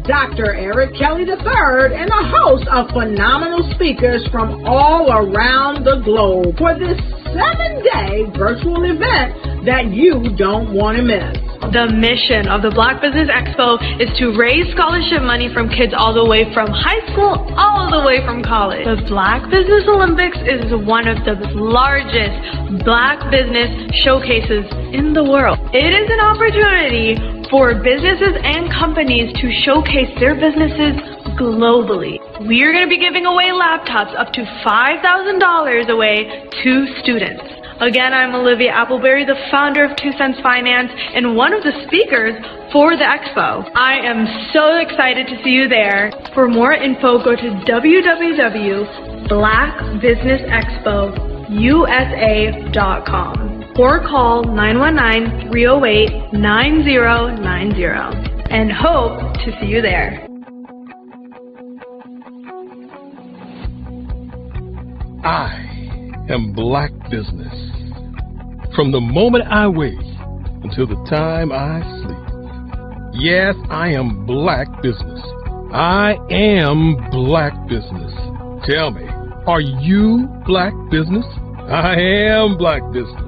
Dr. Eric Kelly III and a host of phenomenal speakers from all around the globe for this 7-day virtual event that you don't want to miss. The mission of the Black Business Expo is to raise scholarship money from kids all the way from high school, all the way from college. The Black Business Olympics is one of the largest Black business showcases in the world. It is an opportunity for businesses and companies to showcase their businesses globally. We are going to be giving away laptops up to $5,000 away to students. Again, I'm Olivia Appleberry, the founder of 2 Cents Finance and one of the speakers for the expo. I am so excited to see you there. For more info, go to www.blackbusinessexpousa.com or call 919-308-9090 and hope to see you there. I am Black Business. From the moment I wake until the time I sleep. Yes, I am Black Business. I am Black Business. Tell me, are you Black Business? I am Black Business.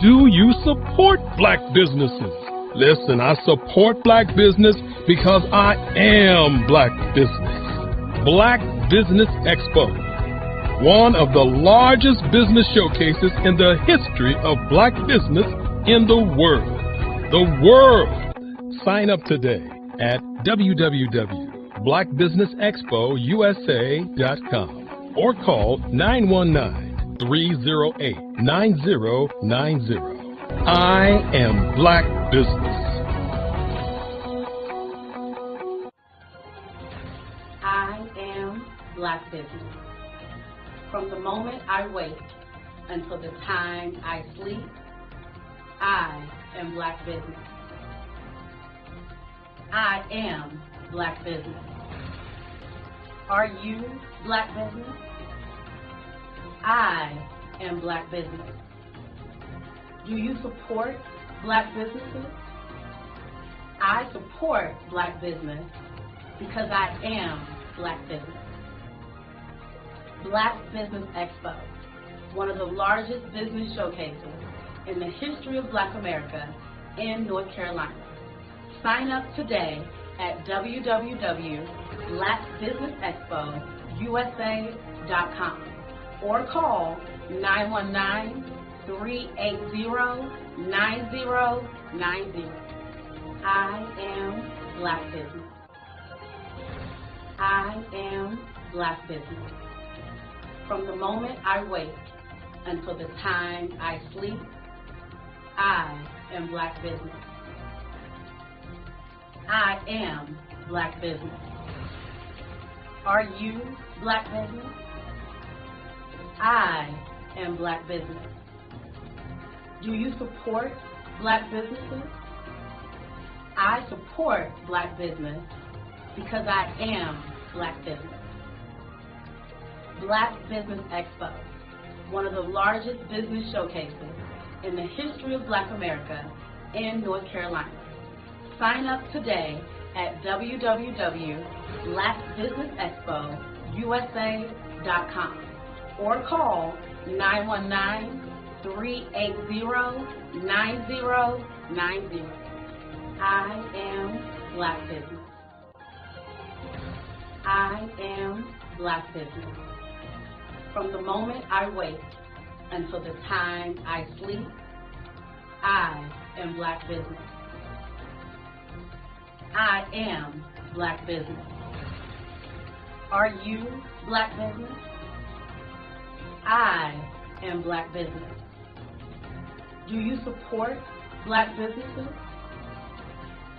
Do you support Black businesses? Listen, I support Black business because I am Black Business. Black Business Expo, one of the largest business showcases in the history of Black business in the world. The world! Sign up today at www.blackbusinessexpousa.com or call 919-308-9090. I am Black Business. I am Black Business. From the moment I wake until the time I sleep, I am Black Business. I am Black Business. Are you Black Business? I am Black Business. Do you support Black businesses? I support Black business because I am Black Business. Black Business Expo, one of the largest business showcases in the history of Black America in North Carolina. Sign up today at www.blackbusinessexpousa.com or call 919-380-9090. I am Black Business. I am Black Business. From the moment I wake until the time I sleep, I am Black Business. I am Black Business. Are you Black Business? I am Black Business. Do you support Black businesses? I support Black business because I am Black Business. Black Business Expo, one of the largest business showcases in the history of Black America in North Carolina. Sign up today at www.blackbusinessexpousa.com or call 919-380-9090. I am Black Business. I am Black Business. From the moment I wake until the time I sleep, I am Black Business. I am Black Business. Are you Black Business? I am Black Business. Do you support Black businesses?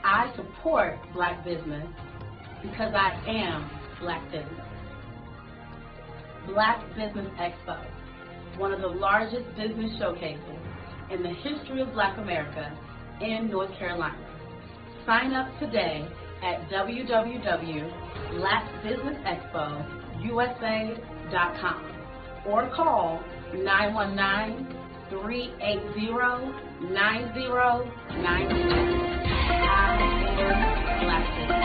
I support Black business because I am Black Business. Black Business Expo, one of the largest business showcases in the history of Black America in North Carolina. Sign up today at www.blackbusinessexpousa.com or call 919-380-9090. I am Black Business.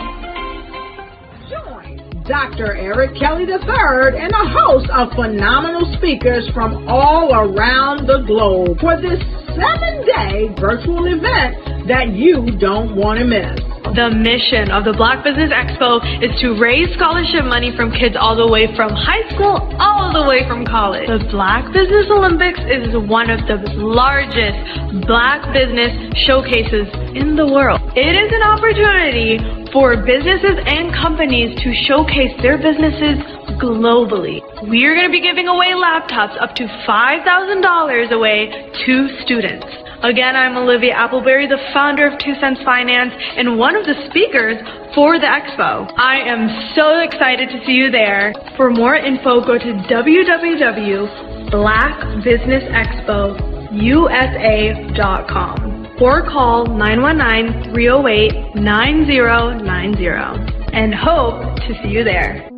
Dr. Eric Kelly III, and a host of phenomenal speakers from all around the globe for this 7-day virtual event that you don't want to miss. The mission of the Black Business Expo is to raise scholarship money from kids all the way from high school all the way from college. The Black Business Olympics is one of the largest Black business showcases in the world. It is an opportunity for businesses and companies to showcase their businesses globally. We are going to be giving away laptops up to $5,000 away to students. Again, I'm Olivia Appleberry, the founder of 2 Cents Finance and one of the speakers for the expo. I am so excited to see you there. For more info, go to www.blackbusinessexpousa.com or call 919-308-9090 and hope to see you there.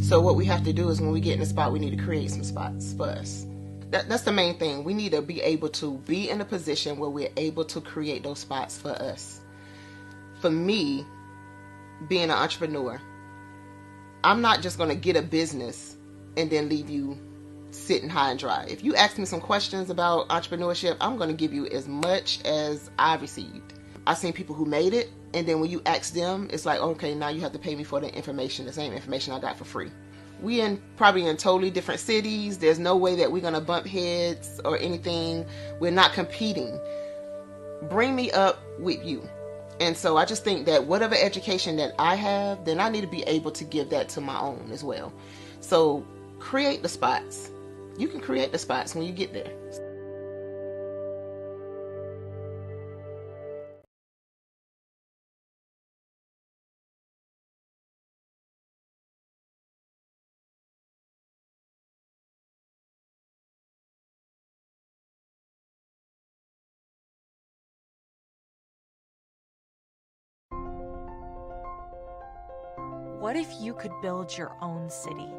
So what we have to do is when we get in the spot, we need to create some spots for us. That's the main thing. We need to be able to be in a position where we're able to create those spots for us. For me, being an entrepreneur, I'm not just going to get a business and then leave you sitting high and dry. If you ask me some questions about entrepreneurship, I'm going to give you as much as I received. I've seen people who made it, and then when you ask them, it's like, okay, now you have to pay me for the information, the same information I got for free. We probably in totally different cities. There's no way that we're going to bump heads or anything. We're not competing. Bring me up with you. And so I just think that whatever education that I have, then I need to be able to give that to my own as well. So create the spots. You can create the spots when you get there. What if you could build your own city?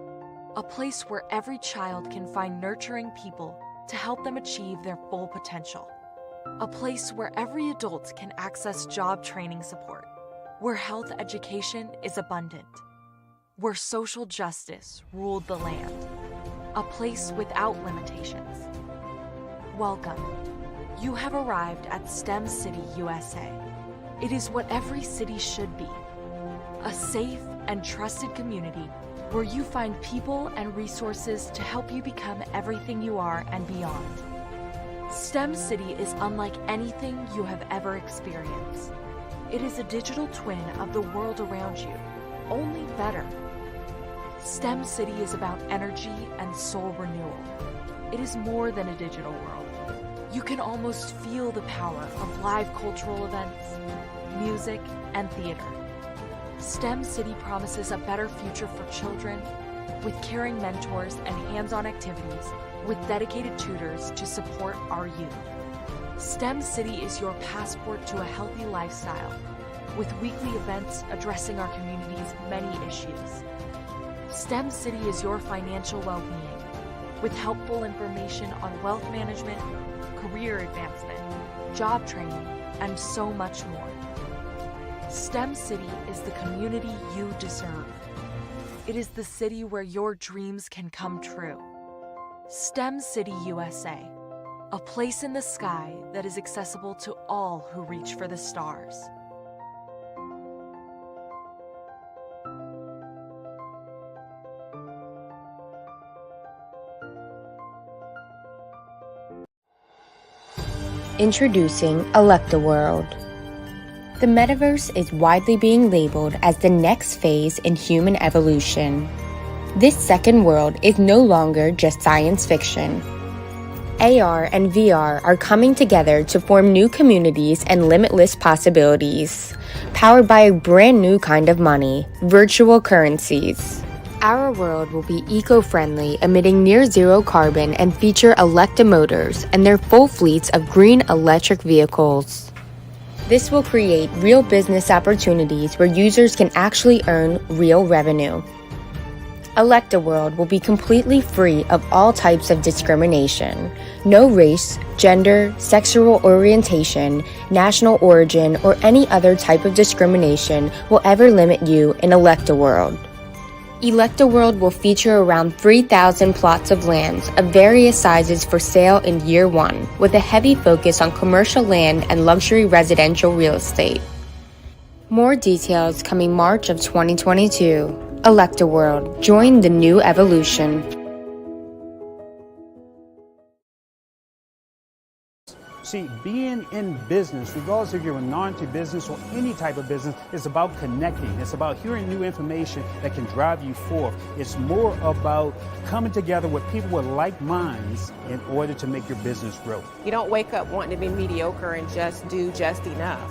A place where every child can find nurturing people to help them achieve their full potential. A place where every adult can access job training support. Where health education is abundant. Where social justice ruled the land. A place without limitations. Welcome. You have arrived at STEM City, USA. It is what every city should be. A safe and trusted community where you find people and resources to help you become everything you are and beyond. STEM City is unlike anything you have ever experienced. It is a digital twin of the world around you, only better. STEM City is about energy and soul renewal. It is more than a digital world. You can almost feel the power of live cultural events, music, and theater. STEM City promises a better future for children with caring mentors and hands-on activities with dedicated tutors to support our youth. STEM City is your passport to a healthy lifestyle with weekly events addressing our community's many issues. STEM City is your financial well-being with helpful information on wealth management, career advancement, job training, and so much more. STEM City is the community you deserve. It is the city where your dreams can come true. STEM City USA, a place in the sky that is accessible to all who reach for the stars. Introducing Electaworld. The metaverse is widely being labeled as the next phase in human evolution. This second world is no longer just science fiction. AR and VR are coming together to form new communities and limitless possibilities, powered by a brand new kind of money, virtual currencies. Our world will be eco-friendly, emitting near-zero carbon, and feature Electa motors and their full fleets of green electric vehicles. This will create real business opportunities where users can actually earn real revenue. Electa World will be completely free of all types of discrimination. No race, gender, sexual orientation, national origin, or any other type of discrimination will ever limit you in Electa World. Electa World will feature around 3,000 plots of lands of various sizes for sale in year one, with a heavy focus on commercial land and luxury residential real estate. More details coming March of 2022. Electa World. Join the new evolution. See, being in business, regardless if you're a non-business or any type of business, is about connecting. It's about hearing new information that can drive you forth. It's more about coming together with people with like minds in order to make your business grow. You don't wake up wanting to be mediocre and just do just enough.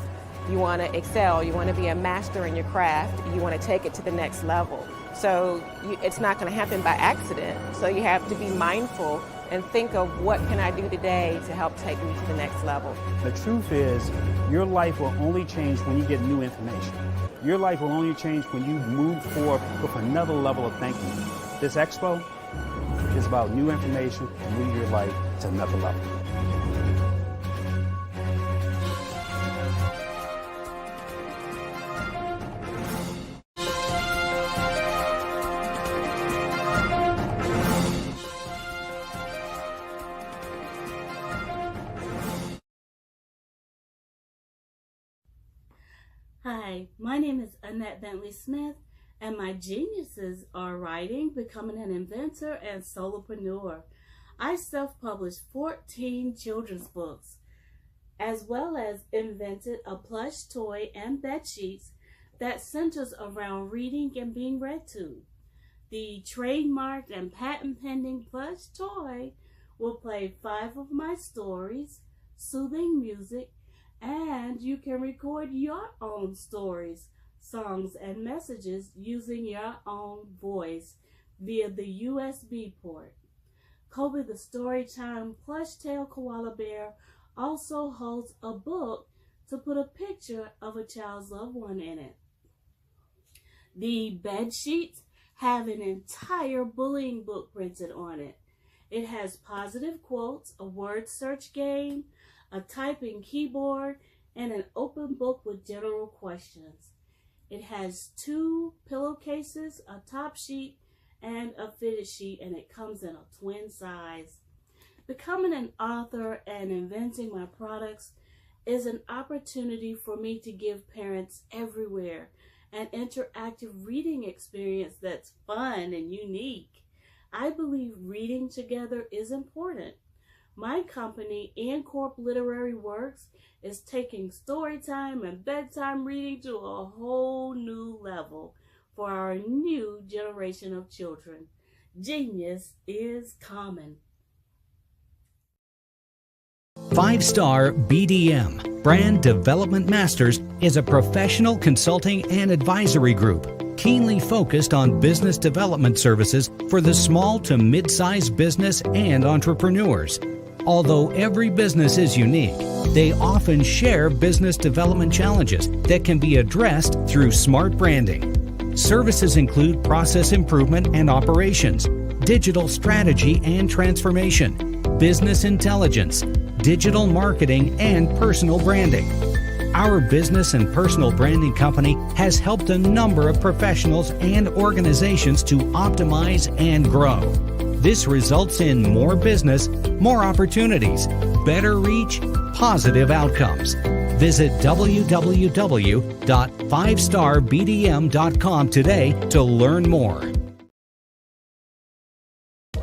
You want to excel. You want to be a master in your craft. You want to take it to the next level. So it's not going to happen by accident. So you have to be mindful and think of what can I do today to help take me to the next level. The truth is, your life will only change when you get new information. Your life will only change when you move forward with another level of thinking. This expo is about new information and move your life to another level. Hi, my name is Annette Bentley Smith, and my geniuses are writing, becoming an inventor, and solopreneur. I self-published 14 children's books, as well as invented a plush toy and bed sheets that centers around reading and being read to. The trademarked and patent-pending plush toy will play 5 of my stories, soothing music, and you can record your own stories, songs, and messages using your own voice via the USB port. Kobe the Storytime plush tail koala bear also holds a book to put a picture of a child's loved one in it. The bed sheets have an entire bullying book printed on it. It has positive quotes, a word search game, a typing keyboard, and an open book with general questions. It has 2 pillowcases, a top sheet, and a fitted sheet, and it comes in a twin size. Becoming an author and inventing my products is an opportunity for me to give parents everywhere an interactive reading experience that's fun and unique. I believe reading together is important. My company, Ancorp Literary Works, is taking storytime and bedtime reading to a whole new level for our new generation of children. Genius is common. 5-Star BDM, Brand Development Masters, is a professional consulting and advisory group keenly focused on business development services for the small to mid-sized business and entrepreneurs. Although every business is unique, they often share business development challenges that can be addressed through smart branding. Services include process improvement and operations, digital strategy and transformation, business intelligence, digital marketing, and personal branding. Our business and personal branding company has helped a number of professionals and organizations to optimize and grow. This results in more business, more opportunities, better reach, positive outcomes. Visit www.5starbdm.com today to learn more.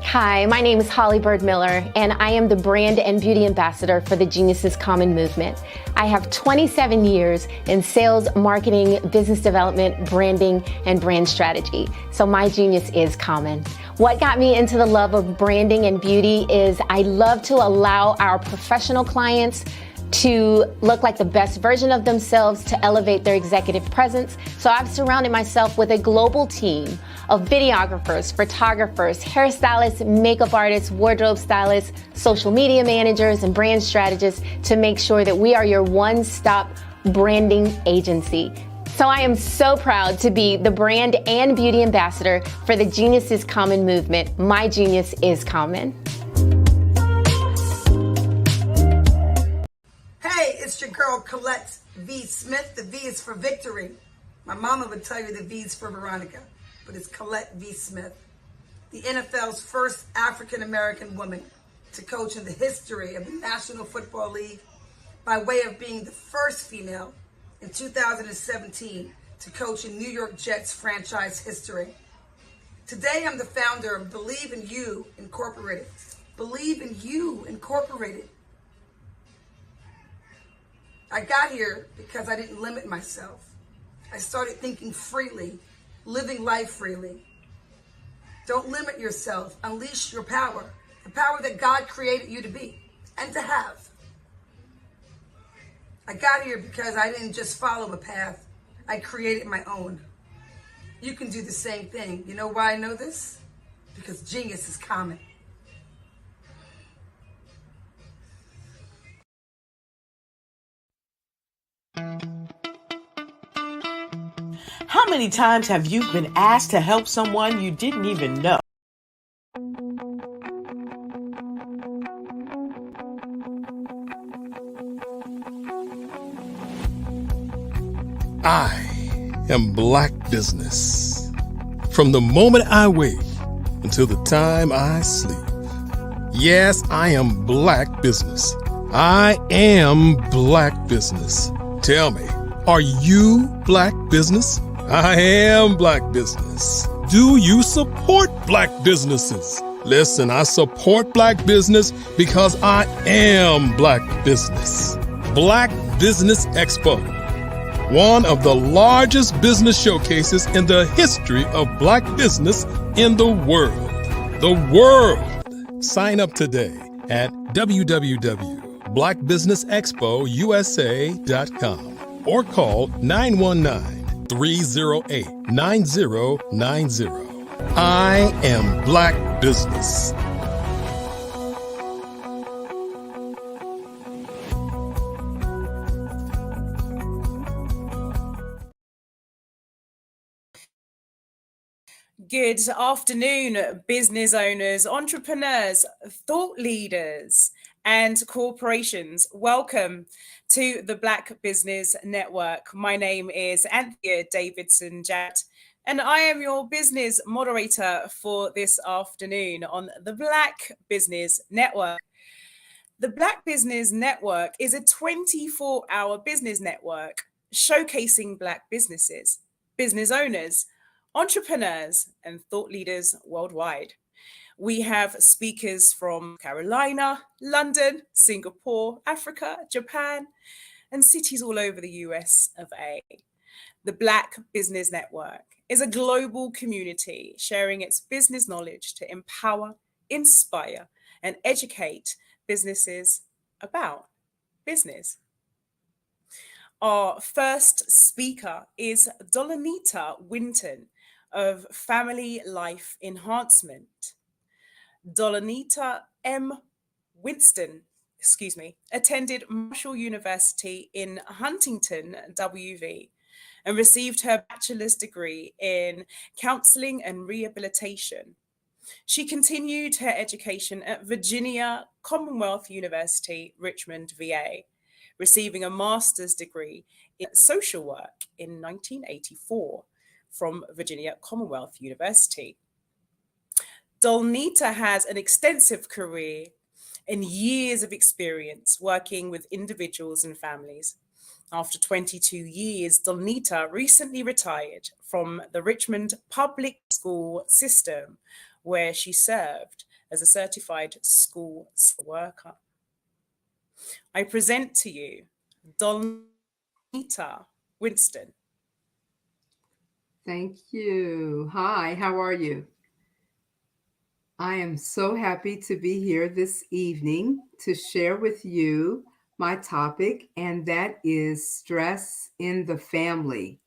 Hi, my name is Holly Bird Miller, and I am the Brand and Beauty Ambassador for the Geniuses Common Movement. I have 27 years in sales, marketing, business development, branding, and brand strategy. So my genius is common. What got me into the love of branding and beauty is I love to allow our professional clients to look like the best version of themselves, to elevate their executive presence. So I've surrounded myself with a global team of videographers, photographers, hairstylists, makeup artists, wardrobe stylists, social media managers, and brand strategists to make sure that we are your one-stop branding agency. So I am so proud to be the brand and beauty ambassador for the Genius is Common movement. My genius is common. Hey, it's your girl Colette V. Smith. The V is for victory. My mama would tell you the V is for Veronica, but it's Colette V. Smith. The NFL's first African-American woman to coach in the history of the National Football League by way of being the first female in 2017 to coach in New York Jets franchise history. Today, I'm the founder of Believe in You Incorporated. Believe in You Incorporated. I got here because I didn't limit myself. I started thinking freely, living life freely. Don't limit yourself. Unleash your power, the power that God created you to be and to have. I got here because I didn't just follow a path. I created my own. You can do the same thing. You know why I know this? Because genius is common. How many times have you been asked to help someone you didn't even know? I am Black business. From the moment I wake until the time I sleep. Yes, I am Black business. I am Black business. Tell me, are you Black business? I am Black business. Do you support Black businesses? Listen, I support Black business because I am Black business. Black Business Expo, one of the largest business showcases in the history of Black business in the world. The world! Sign up today at www.blackbusinessexpousa.com or call 919-308-9090. I am Black business. Good afternoon, business owners, entrepreneurs, thought leaders, and corporations. Welcome to the Black Business Network. My name is Anthea Davidson Jatt, and I am your business moderator for this afternoon on the Black Business Network. The Black Business Network is a 24-hour business network showcasing Black businesses, business owners, entrepreneurs, and thought leaders worldwide. We have speakers from Carolina, London, Singapore, Africa, Japan, and cities all over the US of A. The Black Business Network is a global community sharing its business knowledge to empower, inspire, and educate businesses about business. Our first speaker is Dolonita Winton of Family Life Enhancement. Dolonita M. Winston, attended Marshall University in Huntington, WV, and received her bachelor's degree in counseling and rehabilitation. She continued her education at Virginia Commonwealth University, Richmond, VA, receiving a master's degree in social work in 1984 from Virginia Commonwealth University. Dolonita has an extensive career and years of experience working with individuals and families. After 22 years, Dolonita recently retired from the Richmond public school system, where she served as a certified school worker. I present to you Dolonita Winston. Thank you. Hi, how are you? I am so happy to be here this evening to share with you my topic, and that is stress in the family.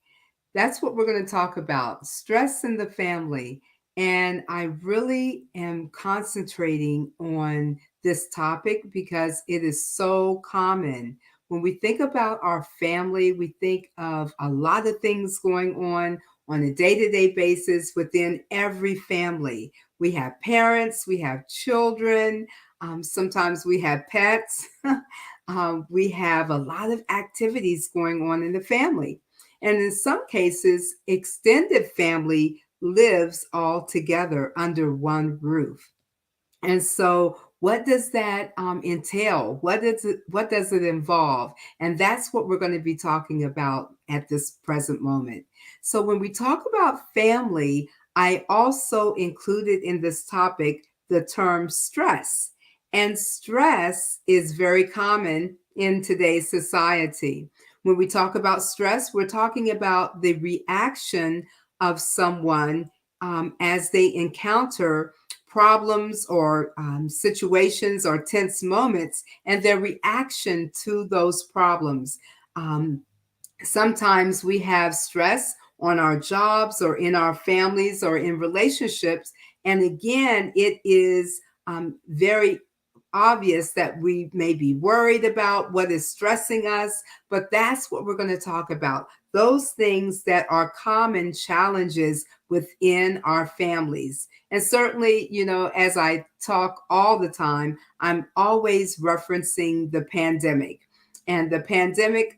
That's what we're going to talk about, stress in the family. And I really am concentrating on this topic because it is so common. When we think about our family, we think of a lot of things going on a day to day basis within every family. We have parents, we have children, sometimes we have pets, we have a lot of activities going on in the family. And in some cases, extended family lives all together under one roof. And so, what does that entail? What does it involve? And that's what we're going to be talking about at this present moment. So, when we talk about family, I also included in this topic the term stress. And stress is very common in today's society. When we talk about stress, we're talking about the reaction of someone as they encounter problems or situations or tense moments and their reaction to those problems. Um, Sometimes we have stress on our jobs or in our families or in relationships. And again, it is very obvious that we may be worried about what is stressing us, but that's what we're going to talk about. Those things that are common challenges within our families. And certainly, as I talk all the time, I'm always referencing the pandemic. And the pandemic,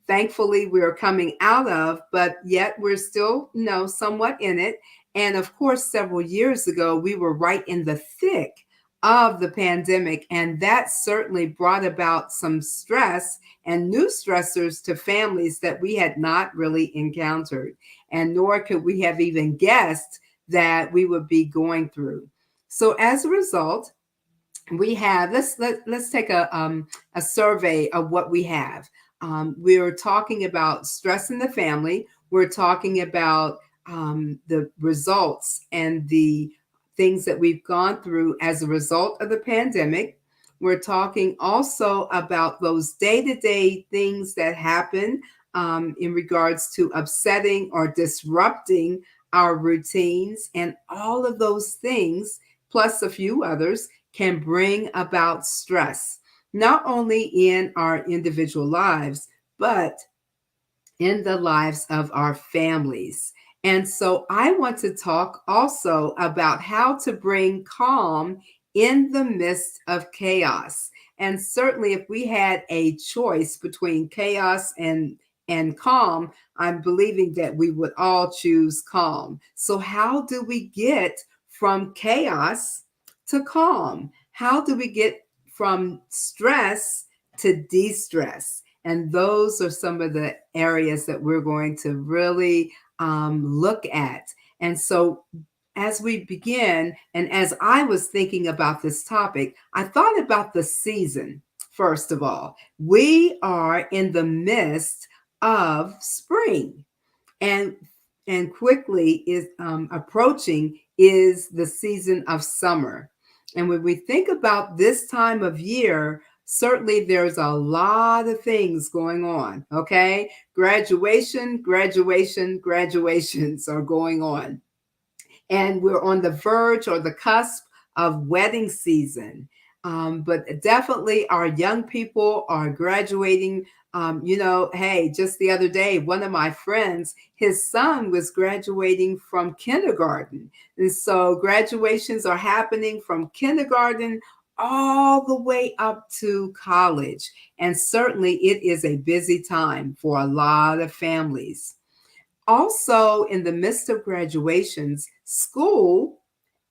thankfully, we're coming out of, but yet we're still, somewhat in it. And of course, several years ago, we were right in the thick of the pandemic. And that certainly brought about some stress and new stressors to families that we had not really encountered. And nor could we have even guessed that we would be going through. So as a result, we have let's take a survey of what we have. We're talking about stress in the family. We're talking about the results and the things that we've gone through as a result of the pandemic. We're talking also about those day-to-day things that happen in regards to upsetting or disrupting our routines, and all of those things, plus a few others, can bring about stress, not only in our individual lives, but in the lives of our families. And so I want to talk also about how to bring calm in the midst of chaos. And certainly if we had a choice between chaos and calm, I'm believing that we would all choose calm. So how do we get from chaos to calm? How do we get from stress to de-stress? And those are some of the areas that we're going to really look at. And so as we begin, and as I was thinking about this topic, I thought about the season. First of all, we are in the midst of spring, and quickly is approaching is the season of summer. And when we think about this time of year, certainly there's a lot of things going on. Okay, graduations are going on, and we're on the verge or the cusp of wedding season. But definitely our young people are graduating. Hey, just the other day, one of my friends, his son was graduating from kindergarten. And so graduations are happening from kindergarten all the way up to college. And certainly it is a busy time for a lot of families. Also, in the midst of graduations, school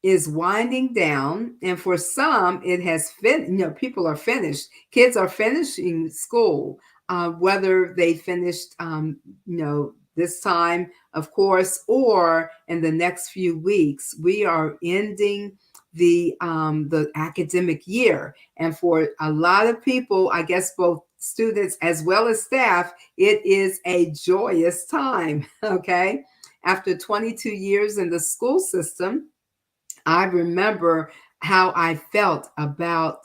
is winding down, and for some, it has people are finished. Kids are finishing school, whether they finished, this time, of course, or in the next few weeks. We are ending the academic year, and for a lot of people, I guess both students as well as staff, it is a joyous time. Okay, after 22 years in the school system, I remember how I felt about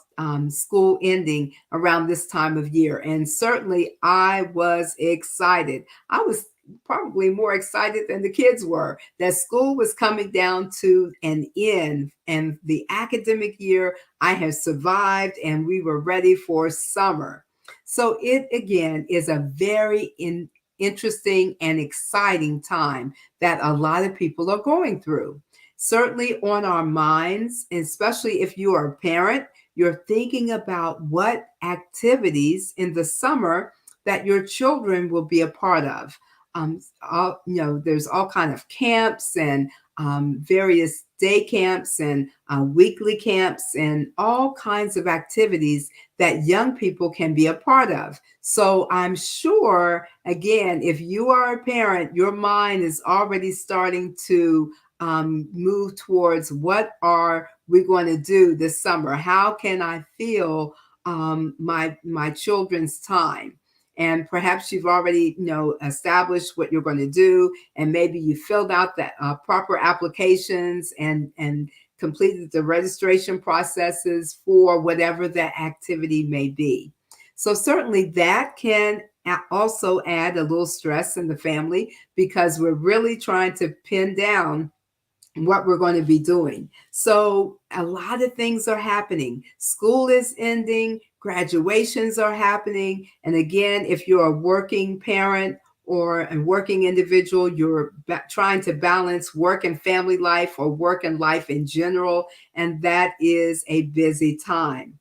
school ending around this time of year. And certainly I was excited. I was probably more excited than the kids were that school was coming down to an end, and the academic year I have survived, and we were ready for summer. So it again is a very interesting and exciting time that a lot of people are going through. Certainly on our minds, especially if you are a parent, you're thinking about what activities in the summer that your children will be a part of. There's all kind of camps and various day camps and weekly camps and all kinds of activities that young people can be a part of. So I'm sure, again, if you are a parent, your mind is already starting to move towards what are we going to do this summer? How can I fill my children's time? And perhaps you've already, established what you're going to do, and maybe you filled out the proper applications and completed the registration processes for whatever that activity may be. So certainly that can also add a little stress in the family because we're really trying to pin down what we're going to be doing. So a lot of things are happening. School is ending, graduations are happening. And again, if you're a working parent or a working individual, you're trying to balance work and family life or work and life in general. And that is a busy time.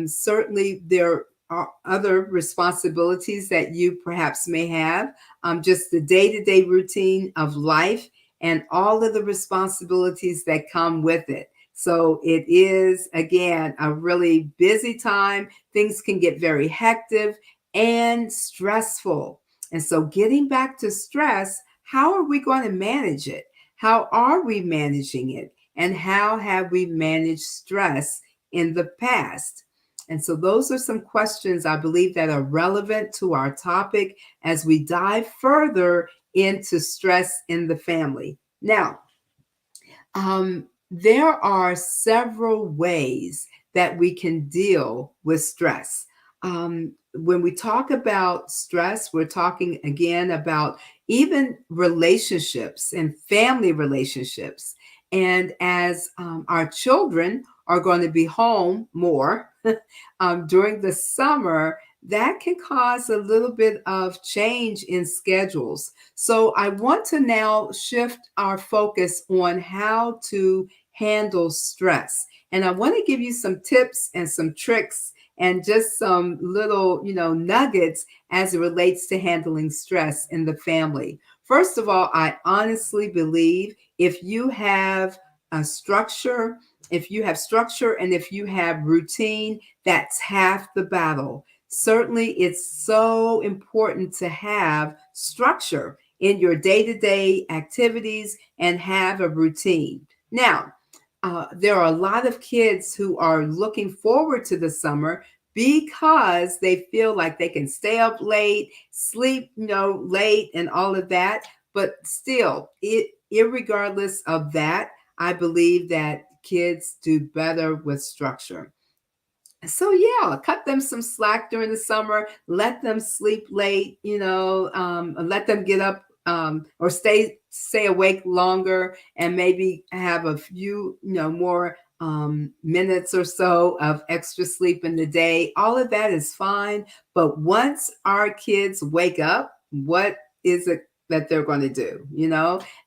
Certainly there are other responsibilities that you perhaps may have, just the day-to-day routine of life and all of the responsibilities that come with it. So it is, again, a really busy time. Things can get very hectic and stressful. And so getting back to stress, how are we going to manage it? How are we managing it? And how have we managed stress in the past? And so those are some questions I believe that are relevant to our topic as we dive further into stress in the family. Now, there are several ways that we can deal with stress. When we talk about stress, we're talking again about even relationships and family relationships. And as our children are going to be home more during the summer, that can cause a little bit of change in schedules. So I want to now shift our focus on how to handle stress. And I want to give you some tips and some tricks and just some little, nuggets as it relates to handling stress in the family. First of all, I honestly believe if you have a structure, and if you have routine, that's half the battle. Certainly, it's so important to have structure in your day-to-day activities and have a routine. Now, there are a lot of kids who are looking forward to the summer because they feel like they can stay up late, sleep, late and all of that. But still, irregardless of that, I believe that kids do better with structure. So yeah, cut them some slack during the summer. Let them sleep late. Let them get up or stay awake longer, and maybe have a few more minutes or so of extra sleep in the day. All of that is fine. But once our kids wake up, what is it that they're going to do?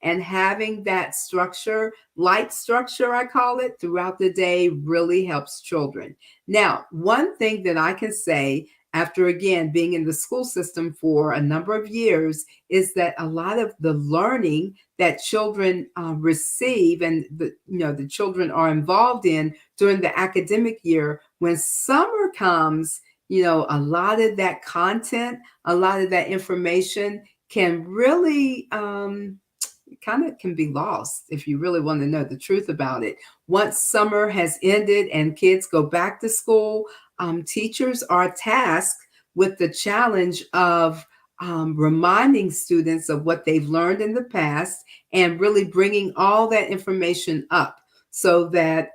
And having that structure, light structure, I call it, throughout the day really helps children. Now, one thing that I can say after, again, being in the school system for a number of years is that a lot of the learning that children receive and the children are involved in during the academic year, when summer comes, a lot of that content, a lot of that information can really can be lost if you really want to know the truth about it. Once summer has ended and kids go back to school, teachers are tasked with the challenge of reminding students of what they've learned in the past and really bringing all that information up so that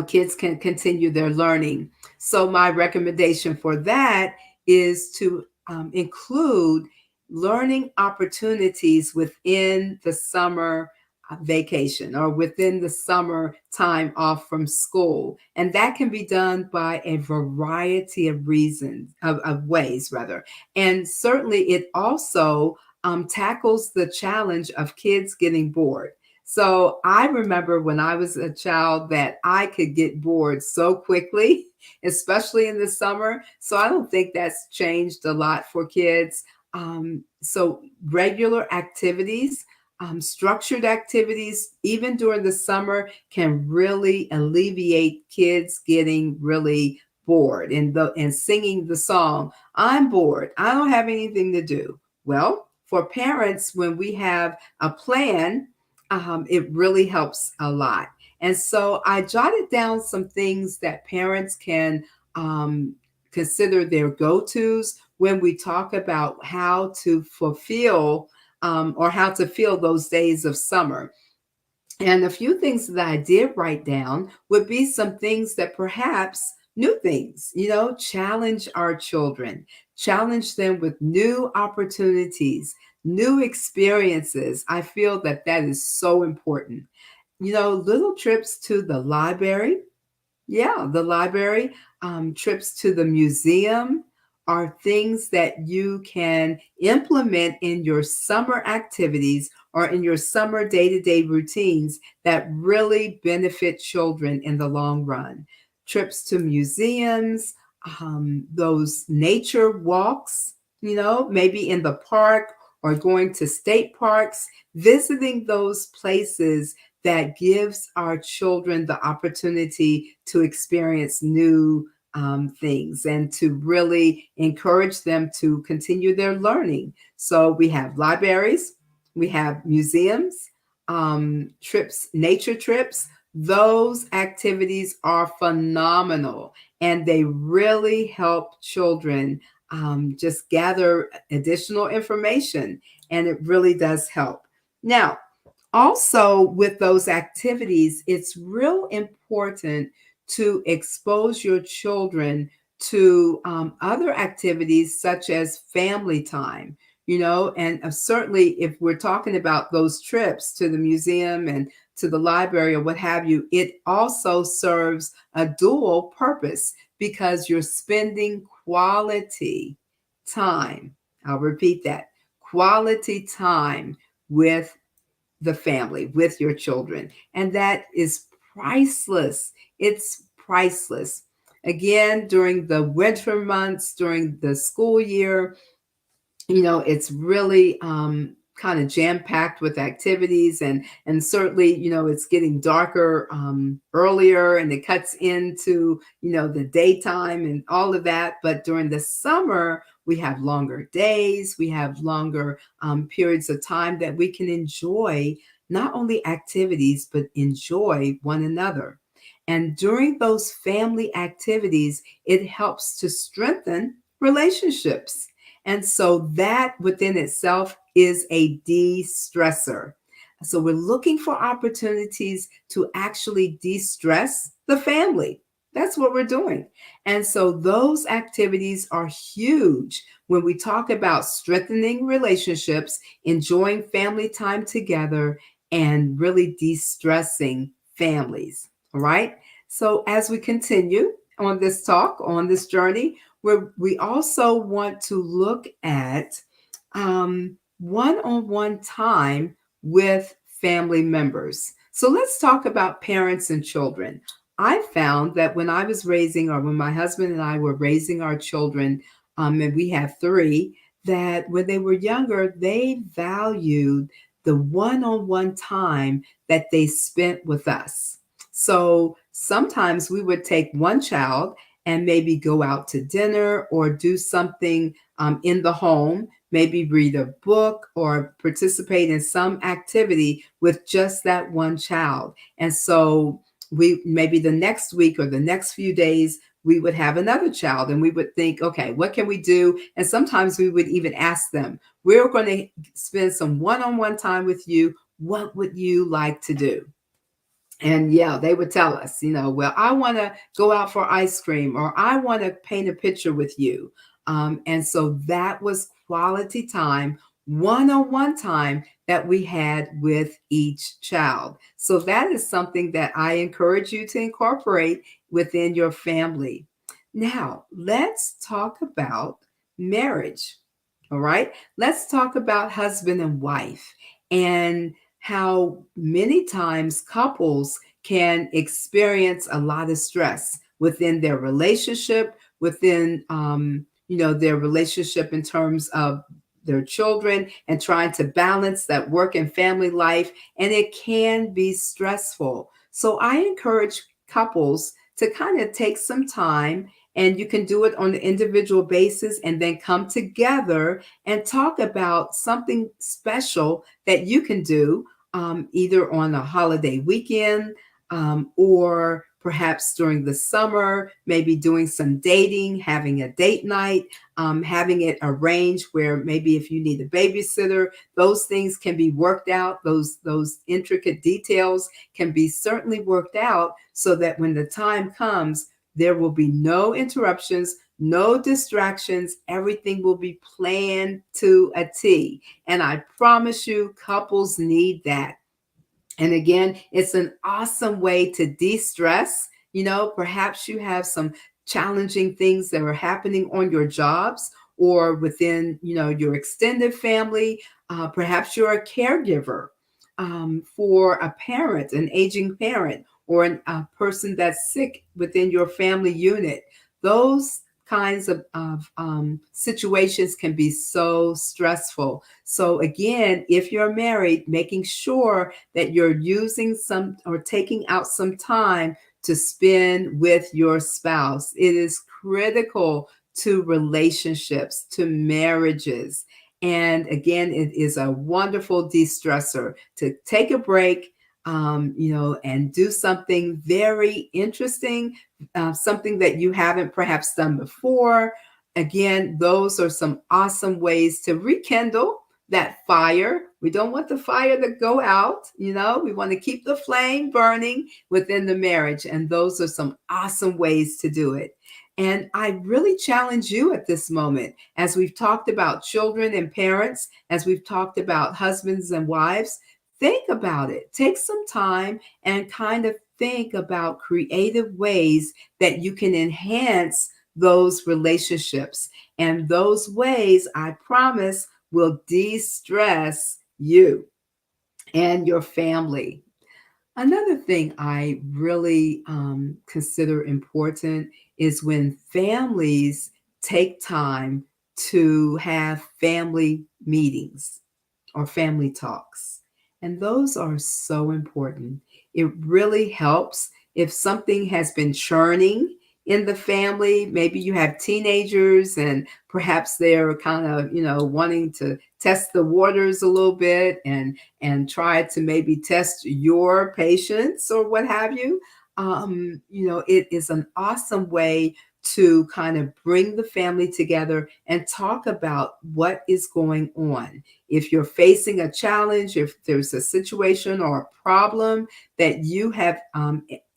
kids can continue their learning. So my recommendation for that is to include learning opportunities within the summer vacation or within the summer time off from school. And that can be done by a variety of reasons, of ways rather. And certainly it also tackles the challenge of kids getting bored. So I remember when I was a child that I could get bored so quickly, especially in the summer. So I don't think that's changed a lot for kids. So regular activities, structured activities, even during the summer, can really alleviate kids getting really bored and singing the song, "I'm bored, I don't have anything to do." Well, for parents, when we have a plan, it really helps a lot. And so I jotted down some things that parents can consider their go-tos when we talk about how to fulfill or how to fill those days of summer. And a few things that I did write down would be some things that perhaps new things, challenge our children, challenge them with new opportunities, new experiences. I feel that that is so important. Little trips to the library. Yeah, the library, trips to the museum are things that you can implement in your summer activities or in your summer day-to-day routines that really benefit children in the long run. Trips to museums, those nature walks, maybe in the park or going to state parks, visiting those places that gives our children the opportunity to experience new things and to really encourage them to continue their learning. So we have libraries, we have museums, trips, nature trips. Those activities are phenomenal and they really help children just gather additional information, and it really does help. Now, also, with those activities, it's real important to expose your children to other activities such as family time, and certainly if we're talking about those trips to the museum and to the library or what have you, it also serves a dual purpose because you're spending quality time. I'll repeat that, quality time with the family, with your children. And that is priceless. It's priceless. Again, during the winter months, during the school year, it's really kind of jam-packed with activities and certainly, it's getting darker earlier and it cuts into, the daytime and all of that. But during the summer, we have longer days, we have longer periods of time that we can enjoy not only activities, but enjoy one another. And during those family activities, it helps to strengthen relationships. And so that within itself is a de-stressor. So we're looking for opportunities to actually de-stress the family. That's what we're doing. And so those activities are huge when we talk about strengthening relationships, enjoying family time together, and really de-stressing families. All right. So as we continue on this talk, on this journey, where we also want to look at one-on-one time with family members. So let's talk about parents and children. I found that when I was raising, or when my husband and I were raising our children, and we have 3, that when they were younger, they valued the one-on-one time that they spent with us. So sometimes we would take one child and maybe go out to dinner or do something in the home, maybe read a book or participate in some activity with just that one child. And so we maybe the next week or the next few days, we would have another child and we would think, okay, what can we do? And sometimes we would even ask them, we're going to spend some one-on-one time with you. What would you like to do? And yeah, they would tell us, well, I want to go out for ice cream, or I want to paint a picture with you. And so that was quality time, one-on-one time that we had with each child. So that is something that I encourage you to incorporate within your family. Now, let's talk about marriage. All right. Let's talk about husband and wife, and how many times couples can experience a lot of stress within their relationship, within their relationship in terms of their children, and trying to balance that work and family life, and it can be stressful. So I encourage couples to kind of take some time, and you can do it on an individual basis, and then come together and talk about something special that you can do, either on a holiday weekend, or perhaps during the summer, maybe doing some dating, having a date night, having it arranged where maybe if you need a babysitter, those things can be worked out. Those intricate details can be certainly worked out, so that when the time comes, there will be no interruptions, no distractions. Everything will be planned to a T. And I promise you, couples need that. And again, it's an awesome way to de-stress. Perhaps you have some challenging things that are happening on your jobs, or within, your extended family. Perhaps you're a caregiver for a parent, an aging parent, or a person that's sick within your family unit. Those kinds of situations can be so stressful. So again, if you're married, making sure that you're using some, or taking out some time to spend with your spouse. It is critical to relationships, to marriages. And again, it is a wonderful de-stressor to take a break, and do something very interesting, something that you haven't perhaps done before. Again, those are some awesome ways to rekindle that fire. We don't want the fire to go out. We want to keep the flame burning within the marriage. And those are some awesome ways to do it. And I really challenge you at this moment, as we've talked about children and parents, as we've talked about husbands and wives, think about it. Take some time and kind of think about creative ways that you can enhance those relationships. And those ways, I promise, will de-stress you and your family. Another thing I really consider important is when families take time to have family meetings or family talks. And those are so important. It really helps if something has been churning in the family. Maybe you have teenagers, and perhaps they're kind of, wanting to test the waters a little bit, and try to maybe test your patience or what have you. It is an awesome way to kind of bring the family together and talk about what is going on. If you're facing a challenge, if there's a situation or a problem that you have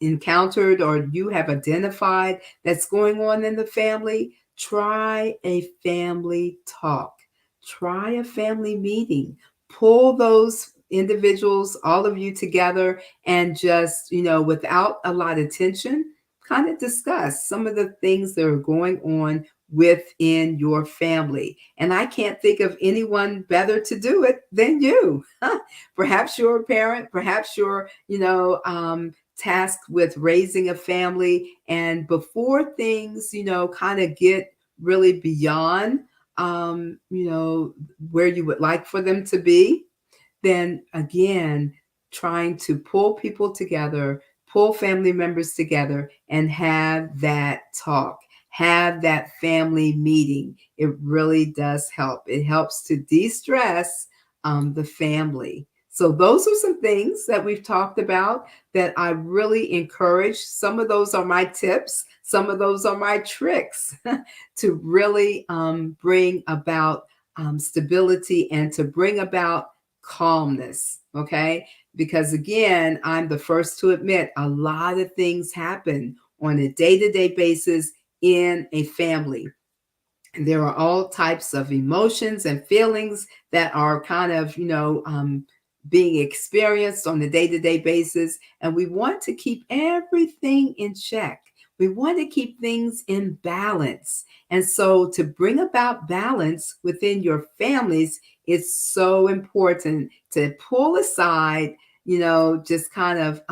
encountered, or you have identified that's going on in the family, try a family talk. Try a family meeting. Pull those individuals, all of you together, and just, without a lot of tension, kind of discuss some of the things that are going on within your family. And I can't think of anyone better to do it than you. Perhaps you're a parent, perhaps you're, tasked with raising a family. And before things, kind of get really beyond, where you would like for them to be, then again, trying to pull people together, pull family members together, and have that talk, have that family meeting. It really does help. It helps to de-stress the family. So those are some things that we've talked about that I really encourage. Some of those are my tips. Some of those are my tricks to really bring about stability, and to bring about calmness. Okay. Because again, I'm the first to admit a lot of things happen on a day-to-day basis in a family. And there are all types of emotions and feelings that are kind of, being experienced on a day-to-day basis. And we want to keep everything in check. We want to keep things in balance. And so to bring about balance within your families, it's so important to pull aside, just kind of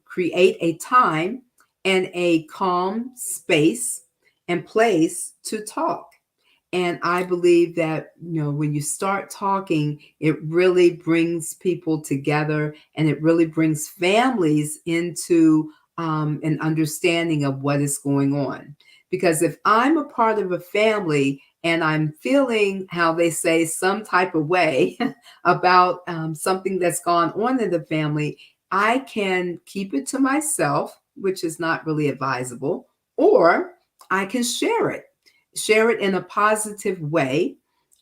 create a time and a calm space and place to talk. And I believe that, when you start talking, it really brings people together and it really brings families into an understanding of what is going on. Because if I'm a part of a family and I'm feeling how they say some type of way about something that's gone on in the family, I can keep it to myself, which is not really advisable, or I can share it in a positive way,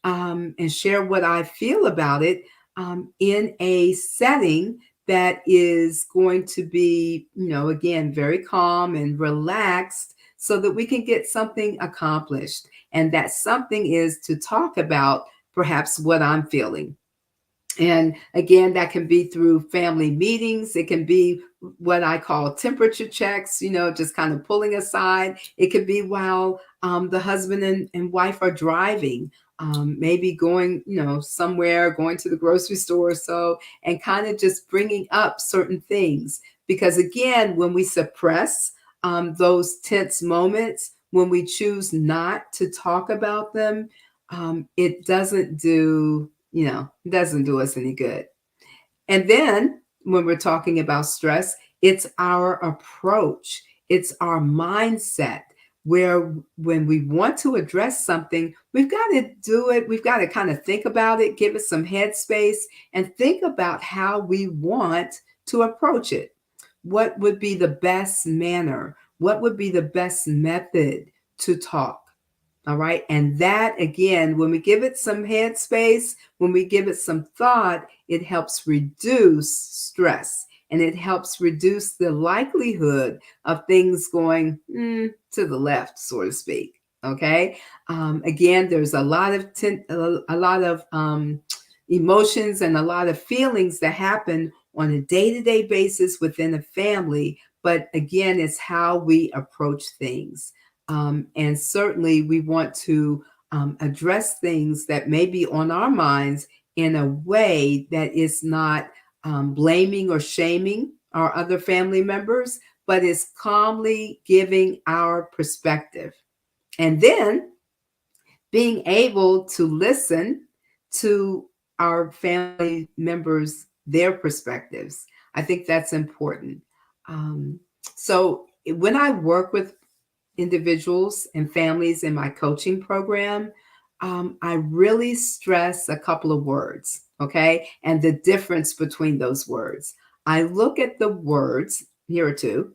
and share what I feel about it in a setting that is going to be, again, very calm and relaxed so that we can get something accomplished. And that something is to talk about perhaps what I'm feeling. And again, that can be through family meetings. It can be what I call temperature checks, just kind of pulling aside. It could be while the husband and wife are driving, maybe going, somewhere, going to the grocery store or so, and kind of just bringing up certain things. Because again, when we suppress those tense moments, when we choose not to talk about them, it doesn't do us any good. And then when we're talking about stress, it's our approach, it's our mindset, where when we want to address something, we've got to do it. We've got to kind of think about it, give it some headspace, and think about how we want to approach it. What would be the best manner? What would be the best method to talk? All right. And that, again, when we give it some headspace, when we give it some thought, it helps reduce stress and it helps reduce the likelihood of things going to the left, so to speak. Okay. Again, there's a lot of emotions and a lot of feelings that happen on a day-to-day basis within a family. But again, it's how we approach things. And certainly we want to address things that may be on our minds in a way that is not blaming or shaming our other family members, but is calmly giving our perspective. And then being able to listen to our family members, their perspectives. I think that's important. So when I work with individuals and families in my coaching program, I really stress a couple of words, okay? And the difference between those words. I look at the words, here are two.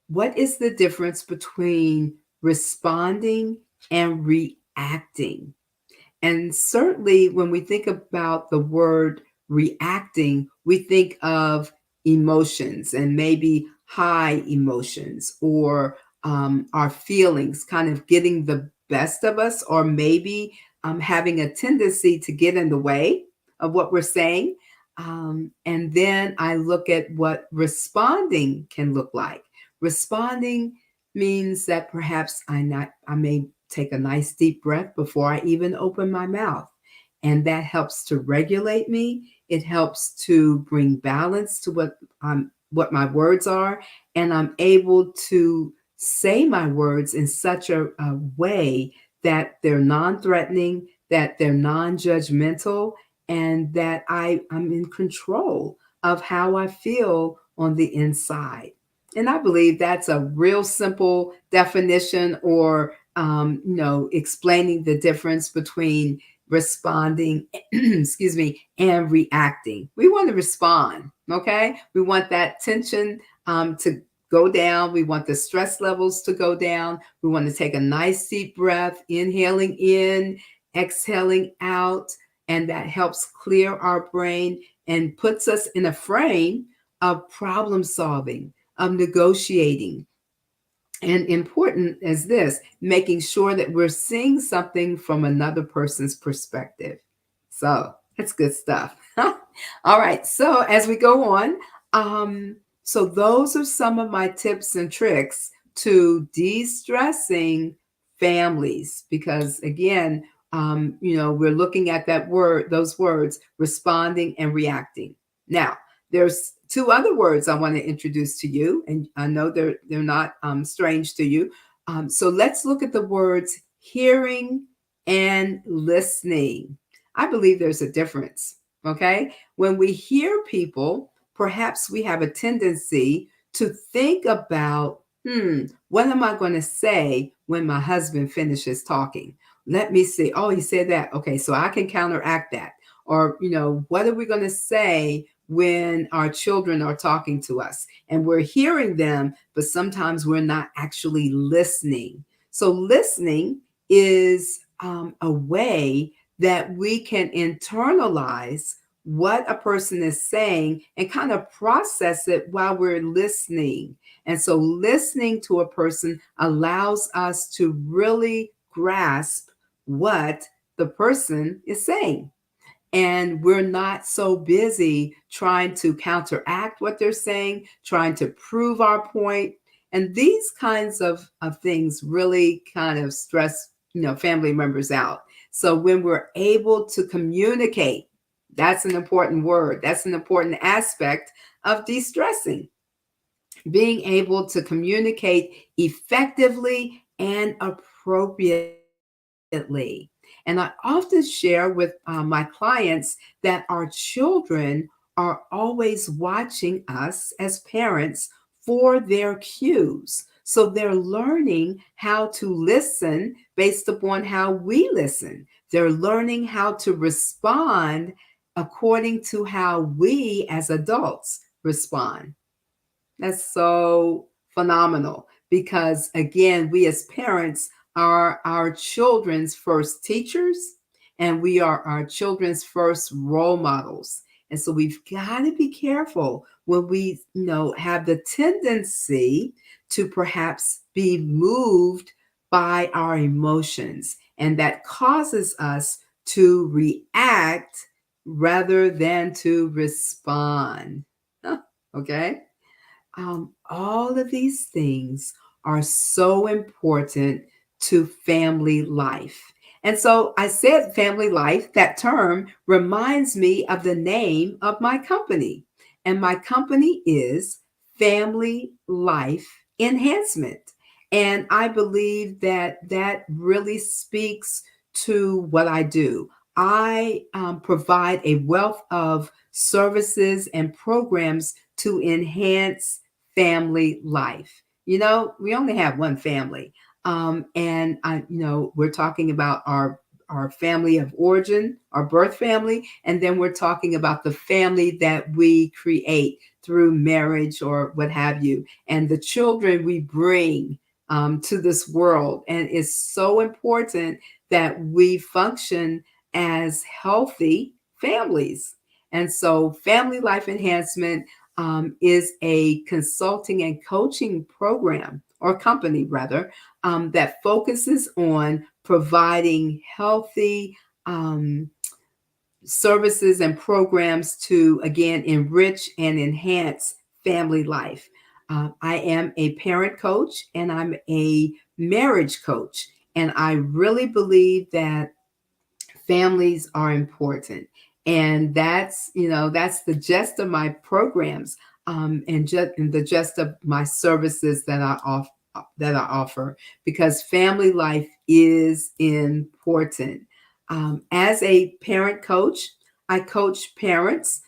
What is the difference between responding and reacting? And certainly when we think about the word reacting, we think of emotions and maybe high emotions or our feelings kind of getting the best of us, or maybe having a tendency to get in the way of what we're saying. And then I look at what responding can look like. Responding means that perhaps I may take a nice deep breath before I even open my mouth. And that helps to regulate me. It helps to bring balance to what my words are. And I'm able to say my words in such a way that they're non-threatening, that they're non-judgmental, and that I'm in control of how I feel on the inside. And I believe that's a real simple definition, or explaining the difference between responding, excuse me, and reacting. We want to respond, okay? We want that tension to go down. We want the stress levels to go down. We want to take a nice deep breath, inhaling in, exhaling out, and that helps clear our brain and puts us in a frame of problem solving, of negotiating. And important as this, making sure that we're seeing something from another person's perspective. So that's good stuff. All right. So as we go on, so those are some of my tips and tricks to de-stressing families, because again, we're looking at those words, responding and reacting. Now, there's two other words I want to introduce to you, and I know they're not strange to you. So let's look at the words hearing and listening. I believe there's a difference. Okay, when we hear people, perhaps we have a tendency to think about, what am I going to say when my husband finishes talking? Let me see. Oh, he said that. Okay, so I can counteract that. Or, what are we going to say when our children are talking to us? And we're hearing them, but sometimes we're not actually listening. So listening is a way that we can internalize what a person is saying and kind of process it while we're listening. And so listening to a person allows us to really grasp what the person is saying. And we're not so busy trying to counteract what they're saying, trying to prove our point. And these kinds of things really kind of stress, family members out. So when we're able to communicate, that's an important word. That's an important aspect of de-stressing. Being able to communicate effectively and appropriately. And I often share with my clients that our children are always watching us as parents for their cues. So they're learning how to listen based upon how we listen. They're learning how to respond according to how we as adults respond. That's so phenomenal because, again, we as parents are our children's first teachers, and we are our children's first role models. And so we've got to be careful when we, have the tendency to perhaps be moved by our emotions, and that causes us to react rather than to respond. Okay? All of these things are so important to family life. And so I said family life, that term reminds me of the name of my company. And my company is Family Life Enhancement. And I believe that that really speaks to what I do. I provide a wealth of services and programs to enhance family life. We only have one family. And we're talking about our family of origin, our birth family, and then we're talking about the family that we create through marriage or what have you, and the children we bring to this world. And it's so important that we function as healthy families. And so Family Life Enhancement is a consulting and coaching program, or company rather, that focuses on providing healthy services and programs to, again, enrich and enhance family life. I am a parent coach and I'm a marriage coach. And I really believe that families are important. And that's the gist of my programs, and the gist of my services that I offer, because family life is important. As a parent coach, I coach parents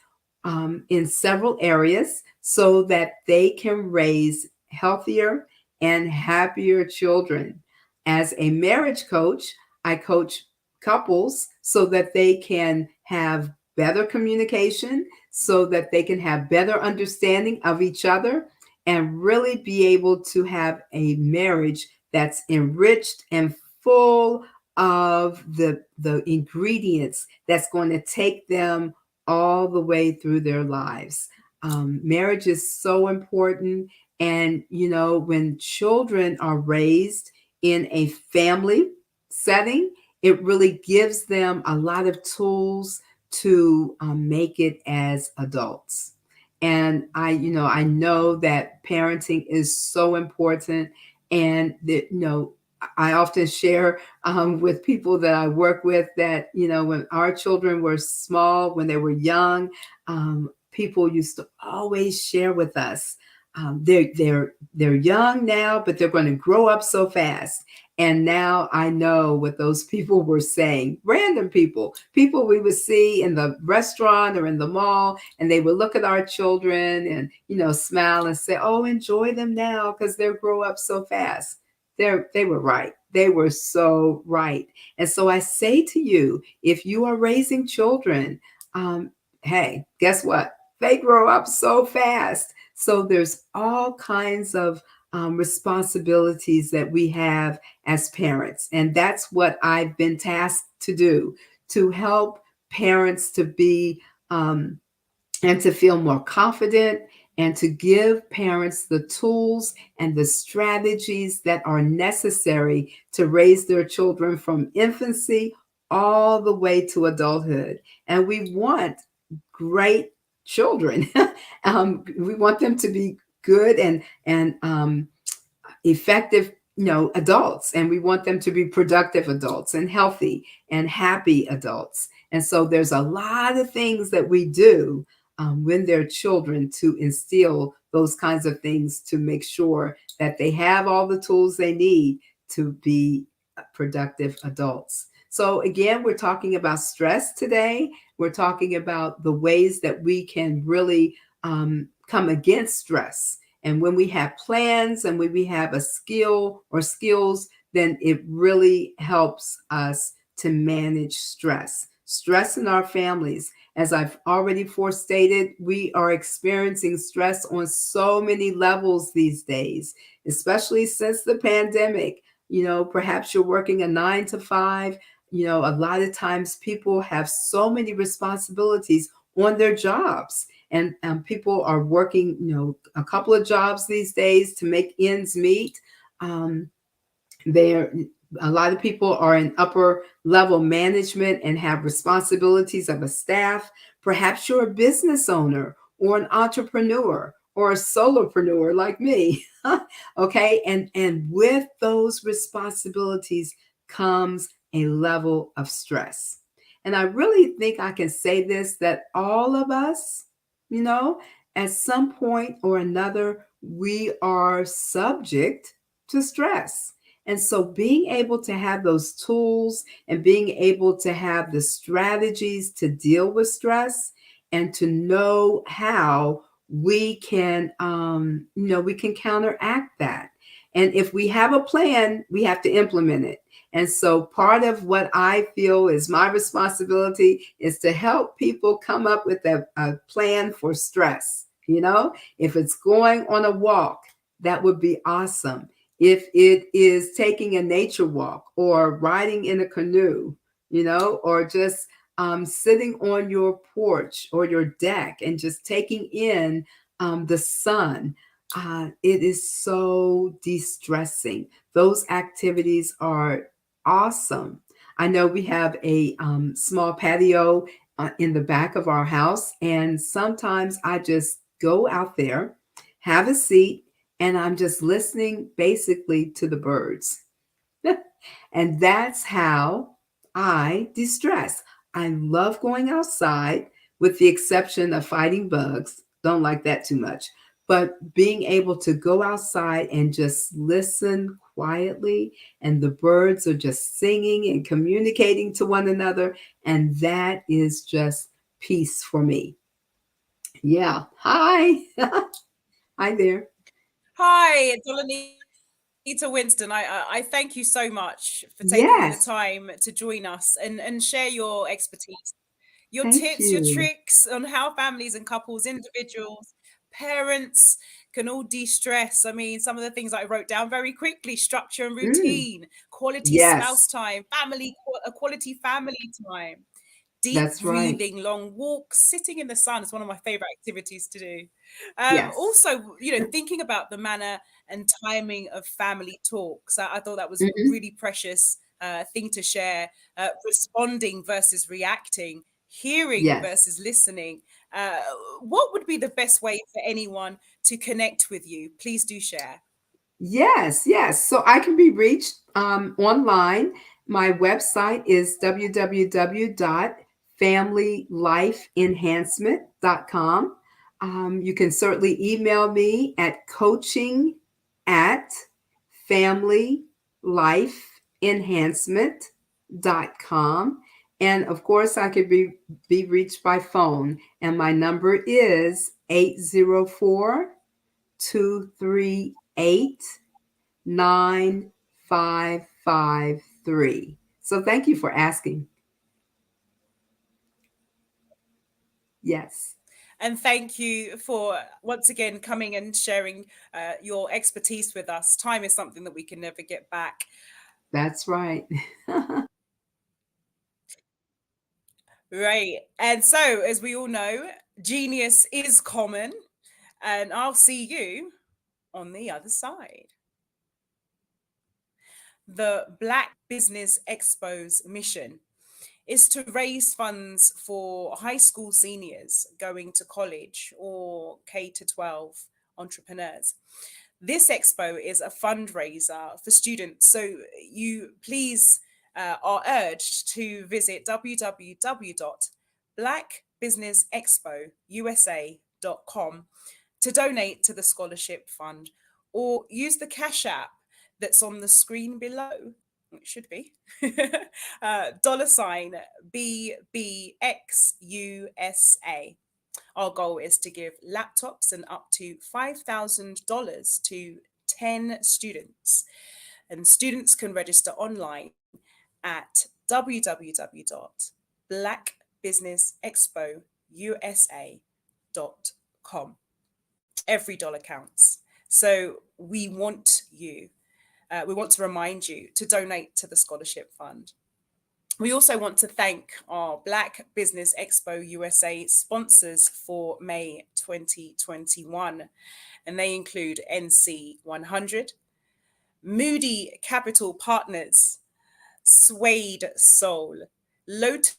in several areas so that they can raise healthier and happier children. As a marriage coach, I coach couples so that they can have better communication, so that they can have better understanding of each other, and really be able to have a marriage that's enriched and full of the ingredients that's going to take them all the way through their lives. Marriage is so important. And, when children are raised in a family setting, it really gives them a lot of tools to make it as adults. And I know that parenting is so important, and that, I often share with people that I work with that, when our children were small, when they were young, people used to always share with us. They're young now, but they're going to grow up so fast. And now I know what those people were saying. Random people we would see in the restaurant or in the mall, and they would look at our children and, smile and say, "Oh, enjoy them now because they'll grow up so fast." They were right. They were so right. And so I say to you, if you are raising children, hey, guess what? They grow up so fast. So there's all kinds of responsibilities that we have as parents. And that's what I've been tasked to do, to help parents to be and to feel more confident, and to give parents the tools and the strategies that are necessary to raise their children from infancy all the way to adulthood. And we want great children. We want them to be good and effective, adults, and we want them to be productive adults and healthy and happy adults. And so there's a lot of things that we do when they're children to instill those kinds of things, to make sure that they have all the tools they need to be productive adults. So again, we're talking about stress today. We're talking about the ways that we can really come against stress. And when we have plans and when we have a skill or skills, then it really helps us to manage stress. Stress in our families. As I've already forestated, we are experiencing stress on so many levels these days, especially since the pandemic. Perhaps you're working a 9 to 5. A lot of times people have so many responsibilities on their jobs. And people are working, a couple of jobs these days to make ends meet. A lot of people are in upper level management and have responsibilities of a staff. Perhaps you're a business owner or an entrepreneur or a solopreneur like me. Okay. And with those responsibilities comes a level of stress. And I really think I can say this, that all of us, at some point or another, we are subject to stress. And so being able to have those tools and being able to have the strategies to deal with stress, and to know how we can, we can counteract that. And if we have a plan, we have to implement it. And so part of what I feel is my responsibility is to help people come up with a plan for stress. If it's going on a walk, that would be awesome. If it is taking a nature walk or riding in a canoe, or just sitting on your porch or your deck and just taking in the sun, it is so de-stressing. Those activities are awesome. I know we have a small patio in the back of our house, and sometimes I just go out there, have a seat, and I'm just listening basically to the birds. And that's how I de-stress. I love going outside, with the exception of fighting bugs. Don't like that too much. But being able to go outside and just listen quietly, and the birds are just singing and communicating to one another. And that is just peace for me. Yeah. Hi. Hi there. Hi, it's Olenita Winston. I thank you so much for taking the Yes. time to join us and share your expertise, your Thank tips, your you. tricks on how families and couples, individuals, parents can all de-stress. I mean, some of the things that I wrote down very quickly: structure and routine, quality spouse time, quality family time, deep That's right. breathing, long walks, sitting in the sun is one of my favorite activities to do. Yes. Also, thinking about the manner and timing of family talks. I thought that was a really precious thing to share. Responding versus reacting, hearing versus listening. What would be the best way for anyone to connect with you? Please do share. Yes. So I can be reached online. My website is www.familylifeenhancement.com. You can certainly email me at coaching@familylifeenhancement.com. And of course, I could be reached by phone. And my number is 804-238-9553. So thank you for asking. Yes. And thank you for once again coming and sharing your expertise with us. Time is something that we can never get back. That's right. Right. And so, as we all know, genius is common. And I'll see you on the other side. The Black Business Expo's mission is to raise funds for high school seniors going to college or K-12 entrepreneurs. This expo is a fundraiser for students, so you please are urged to visit www.blackbusinessexpousa.com to donate to the scholarship fund, or use the Cash App that's on the screen below. It should be $BBXUSA. Our goal is to give laptops and up to $5,000 to 10 students, and students can register online at www.blackbusinessexpousa.com. Every dollar counts. So we want you. We want to remind you to donate to the scholarship fund. We also want to thank our Black Business Expo USA sponsors for May 2021, and they include NC 100, Moody Capital Partners, Suede Soul, Lotus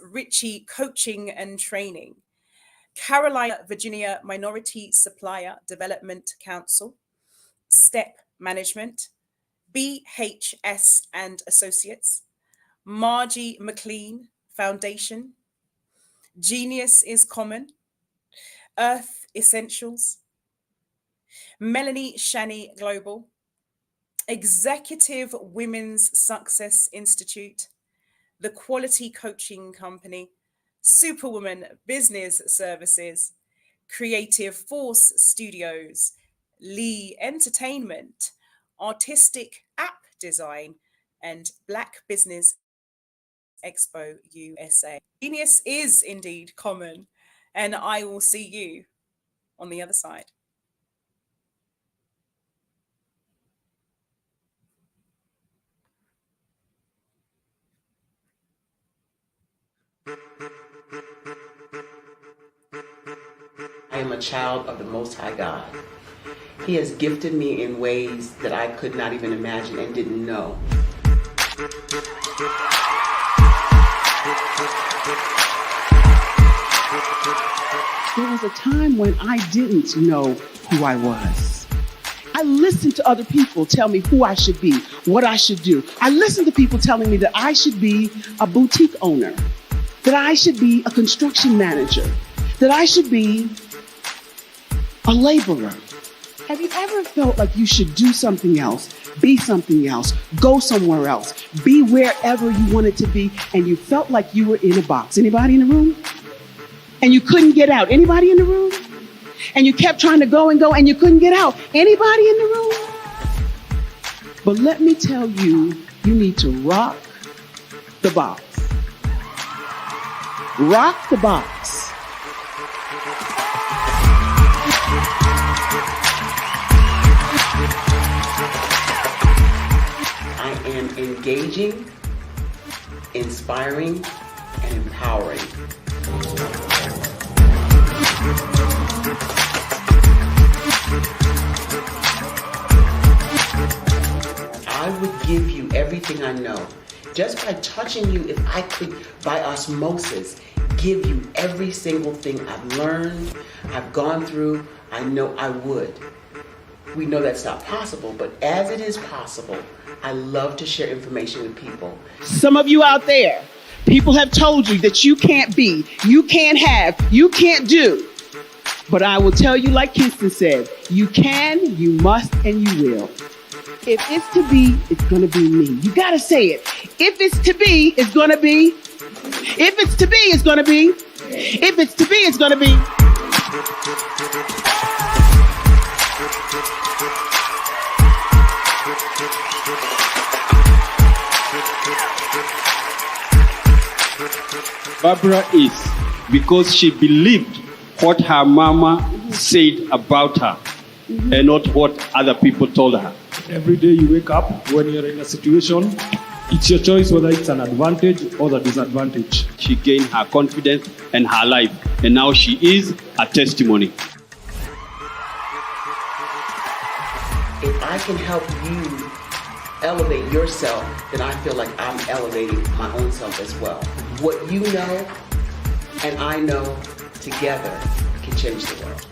Ritchie Coaching and Training, Carolina, Virginia Minority Supplier Development Council, Step Management, BHS and Associates, Margie McLean Foundation, Genius is Common, Earth Essentials, Melanie Shani Global, Executive Women's Success Institute, The Quality Coaching Company, Superwoman Business Services, Creative Force Studios, Lee Entertainment, Artistic App Design, and Black Business Expo USA. Genius is indeed common, and I will see you on the other side. I am a child of the Most High God. He has gifted me in ways that I could not even imagine and didn't know. There was a time when I didn't know who I was. I listened to other people tell me who I should be, what I should do. I listened to people telling me that I should be a boutique owner, that I should be a construction manager, that I should be a laborer. Have you ever felt like you should do something else, be something else, go somewhere else, be wherever you wanted to be, and you felt like you were in a box? Anybody in the room? And you couldn't get out? Anybody in the room? And you kept trying to go and go and you couldn't get out? Anybody in the room? But let me tell you, you need to rock the box. Rock the box. engaging, inspiring, and empowering. I would give you everything I know. Just by touching you, if I could, by osmosis, give you every single thing I've learned, I've gone through, I know I would. We know that's not possible, but as it is possible, I love to share information with people. Some of you out there, people have told you that you can't be, you can't have, you can't do. But I will tell you, like Kinston said, you can, you must, and you will. If it's to be, it's going to be me. You got to say it. If it's to be, it's going to be. If it's to be, it's going to be. If it's to be, it's going to be. Barbara is because she believed what her mama said about her and not what other people told her. Every day you wake up, when you're in a situation, it's your choice whether it's an advantage or the disadvantage. She gained her confidence and her life, and now she is a testimony. If I can help you elevate yourself, then I feel like I'm elevating my own self as well. What you know and I know together can change the world.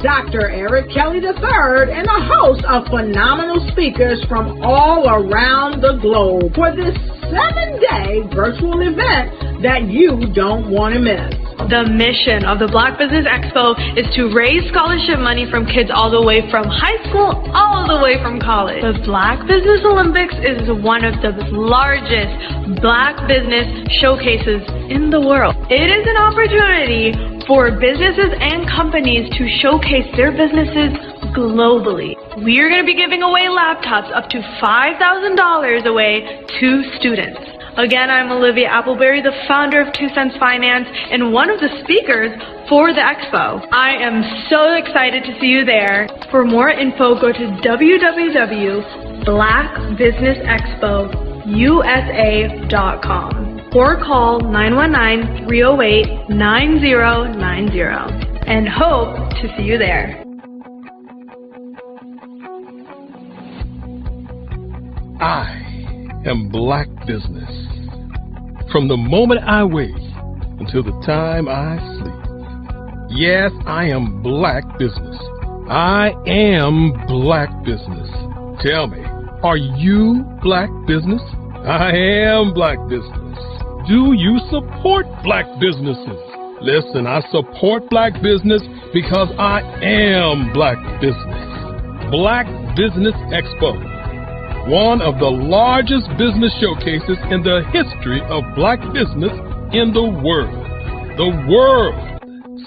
Dr. Eric Kelly III and a host of phenomenal speakers from all around the globe for this 7-day virtual event that you don't want to miss. The mission of the Black Business Expo is to raise scholarship money from kids all the way from high school, all the way from college. The Black Business Olympics is one of the largest Black business showcases in the world. It is an opportunity for businesses and companies to showcase their businesses globally. We are going to be giving away laptops up to $5,000 away to students. Again, I'm Olivia Appleberry, the founder of 2 Cents Finance and one of the speakers for the expo. I am so excited to see you there. For more info, go to www.blackbusinessexpousa.com or call 919-308-9090 and hope to see you there. I am Black Business. From the moment I wake until the time I sleep. Yes, I am Black Business. I am Black Business. Tell me, are you Black Business? I am Black Business. Do you support Black businesses? Listen, I support Black business because I am Black Business. Black Business Expo, one of the largest business showcases in the history of Black business in the world. The world!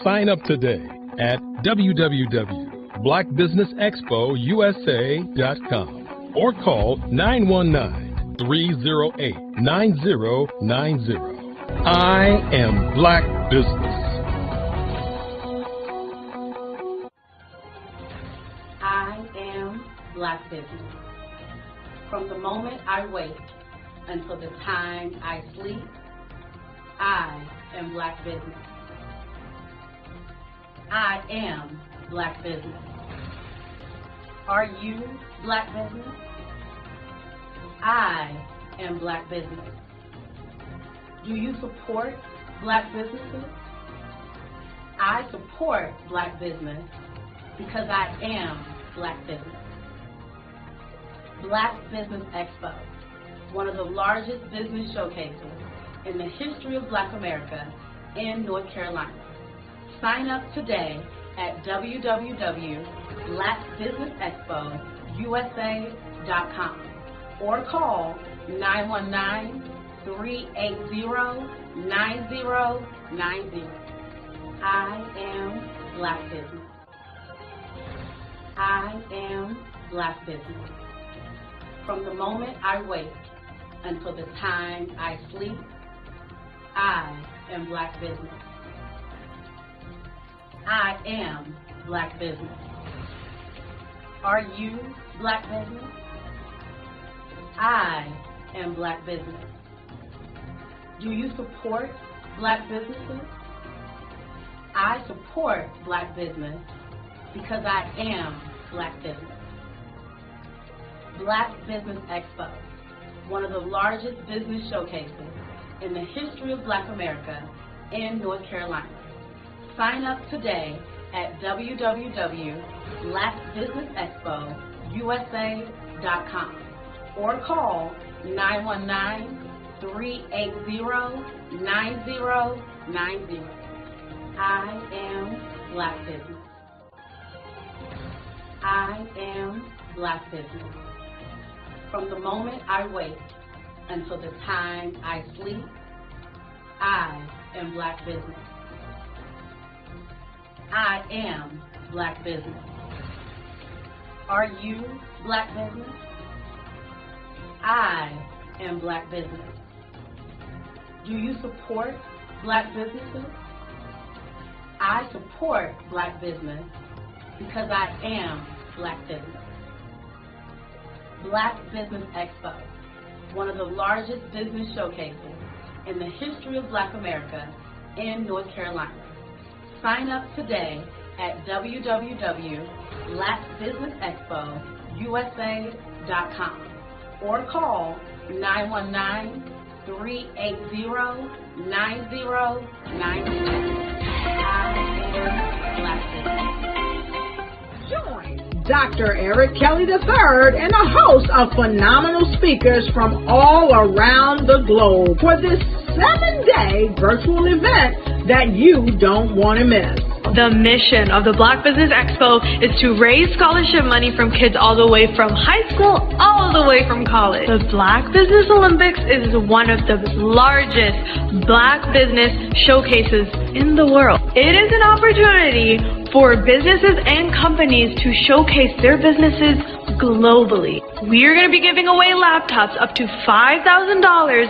Sign up today at www.blackbusinessexpousa.com or call 919-308-9090. I am Black Business. I am Black Business. From the moment I wake until the time I sleep, I am Black Business. I am Black Business. Are you Black Business? I am Black Business. Do you support Black businesses? I support Black business because I am Black business. Black Business Expo, one of the largest business showcases in the history of Black America in North Carolina. Sign up today at www.blackbusinessexpousa.com or call 919-380-9090. I am Black business. I am Black business. From the moment I wake until the time I sleep, I am Black business. I am Black business. Are you Black business? I am Black business. Do you support Black businesses? I support Black business because I am Black business. Black Business Expo, one of the largest business showcases in the history of Black America in North Carolina. Sign up today at www.blackbusinessexpousa.com or call 919-380-9090. I am Black business. I am Black business. From the moment I wake until the time I sleep, I am Black business. I am Black business. Are you Black business? I am Black business. Do you support Black businesses? I support Black business because I am Black business. Black Business Expo, one of the largest business showcases in the history of Black America in North Carolina. Sign up today at www.blackbusinessexpousa.com or call 919-380-9090. Join Dr. Eric Kelly III and a host of phenomenal speakers from all around the globe for this 7-day virtual event that you don't want to miss. The mission of the Black Business Expo is to raise scholarship money from kids all the way from high school, all the way from college. The Black Business Olympics is one of the largest Black business showcases in the world. It is an opportunity for businesses and companies to showcase their businesses globally. We are going to be giving away laptops up to $5,000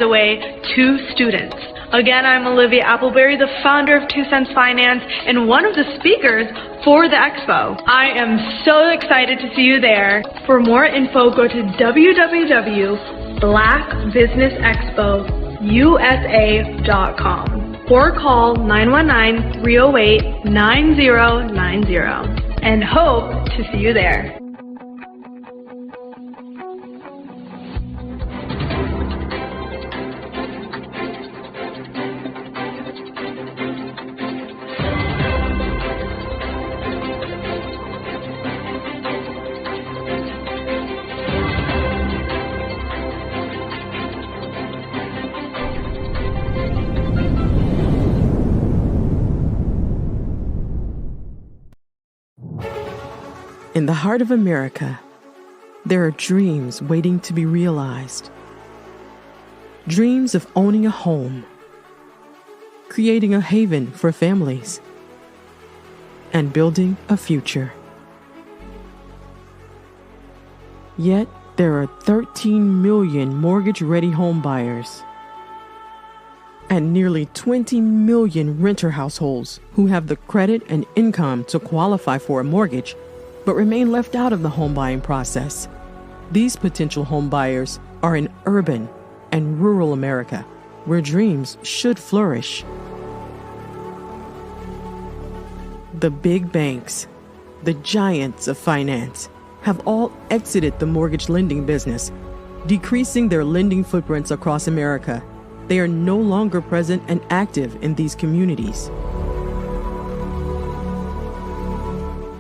away to students. Again, I'm Olivia Appleberry, the founder of 2 Cents Finance and one of the speakers for the expo. I am so excited to see you there. For more info, go to www.blackbusinessexpousa.com or call 919-308-9090 and hope to see you there. In the heart of America, there are dreams waiting to be realized. Dreams of owning a home, creating a haven for families, and building a future. Yet, there are 13 million mortgage-ready home buyers and nearly 20 million renter households who have the credit and income to qualify for a mortgage but remain left out of the home buying process. These potential home buyers are in urban and rural America, where dreams should flourish. The big banks, the giants of finance, have all exited the mortgage lending business, decreasing their lending footprints across America they are no longer present and active in these communities.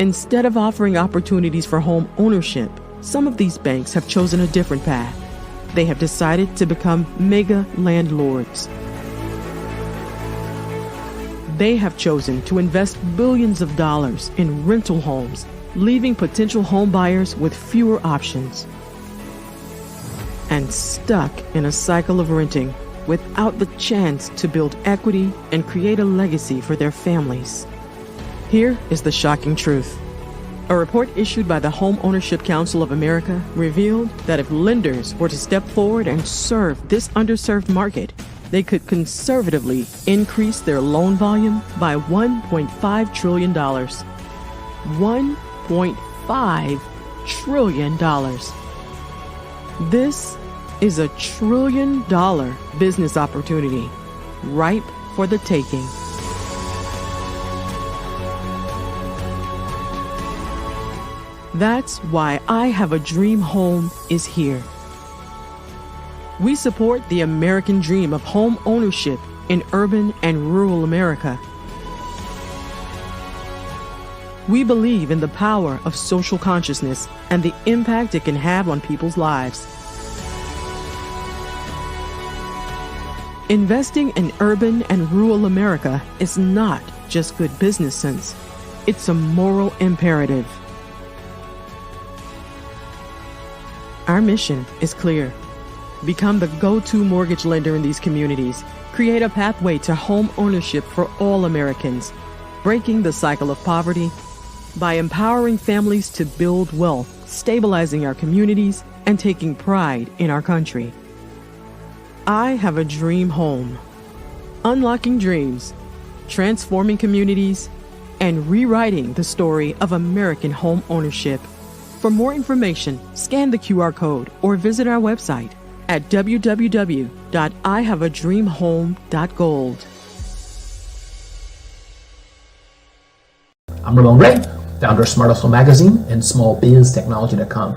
Instead of offering opportunities for home ownership, some of these banks have chosen a different path. They have decided to become mega landlords. They have chosen to invest billions of dollars in rental homes, leaving potential home buyers with fewer options and stuck in a cycle of renting without the chance to build equity and create a legacy for their families. Here is the shocking truth. A report issued by the Home Ownership Council of America revealed that if lenders were to step forward and serve this underserved market, they could conservatively increase their loan volume by $1.5 trillion. $1.5 trillion. This is $1 trillion business opportunity, ripe for the taking. That's why I Have a Dream Home is here. We support the American dream of home ownership in urban and rural America. We believe in the power of social consciousness and the impact it can have on people's lives. Investing in urban and rural America is not just good business sense. It's a moral imperative. Our mission is clear. Become the go-to mortgage lender in these communities. Create a pathway to home ownership for all Americans, breaking the cycle of poverty by empowering families to build wealth, stabilizing our communities, and taking pride in our country. I Have a Dream Home. Unlocking dreams, transforming communities, and rewriting the story of American home ownership. For more information, scan the QR code or visit our website at www.ihaveadreamhome.gold. I'm Ramon Ray, founder of Smart Hustle Magazine and smallbiztechnology.com.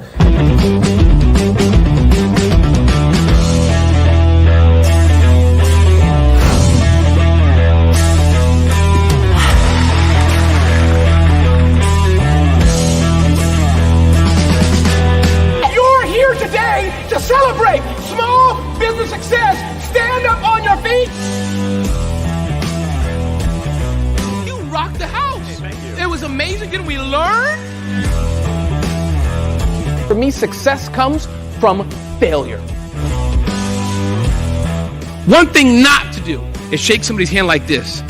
To celebrate small business success, stand up on your feet. You rocked the house. Hey, thank you. It was amazing. Didn't we learn? For me, success comes from failure. One thing not to do is shake somebody's hand like this.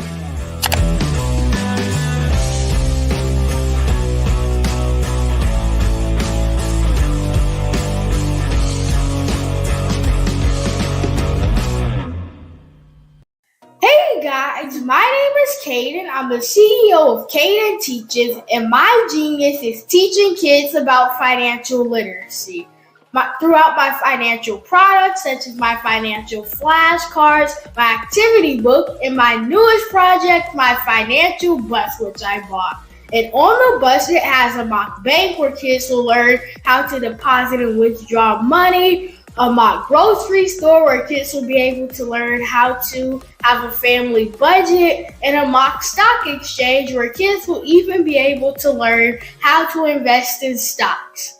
My name is Caden. I'm the CEO of Caden Teaches, and my genius is teaching kids about financial literacy. Throughout my financial products, such as my financial flashcards, my activity book, and my newest project, my financial bus, which I bought. And on the bus, it has a mock bank where kids will learn how to deposit and withdraw money, a mock grocery store where kids will be able to learn how to have a family budget, and a mock stock exchange where kids will even be able to learn how to invest in stocks.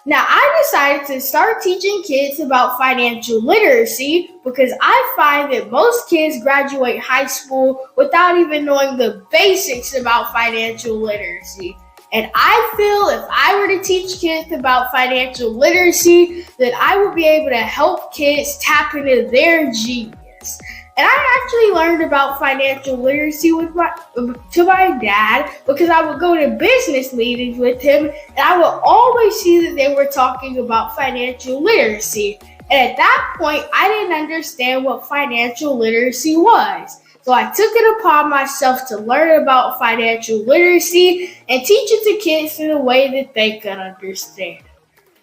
Now, I decided to start teaching kids about financial literacy because I find that most kids graduate high school without even knowing the basics about financial literacy. And I feel if I were to teach kids about financial literacy, that I would be able to help kids tap into their genius. And I actually learned about financial literacy to my dad because I would go to business meetings with him and I would always see that they were talking about financial literacy. And at that point, I didn't understand what financial literacy was. So I took it upon myself to learn about financial literacy and teach it to kids in a way that they could understand.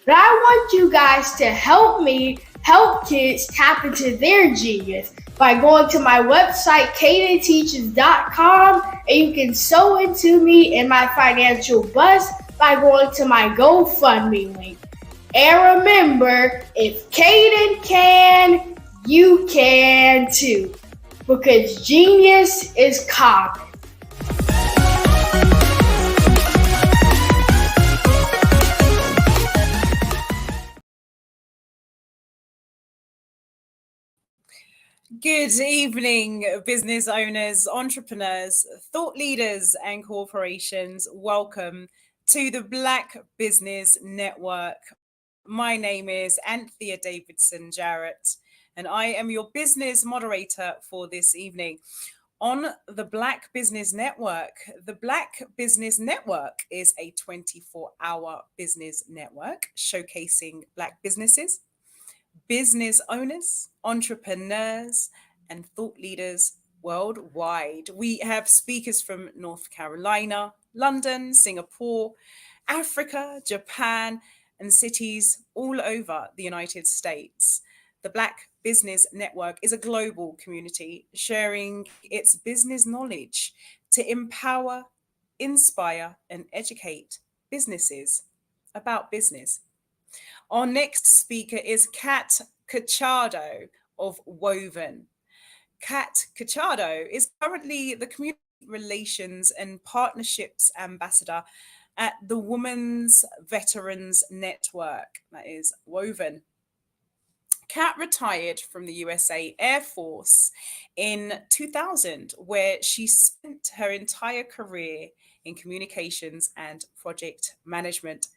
But I want you guys to help me help kids tap into their genius by going to my website, cadenteaches.com, and you can sew into me in my financial bus by going to my GoFundMe link. And remember, if Caden can, you can too, because genius is common. Good evening, business owners, entrepreneurs, thought leaders, and corporations. Welcome to the Black Business Network. My name is Anthea Davidson Jarrett, and I am your business moderator for this evening. On the Black Business Network, the Black Business Network is a 24-hour business network showcasing Black businesses, business owners, entrepreneurs, and thought leaders worldwide. We have speakers from North Carolina, London, Singapore, Africa, Japan, and cities all over the United States. The Black Business Network is a global community sharing its business knowledge to empower, inspire, and educate businesses about business. Our next speaker is Kat Cachado of Woven. Kat Cachado is currently the Community Relations and Partnerships Ambassador at the Women's Veterans Network, that is Woven. Kat retired from the USA Air Force in 2000, where she spent her entire career in communications and project management.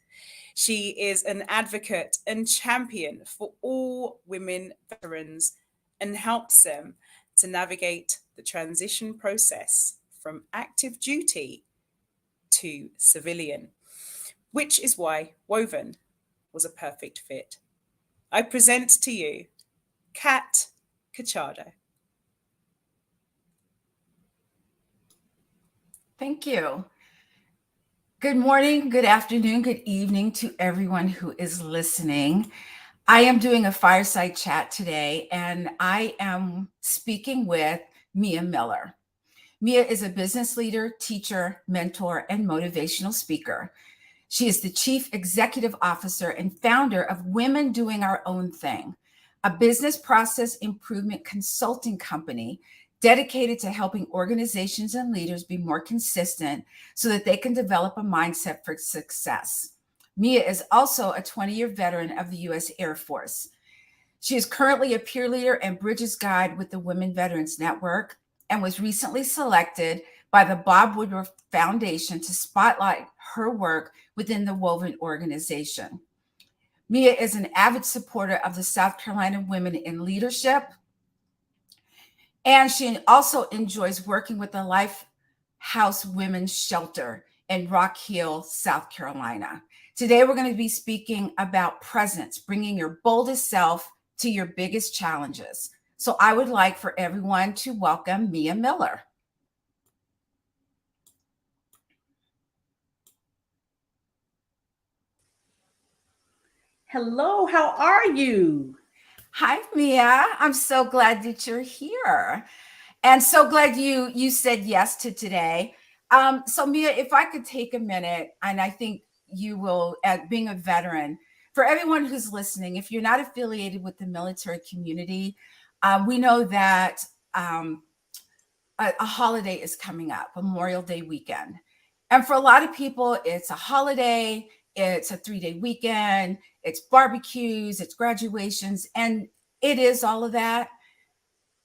She is an advocate and champion for all women veterans and helps them to navigate the transition process from active duty to civilian, which is why Woven was a perfect fit. I present to you Kat Cachado. Thank you. Good morning, good afternoon, good evening to everyone who is listening. I am doing a fireside chat today, and I am speaking with Mia Miller. Mia is a business leader, teacher, mentor, and motivational speaker. She is the Chief Executive Officer and founder of Women Doing Our Own Thing, a business process improvement consulting company dedicated to helping organizations and leaders be more consistent so that they can develop a mindset for success. Mia is also a 20-year veteran of the U.S. Air Force. She is currently a peer leader and Bridges Guide with the Women Veterans Network and was recently selected by the Bob Woodruff Foundation to spotlight her work within the Woven organization. Mia is an avid supporter of the South Carolina Women in Leadership, and she also enjoys working with the Lifehouse Women's Shelter in Rock Hill, South Carolina. Today, we're going to be speaking about presence, bringing your boldest self to your biggest challenges. So I would like for everyone to welcome Mia Miller. Hello, how are you? Hi, Mia. I'm so glad that you're here. And so glad you said yes to today. So Mia, if I could take a minute, and I think you will, being a veteran, for everyone who's listening, if you're not affiliated with the military community, we know that a holiday is coming up, Memorial Day weekend. And for a lot of people, it's a holiday, it's a 3-day weekend, it's barbecues, it's graduations, and it is all of that.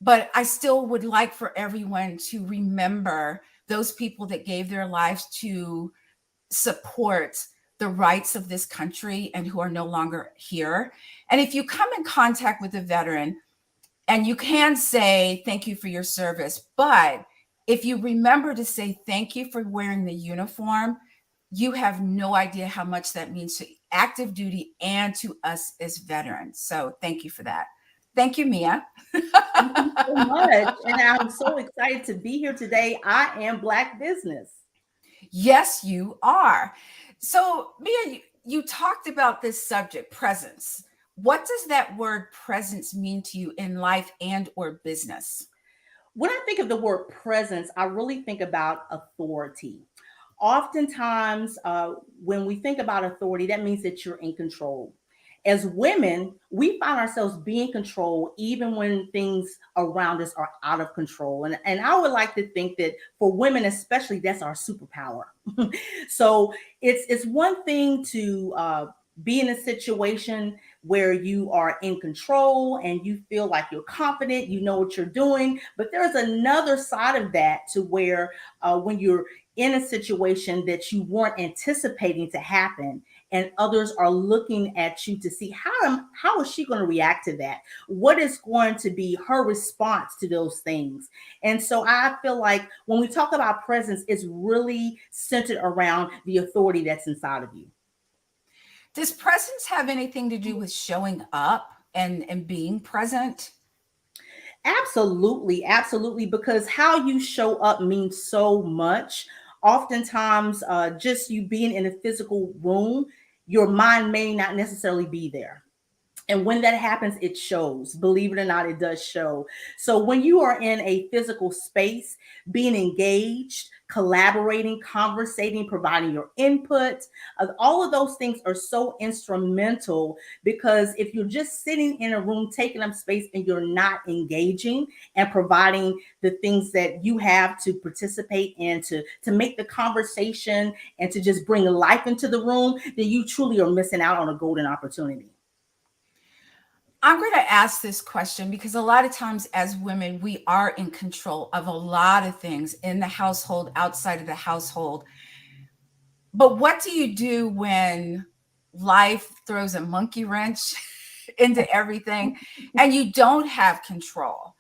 But I still would like for everyone to remember those people that gave their lives to support the rights of this country and who are no longer here. And if you come in contact with a veteran, and you can say thank you for your service, but if you remember to say thank you for wearing the uniform, you have no idea how much that means to active duty and to us as veterans. So thank you for that. Thank you, Mia. Thank you so much. And I'm so excited to be here today. I am Black business. Yes, you are. So Mia, you talked about this subject, presence. What does that word presence mean to you in life and or business? When I think of the word presence, I really think about authority. Oftentimes, when we think about authority, that means that you're in control. As women, we find ourselves being controlled even when things around us are out of control. And I would like to think that for women, especially, that's our superpower. So it's one thing to be in a situation where you are in control and you feel like you're confident, you know what you're doing. But there's another side of that to where when you're in a situation that you weren't anticipating to happen, and others are looking at you to see how is she going to react to that? What is going to be her response to those things? And so I feel like when we talk about presence, it's really centered around the authority that's inside of you. Does presence have anything to do with showing up and being present? Absolutely, absolutely, because how you show up means so much. Oftentimes, just you being in a physical room, your mind may not necessarily be there. And when that happens, it shows. Believe it or not, it does show. So when you are in a physical space, being engaged, collaborating, conversating, providing your input, all of those things are so instrumental, because if you're just sitting in a room, taking up space, and you're not engaging and providing the things that you have to participate in to make the conversation and to just bring life into the room, then you truly are missing out on a golden opportunity. I'm going to ask this question because a lot of times as women, we are in control of a lot of things in the household, outside of the household. But what do you do when life throws a monkey wrench into everything and you don't have control?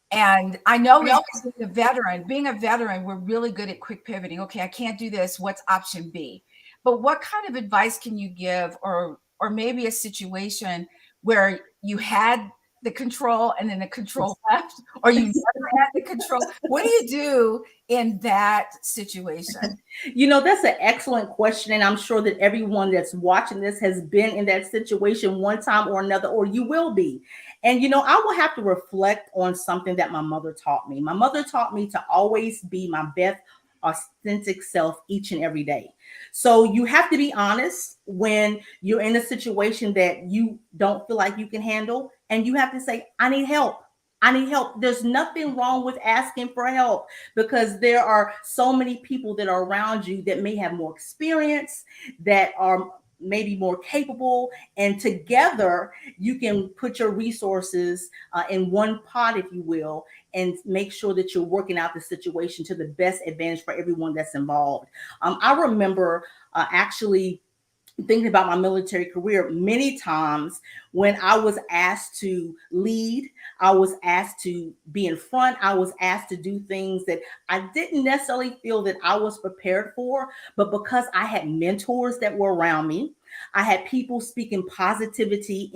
And I know as being a veteran, we're really good at quick pivoting. Okay, I can't do this. What's option B? But what kind of advice can you give, or maybe a situation where you had the control and then the control left, or you never had the control? What do you do in that situation? You know, that's an excellent question. And I'm sure that everyone that's watching this has been in that situation one time or another, or you will be. And, you know, I will have to reflect on something that my mother taught me. My mother taught me to always be my best authentic self each and every day. So you have to be honest when you're in a situation that you don't feel like you can handle. And you have to say, I need help. I need help. There's nothing wrong with asking for help, because there are so many people that are around you that may have more experience, that are maybe more capable, and together you can put your resources in one pot, if you will, and make sure that you're working out the situation to the best advantage for everyone that's involved. I remember actually thinking about my military career, many times when I was asked to lead, I was asked to be in front, I was asked to do things that I didn't necessarily feel that I was prepared for, but because I had mentors that were around me, I had people speaking positivity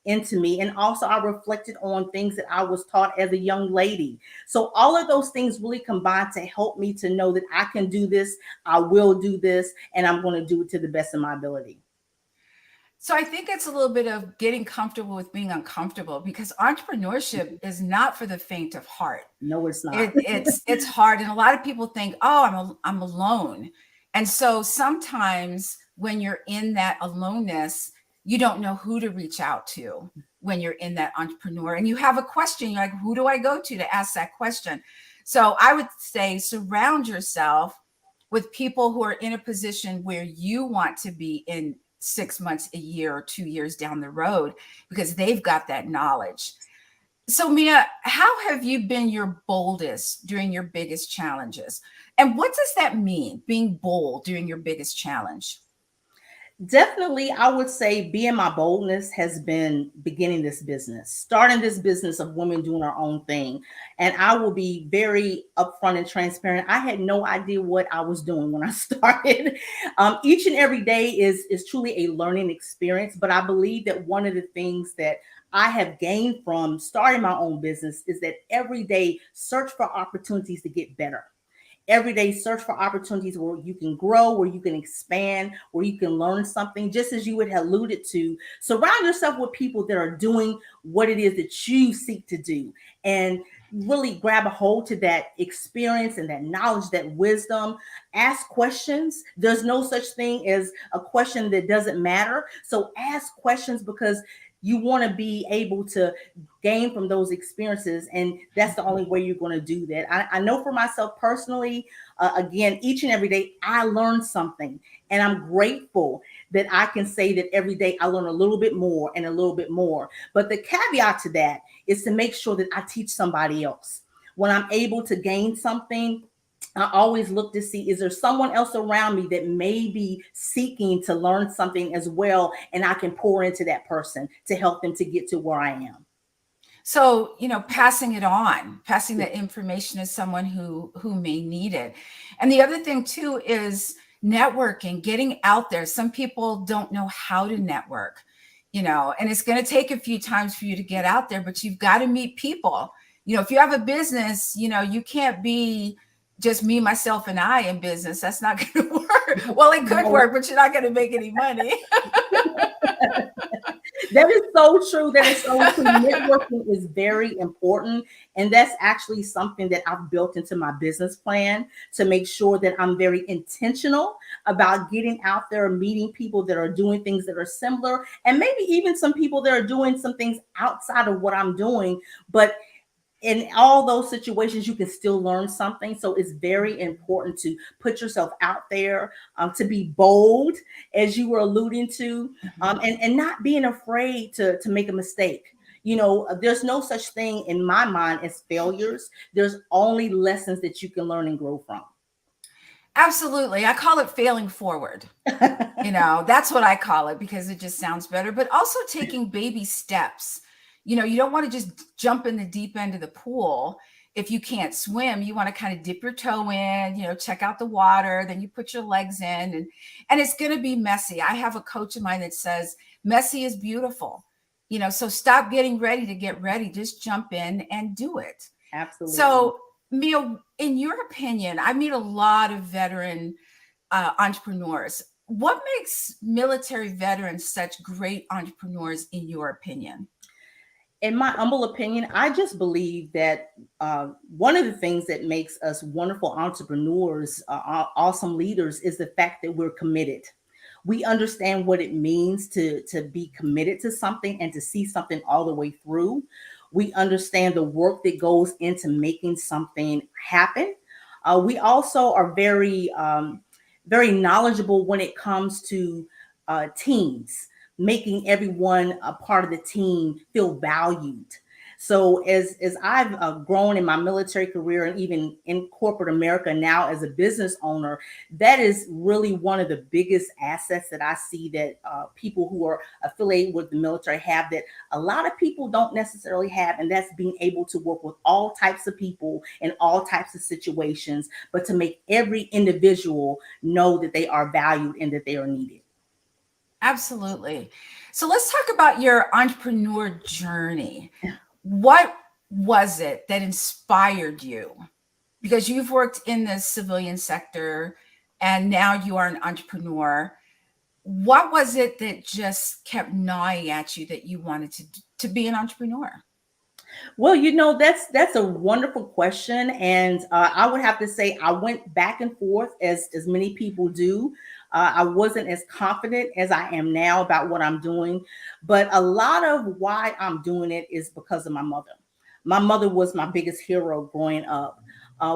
into me, and also I reflected on things that I was taught as a young lady. So all of those things really combined to help me to know that I can do this, I will do this, and I'm going to do it to the best of my ability. So I think it's a little bit of getting comfortable with being uncomfortable, because entrepreneurship is not for the faint of heart. No, it's not. It's hard, and a lot of people think, "Oh, I'm alone," and so sometimes when you're in that aloneness, you don't know who to reach out to when you're in that entrepreneur, and you have a question. You're like, "Who do I go to ask that question?" So I would say surround yourself with people who are in a position where you want to be in 6 months, a year, or 2 years down the road, because they've got that knowledge. So Mia, how have you been your boldest during your biggest challenges? And what does that mean, being bold during your biggest challenge? Definitely, I would say being my boldness has been beginning this business, starting this business of women doing our own thing. And I will be very upfront and transparent. I had no idea what I was doing when I started. Each and every day is truly a learning experience. But I believe that one of the things that I have gained from starting my own business is that every day search for opportunities to get better. Every day search for opportunities where you can grow, where you can expand, where you can learn something. Just as you would have alluded to, surround yourself with people that are doing what it is that you seek to do. And really grab a hold to that experience and that knowledge, that wisdom. Ask questions. There's no such thing as a question that doesn't matter. So ask questions, because you want to be able to gain from those experiences. And that's the only way you're going to do that. I know for myself personally, again, each and every day, I learn something. And I'm grateful that I can say that every day I learn a little bit more and a little bit more. But the caveat to that is to make sure that I teach somebody else. When I'm able to gain something, I always look to see, is there someone else around me that may be seeking to learn something as well, and I can pour into that person to help them to get to where I am. So, passing it on, passing that information to someone who may need it. And the other thing too is networking, getting out there. Some people don't know how to network, and it's going to take a few times for you to get out there, but you've got to meet people. If you have a business, you can't be just me, myself, and I in business. That's not going to work. Well, it could work, but you're not going to make any money. That is so true. That is so true. Networking is very important. And that's actually something that I've built into my business plan to make sure that I'm very intentional about getting out there, meeting people that are doing things that are similar, and maybe even some people that are doing some things outside of what I'm doing. But in all those situations, you can still learn something. So it's very important to put yourself out there, to be bold, as you were alluding to, and not being afraid to make a mistake. There's no such thing in my mind as failures. There's only lessons that you can learn and grow from. Absolutely. I call it failing forward. That's what I call it, because it just sounds better, but also taking baby steps. You don't want to just jump in the deep end of the pool. If you can't swim, you want to kind of dip your toe in, check out the water, then you put your legs in, and it's going to be messy. I have a coach of mine that says, messy is beautiful. So stop getting ready to get ready. Just jump in and do it. Absolutely. So Mia, in your opinion, I meet a lot of veteran entrepreneurs. What makes military veterans such great entrepreneurs in your opinion? In my humble opinion, I just believe that one of the things that makes us wonderful entrepreneurs, awesome leaders, is the fact that we're committed. We understand what it means to be committed to something and to see something all the way through. We understand the work that goes into making something happen. We also are very, very knowledgeable when it comes to teams, making everyone a part of the team feel valued. So as I've grown in my military career and even in corporate America now as a business owner, that is really one of the biggest assets that I see that people who are affiliated with the military have, that a lot of people don't necessarily have. And that's being able to work with all types of people in all types of situations, but to make every individual know that they are valued and that they are needed. Absolutely. So let's talk about your entrepreneur journey. What was it that inspired you? Because you've worked in the civilian sector and now you are an entrepreneur. What was it that just kept gnawing at you that you wanted to be an entrepreneur? Well, that's a wonderful question. And I would have to say I went back and forth as many people do. I wasn't as confident as I am now about what I'm doing, but a lot of why I'm doing it is because of my mother. My mother was my biggest hero growing up.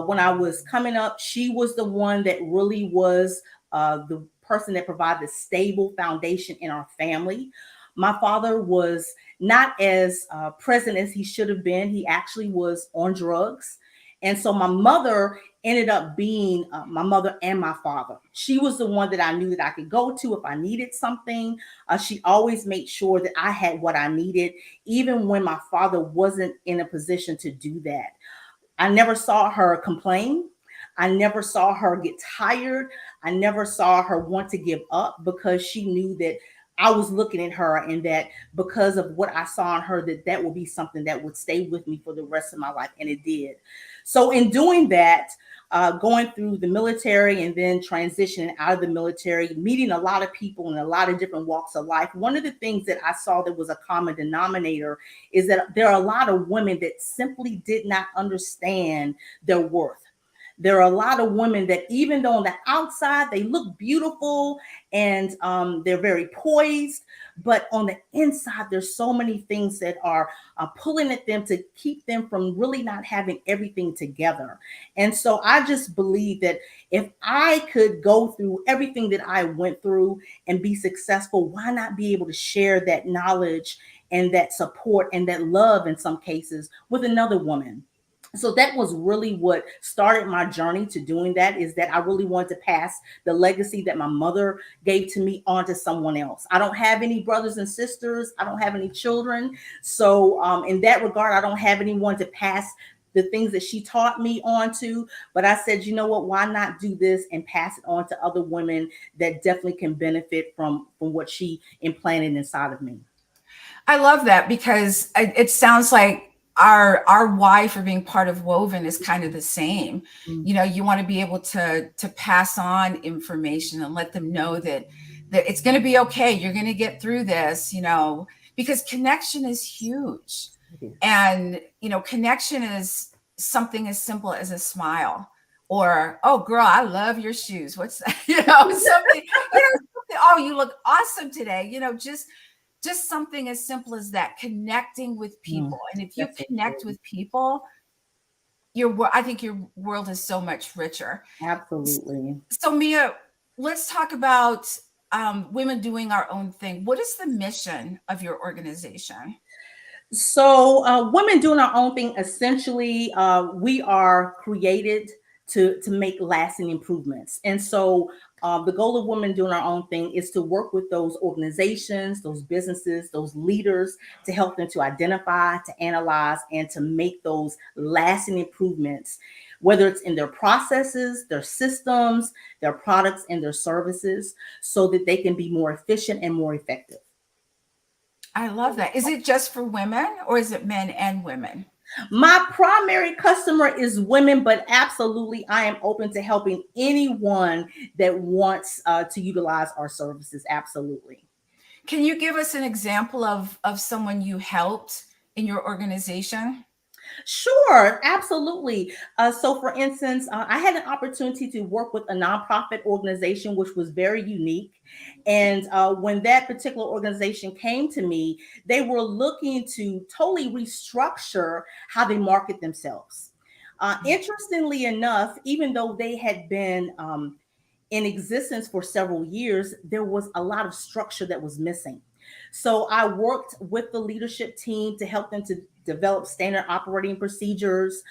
When I was coming up, she was the one that really was the person that provided a stable foundation in our family. My father was not as present as he should have been. He actually was on drugs. And so my mother ended up being my mother and my father. She was the one that I knew that I could go to if I needed something. She always made sure that I had what I needed, even when my father wasn't in a position to do that. I never saw her complain. I never saw her get tired. I never saw her want to give up, because she knew that I was looking at her, and that because of what I saw in her, that would be something that would stay with me for the rest of my life. And it did. So in doing that, going through the military and then transitioning out of the military, meeting a lot of people in a lot of different walks of life, one of the things that I saw that was a common denominator is that there are a lot of women that simply did not understand their worth. There are a lot of women that, even though on the outside they look beautiful and they're very poised, but on the inside there's so many things that are pulling at them to keep them from really not having everything together. And so I just believe that if I could go through everything that I went through and be successful, why not be able to share that knowledge and that support and that love in some cases with another woman? So that was really what started my journey to doing that, is that I really wanted to pass the legacy that my mother gave to me on to someone else. I don't have any brothers and sisters. I don't have any children. So in that regard, I don't have anyone to pass the things that she taught me on to. But I said, you know what, why not do this and pass it on to other women that definitely can benefit from what she implanted inside of me. I love that, because it sounds like our why for being part of Woven is kind of the same. You know, you want to be able to pass on information and let them know that it's going to be okay. You're going to get through this, you know, because connection is huge. And, you know, connection is something as simple as a smile, or, oh girl, I love your shoes. What's that? You know, something, oh, you look awesome today. You know, just something as simple as that, connecting with people. And if you connect with people, I think your world is so much richer. Absolutely. So Mia, let's talk about women doing our own thing. What is the mission of your organization? So women doing our own thing, essentially, we are created to make lasting improvements. And so the goal of Women Doing Our Own Thing is to work with those organizations, those businesses, those leaders, to help them to identify, to analyze, and to make those lasting improvements, whether it's in their processes, their systems, their products, and their services, so that they can be more efficient and more effective. I love that. Is it just for women, or is it men and women? My primary customer is women, but absolutely, I am open to helping anyone that wants to utilize our services. Absolutely. Can you give us an example of someone you helped in your organization? Sure, absolutely. So for instance, I had an opportunity to work with a nonprofit organization, which was very unique. And when that particular organization came to me, they were looking to totally restructure how they market themselves. Interestingly enough, even though they had been in existence for several years, there was a lot of structure that was missing. So I worked with the leadership team to help them to develop standard operating procedures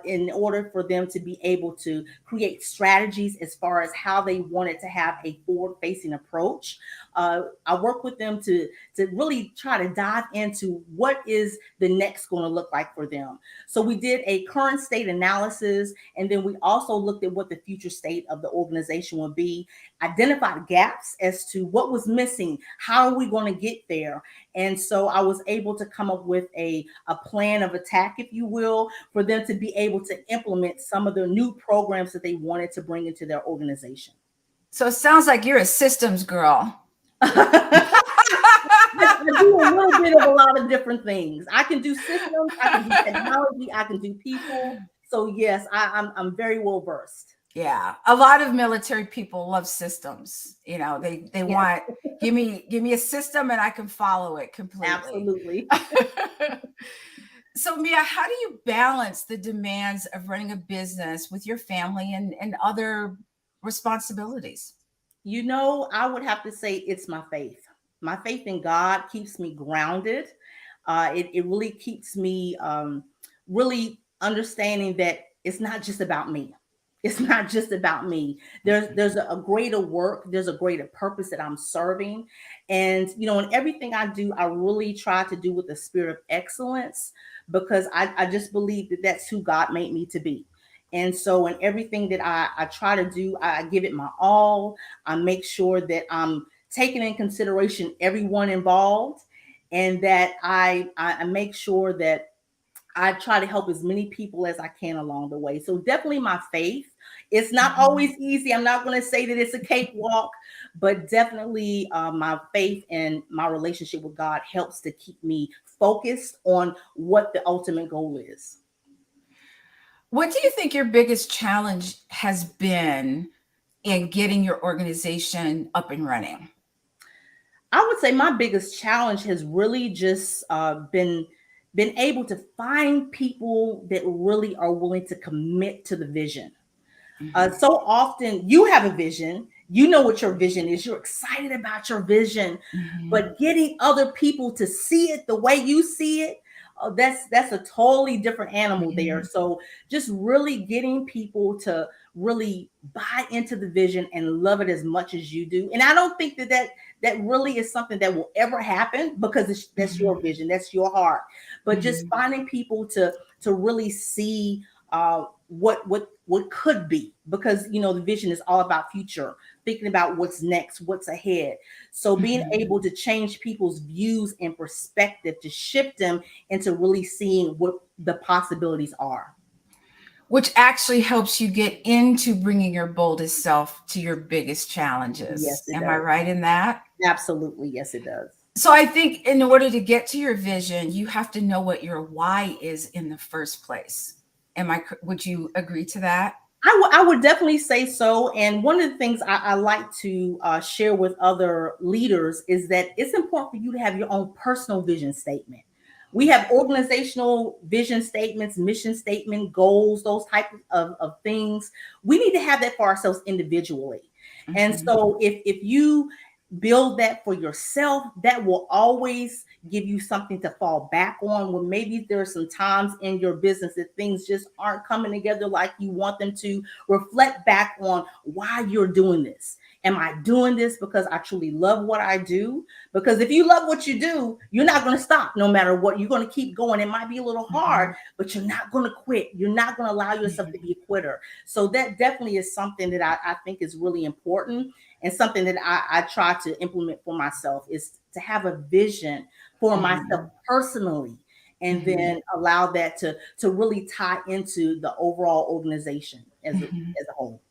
in order for them to be able to create strategies as far as how they wanted to have a forward-facing approach. I work with them to really try to dive into what is the next going to look like for them. So we did a current state analysis, and then we also looked at what the future state of the organization would be, identified gaps as to what was missing, how are we going to get there. And so I was able to come up with a plan of attack, if you will, for them to be able to implement some of the new programs that they wanted to bring into their organization. So it sounds like you're a systems girl. I do a little bit of a lot of different things. I can do systems, I can do technology, I can do people. So yes, I'm very well versed. Yeah, a lot of military people love systems. You know, they want give me a system and I can follow it completely. Absolutely. So Mia, how do you balance the demands of running a business with your family and other responsibilities? You know, I would have to say it's my faith. My faith in God keeps me grounded. It really keeps me really understanding that it's not just about me. It's not just about me. There's a greater work. There's a greater purpose that I'm serving. And, you know, in everything I do, I really try to do with the spirit of excellence, because I just believe that that's who God made me to be. And so in everything that I try to do, I give it my all. I make sure that I'm taking in consideration everyone involved, and that I make sure that I try to help as many people as I can along the way. So definitely my faith. It's not always easy. I'm not going to say that it's a cakewalk, but definitely my faith and my relationship with God helps to keep me focused on what the ultimate goal is. What do you think your biggest challenge has been in getting your organization up and running? I would say my biggest challenge has really just been able to find people that really are willing to commit to the vision. So often you have a vision, you know what your vision is, you're excited about your vision, but getting other people to see it the way you see it, that's a totally different animal there. So just really getting people to really buy into the vision and love it as much as you do. And I don't think that really is something that will ever happen, because that's your vision, that's your heart. But just finding people to really see what could be, because the vision is all about future, thinking about what's next, what's ahead. So being able to change people's views and perspective, to shift them into really seeing what the possibilities are. Which actually helps you get into bringing your boldest self to your biggest challenges. Yes, it Am does. I right in that? Absolutely. Yes, it does. So I think in order to get to your vision, you have to know what your why is in the first place. Would you agree to that? I would definitely say so. And one of the things I like to share with other leaders is that it's important for you to have your own personal vision statement. We have organizational vision statements, mission statement, goals, those type of things. We need to have that for ourselves individually. And so if you build that for yourself, that will always give you something to fall back on when maybe there are some times in your business that things just aren't coming together like you want them to. Reflect back on why you're doing this. Am I doing this because I truly love what I do? Because if you love what you do, you're not going to stop no matter what. You're going to keep going. It might be a little hard, but you're not going to quit. You're not going to allow yourself to be a quitter. So that definitely is something that I think is really important, and something that I try to implement for myself, is to have a vision for myself personally, and then allow that to really tie into the overall organization as a whole.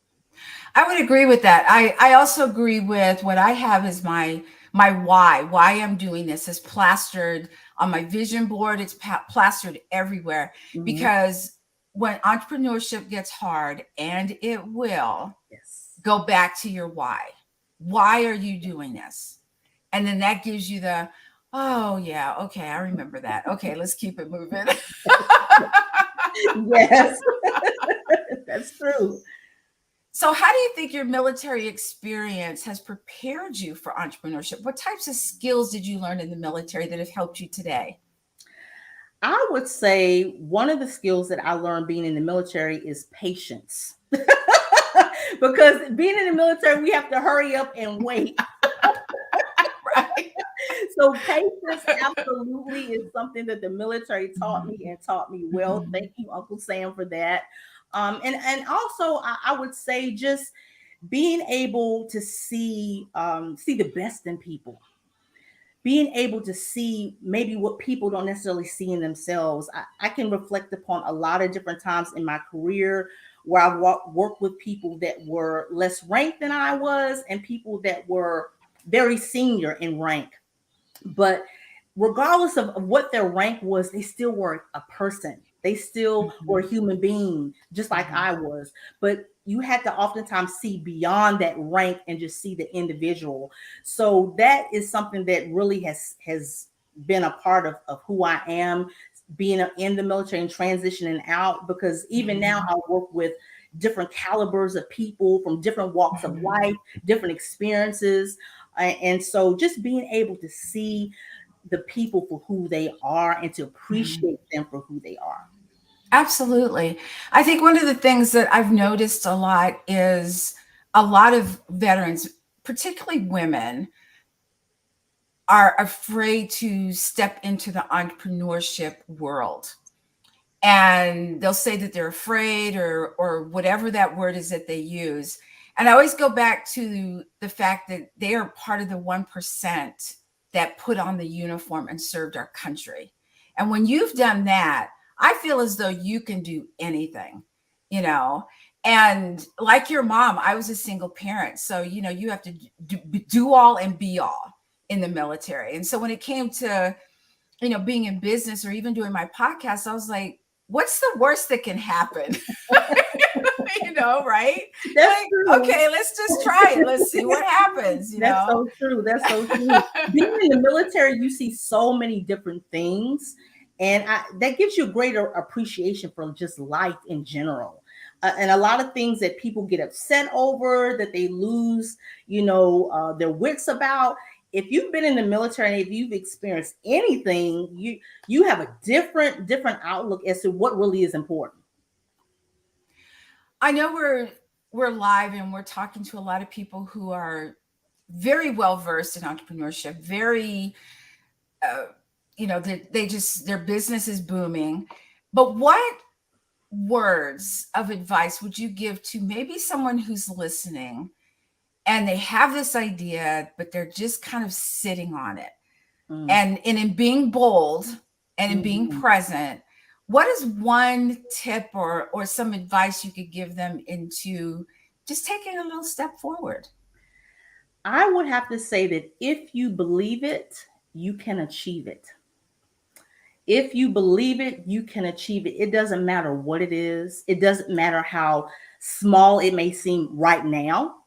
I would agree with that. I also agree with what I have is my why I'm doing this is plastered on my vision board. It's plastered everywhere, because when entrepreneurship gets hard, and it will, go back to your why. Why are you doing this? And then that gives you the, oh yeah, okay, I remember that. Okay, let's keep it moving. Yes, that's true. So how do you think your military experience has prepared you for entrepreneurship? What types of skills did you learn in the military that have helped you today? I would say one of the skills that I learned being in the military is patience. Because being in the military, we have to hurry up and wait. Right. So patience absolutely is something that the military taught me, and taught me well. Thank you, Uncle Sam, for that. And also I would say just being able to see the best in people. Being able to see maybe what people don't necessarily see in themselves. I can reflect upon a lot of different times in my career where I've worked with people that were less ranked than I was, and people that were very senior in rank. But regardless of what their rank was, they still were a person. They still were a human being, just like I was. But you had to oftentimes see beyond that rank and just see the individual. So that is something that really has been a part of who I am, being in the military and transitioning out, because even now I work with different calibers of people from different walks of life, different experiences. And so just being able to see the people for who they are and to appreciate them for who they are. Absolutely. I think one of the things that I've noticed a lot is a lot of veterans, particularly women, are afraid to step into the entrepreneurship world. And they'll say that they're afraid, or whatever that word is that they use. And I always go back to the fact that they are part of the 1% that put on the uniform and served our country. And when you've done that, I feel as though you can do anything, you know. And like your mom, I was a single parent. So, you know, you have to do all and be all in the military. And so when it came to, you know, being in business or even doing my podcast, I was like, what's the worst that can happen? You know, right? That's like, true. okay, let's just try it. Let's see what happens. You That's know? so true. That's so true. Being in the military, you see so many different things, and that gives you a greater appreciation for just life in general. And a lot of things that people get upset over, that they lose, you know, their wits about. If you've been in the military and if you've experienced anything, you have a different outlook as to what really is important. I know we're live and we're talking to a lot of people who are very well versed in entrepreneurship, very you know, they just, their business is booming. But what words of advice would you give to maybe someone who's listening and they have this idea, but they're just kind of sitting on it? And in being bold and in being present, what is one tip or some advice you could give them into just taking a little step forward? I would have to say that if you believe it, you can achieve it. If you believe it, you can achieve it. It doesn't matter what it is. It doesn't matter how small it may seem right now,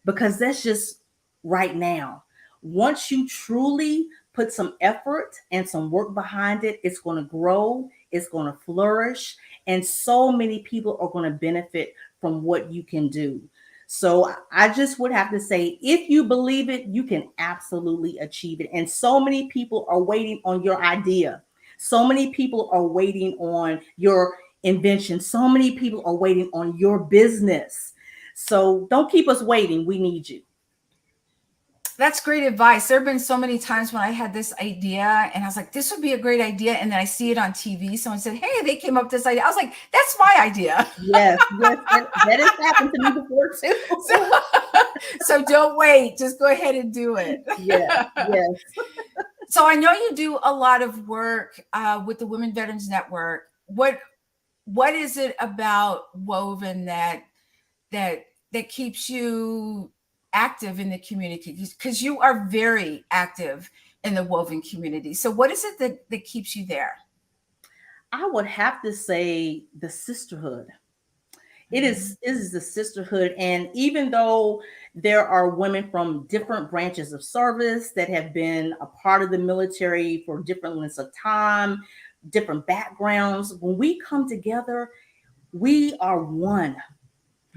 because that's just right now. Once you truly put some effort and some work behind it, it's going to grow, it's going to flourish, and so many people are going to benefit from what you can do. So I just would have to say, if you believe it, you can absolutely achieve it. And so many people are waiting on your idea. So many people are waiting on your invention. So many people are waiting on your business. So don't keep us waiting. We need you. That's great advice. There have been so many times when I had this idea and I was like, this would be a great idea. And then I see it on TV. Someone said, hey, they came up with this idea. I was like, that's my idea. Yes. That has happened to me before too. So don't wait. Just go ahead and do it. Yes. So I know you do a lot of work with the Women Veterans Network. What is it about Woven that keeps you active in the community? Because you are very active in the Woven community. So what is it that keeps you there? I would have to say the sisterhood. It is the sisterhood. And even though there are women from different branches of service that have been a part of the military for different lengths of time, different backgrounds, when we come together, we are one.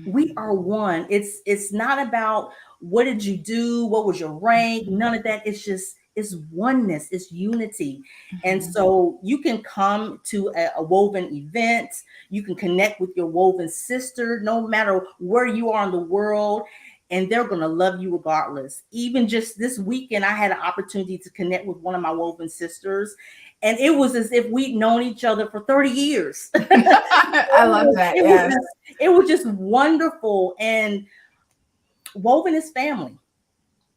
We are one. It's not about what did you do, what was your rank, none of that. It's oneness, it's unity. And so you can come to a Woven event, you can connect with your Woven sister, no matter where you are in the world, and they're going to love you regardless. Even just this weekend, I had an opportunity to connect with one of my Woven sisters, and it was as if we'd known each other for 30 years. I love that. It was just wonderful. And Woven is family.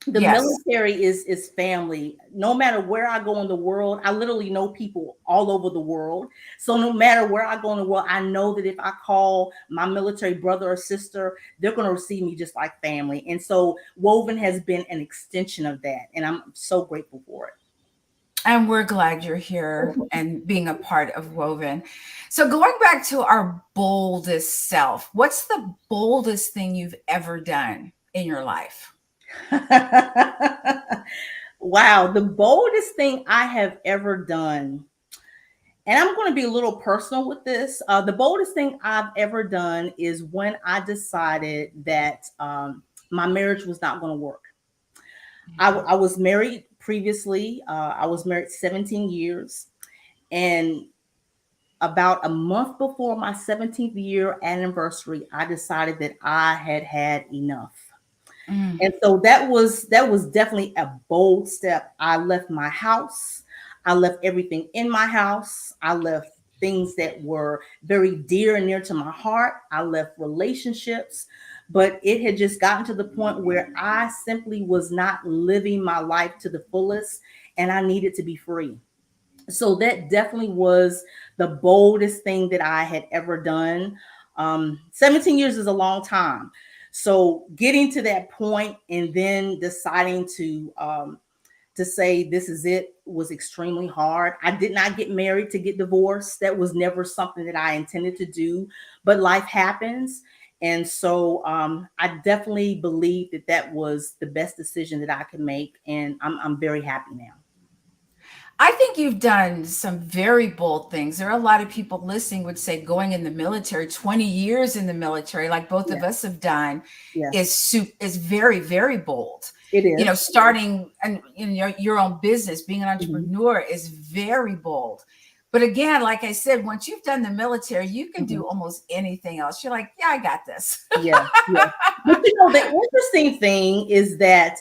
The military is family. No matter where I go in the world, I literally know people all over the world. So no matter where I go in the world, I know that if I call my military brother or sister, they're going to receive me just like family. And so Woven has been an extension of that. And I'm so grateful for it. And we're glad you're here and being a part of Woven. So going back to our boldest self, what's the boldest thing you've ever done in your life? Wow, the boldest thing I have ever done, and I'm going to be a little personal with this. The boldest thing I've ever done is when I decided that my marriage was not going to work. I was married previously. I was married 17 years, and about a month before my 17th year anniversary, I decided that I had had enough. And so that was definitely a bold step. I left my house. I left everything in my house. I left things that were very dear and near to my heart. I left relationships, but it had just gotten to the point where I simply was not living my life to the fullest, and I needed to be free. So that definitely was the boldest thing that I had ever done. 17 years is a long time. So getting to that point and then deciding to say this is it was extremely hard. I did not get married to get divorced. That was never something that I intended to do, but life happens. And so I definitely believe that that was the best decision that I could make. And I'm very happy now. I think you've done some very bold things. There are a lot of people listening would say going in the military, 20 years in the military, like both of us have done, is very, very bold. It is. You know, starting and your own business, being an entrepreneur is very bold. But again, like I said, once you've done the military, you can do almost anything else. You're like, yeah, I got this. Yeah. But the interesting thing is that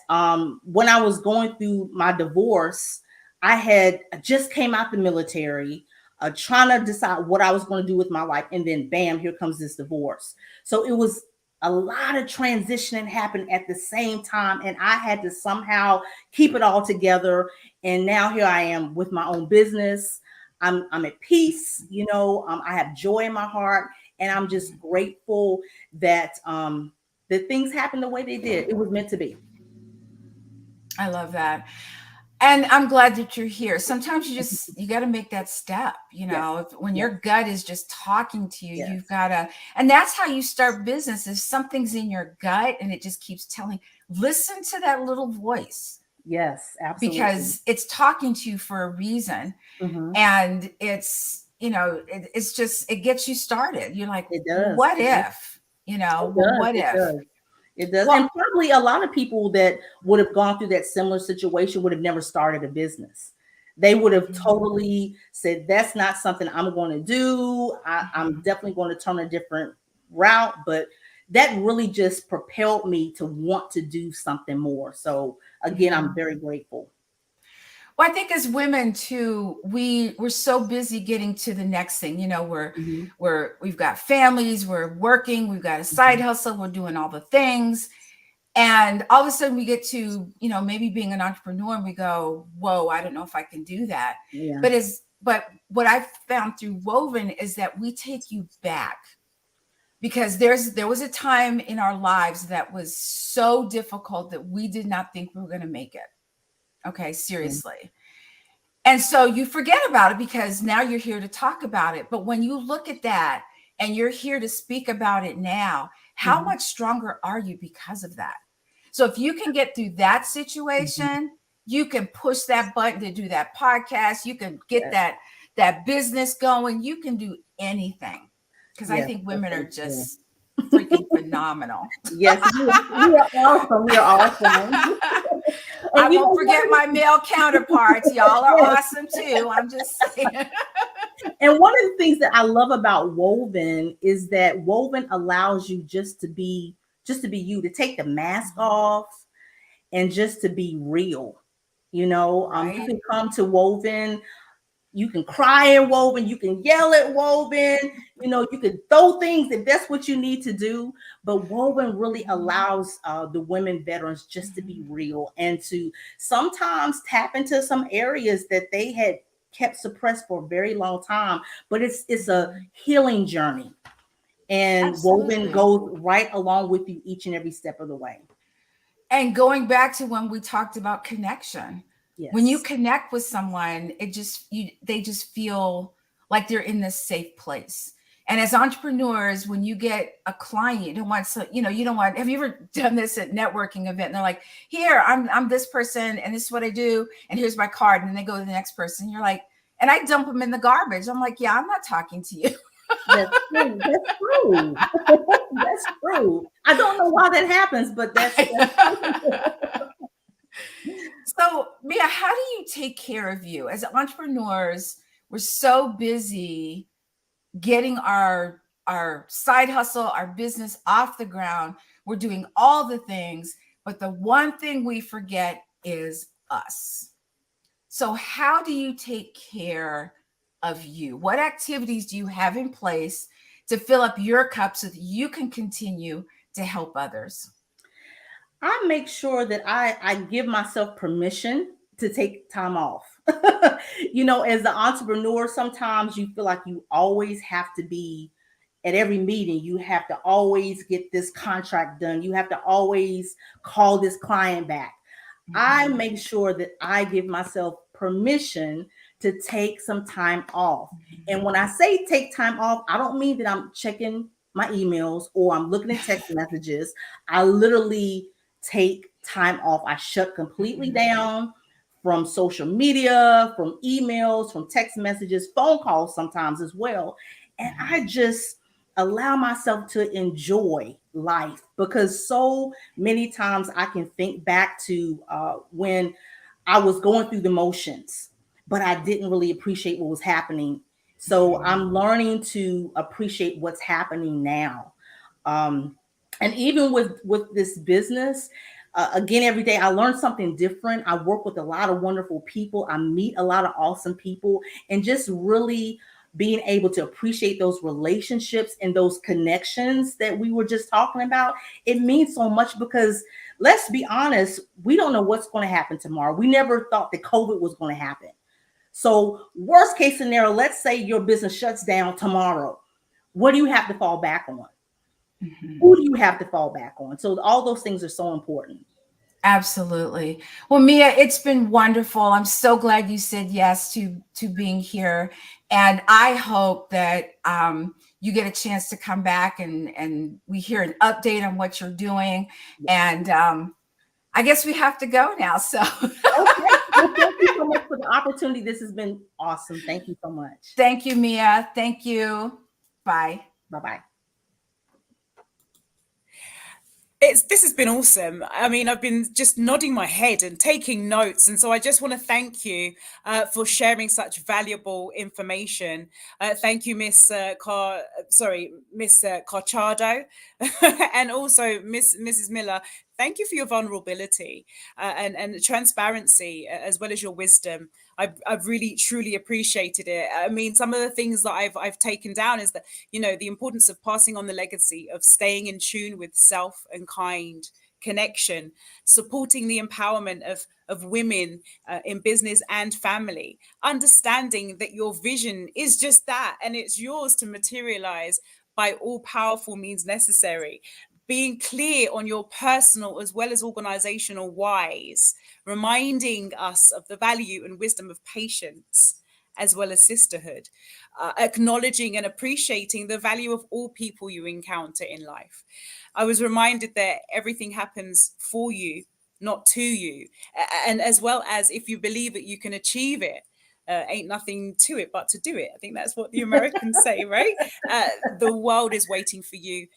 when I was going through my divorce, I had just came out the military, trying to decide what I was going to do with my life. And then bam, here comes this divorce. So it was a lot of transitioning happened at the same time. And I had to somehow keep it all together. And now here I am with my own business. I'm at peace. I have joy in my heart. And I'm just grateful that that things happened the way they did. It was meant to be. I love that. And I'm glad that you're here. Sometimes you got to make that step, when your gut is just talking to you, you've got to, and that's how you start business. If something's in your gut and it just keeps telling, listen to that little voice. Yes, absolutely. Because it's talking to you for a reason. And it's, it's just, it gets you started. You're like, it does. What if, what if? It does. And probably a lot of people that would have gone through that similar situation would have never started a business. They would have totally said, that's not something I'm going to do. I'm definitely going to turn a different route. But that really just propelled me to want to do something more. So again, I'm very grateful. Well, I think as women too, we're so busy getting to the next thing. We've got families, we're working, we've got a side hustle, we're doing all the things. And all of a sudden we get to, maybe being an entrepreneur and we go, whoa, I don't know if I can do that. Yeah. But what I've found through Woven is that we take you back, because there was a time in our lives that was so difficult that we did not think we were going to make it. Okay, seriously. And so you forget about it because now you're here to talk about it. But when you look at that and you're here to speak about it now, how much stronger are you because of that? So if you can get through that situation, you can push that button to do that podcast. You can get that business going. You can do anything, because I think women are just freaking phenomenal. Yes, we are awesome. We are awesome. I won't forget my male counterparts. Y'all are awesome too. I'm just saying. And one of the things that I love about Woven is that Woven allows you just to be you, to take the mask off and just to be real. You can come to Woven. You can cry in Woven, you can yell at Woven, you can throw things if that's what you need to do. But Woven really allows the women veterans just to be real and to sometimes tap into some areas that they had kept suppressed for a very long time. But it's a healing journey. And Woven goes right along with you each and every step of the way. And going back to when we talked about connection. Yes. When you connect with someone, they just feel like they're in this safe place. And as entrepreneurs, when you get a client, you don't want, have you ever done this at networking event? And they're like, here, I'm this person and this is what I do. And here's my card. And then they go to the next person. You're like, and I dump them in the garbage. I'm like, yeah, I'm not talking to you. That's true. That's true. That's true. I don't know why that happens, but that's true. So, Mia, how do you take care of you? As entrepreneurs, we're so busy getting our side hustle, our business off the ground. We're doing all the things, but the one thing we forget is us. So how do you take care of you? What activities do you have in place to fill up your cup so that you can continue to help others? I make sure that I give myself permission to take time off. You know, as an entrepreneur, sometimes you feel like you always have to be at every meeting. You have to always get this contract done. You have to always call this client back. I make sure that I give myself permission to take some time off. And when I say take time off, I don't mean that I'm checking my emails or I'm looking at text messages. I literally take time off. I shut completely down from social media, from emails, from text messages, phone calls sometimes as well. And I just allow myself to enjoy life, because so many times I can think back to when I was going through the motions, but I didn't really appreciate what was happening. So I'm learning to appreciate what's happening now. And even with this business, again, every day I learn something different. I work with a lot of wonderful people. I meet a lot of awesome people, and just really being able to appreciate those relationships and those connections that we were just talking about, it means so much, because let's be honest, we don't know what's going to happen tomorrow. We never thought that COVID was going to happen. So worst case scenario, let's say your business shuts down tomorrow. What do you have to fall back on? Who do you have to fall back on? So all those things are so important. Absolutely. Well, Mia, it's been wonderful. I'm so glad you said yes to being here. And I hope that you get a chance to come back and we hear an update on what you're doing. And I guess we have to go now. So okay. Well, thank you so much for the opportunity. This has been awesome. Thank you so much. Thank you, Mia. Thank you. Bye. Bye-bye. This has been awesome. I mean, I've been just nodding my head and taking notes, and so I just want to thank you for sharing such valuable information. Thank you, Miss Carchado, and also Mrs. Miller. Thank you for your vulnerability and transparency, as well as your wisdom. I've really truly appreciated it. I mean, some of the things that I've taken down is that, you know, the importance of passing on the legacy of staying in tune with self and kind connection, supporting the empowerment of women in business and family, understanding that your vision is just that, and it's yours to materialize by all powerful means necessary. Being clear on your personal as well as organizational whys, reminding us of the value and wisdom of patience as well as sisterhood, acknowledging and appreciating the value of all people you encounter in life. I was reminded that everything happens for you, not to you. And as well as, if you believe that you can achieve it, ain't nothing to it but to do it. I think that's what the Americans say, right? The world is waiting for you.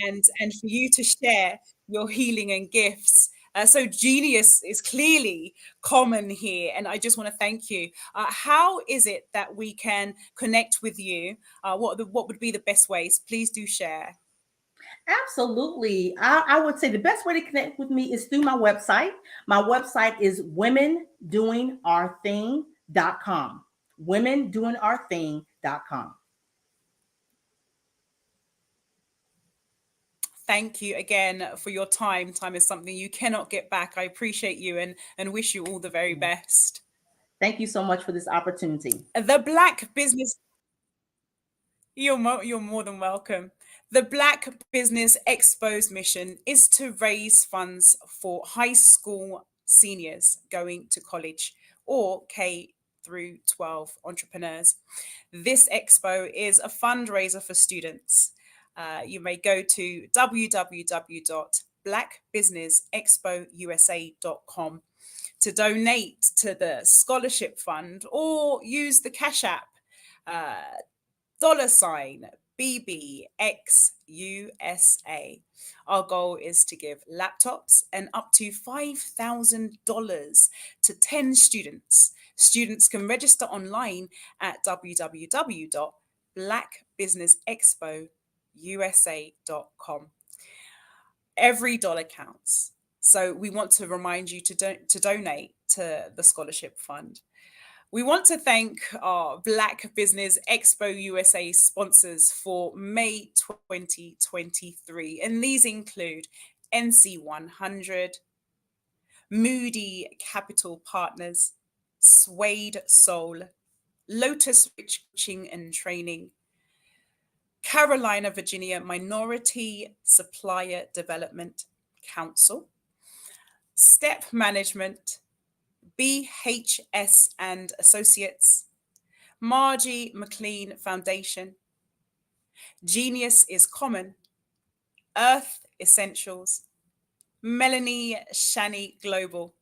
And for you to share your healing and gifts. So genius is clearly common here. And I just want to thank you. How is it that we can connect with you? What would be the best ways? Please do share. Absolutely. I would say the best way to connect with me is through my website. My website is womendoingourthing.com. Womendoingourthing.com. Thank you again for your time. Time is something you cannot get back. I appreciate you and wish you all the very best. Thank you so much for this opportunity. The Black Business... You're more than welcome. The Black Business Expo's mission is to raise funds for high school seniors going to college or K through 12 entrepreneurs. This expo is a fundraiser for students. You may go to www.blackbusinessexpousa.com to donate to the scholarship fund, or use the Cash App $BBXUSA. Our goal is to give laptops and up to $5,000 to 10 students. Students can register online at www.blackbusinessexpousa.com. Every dollar counts. So we want to remind you to donate to the scholarship fund. We want to thank our Black Business Expo USA sponsors for May 2023, and these include NC100, Moody Capital Partners, Suede Soul, Lotus Rich Coaching and Training, Carolina, Virginia Minority Supplier Development Council, Step Management, BHS and Associates, Margie McLean Foundation, Genius is Common, Earth Essentials, Melanie Shani Global,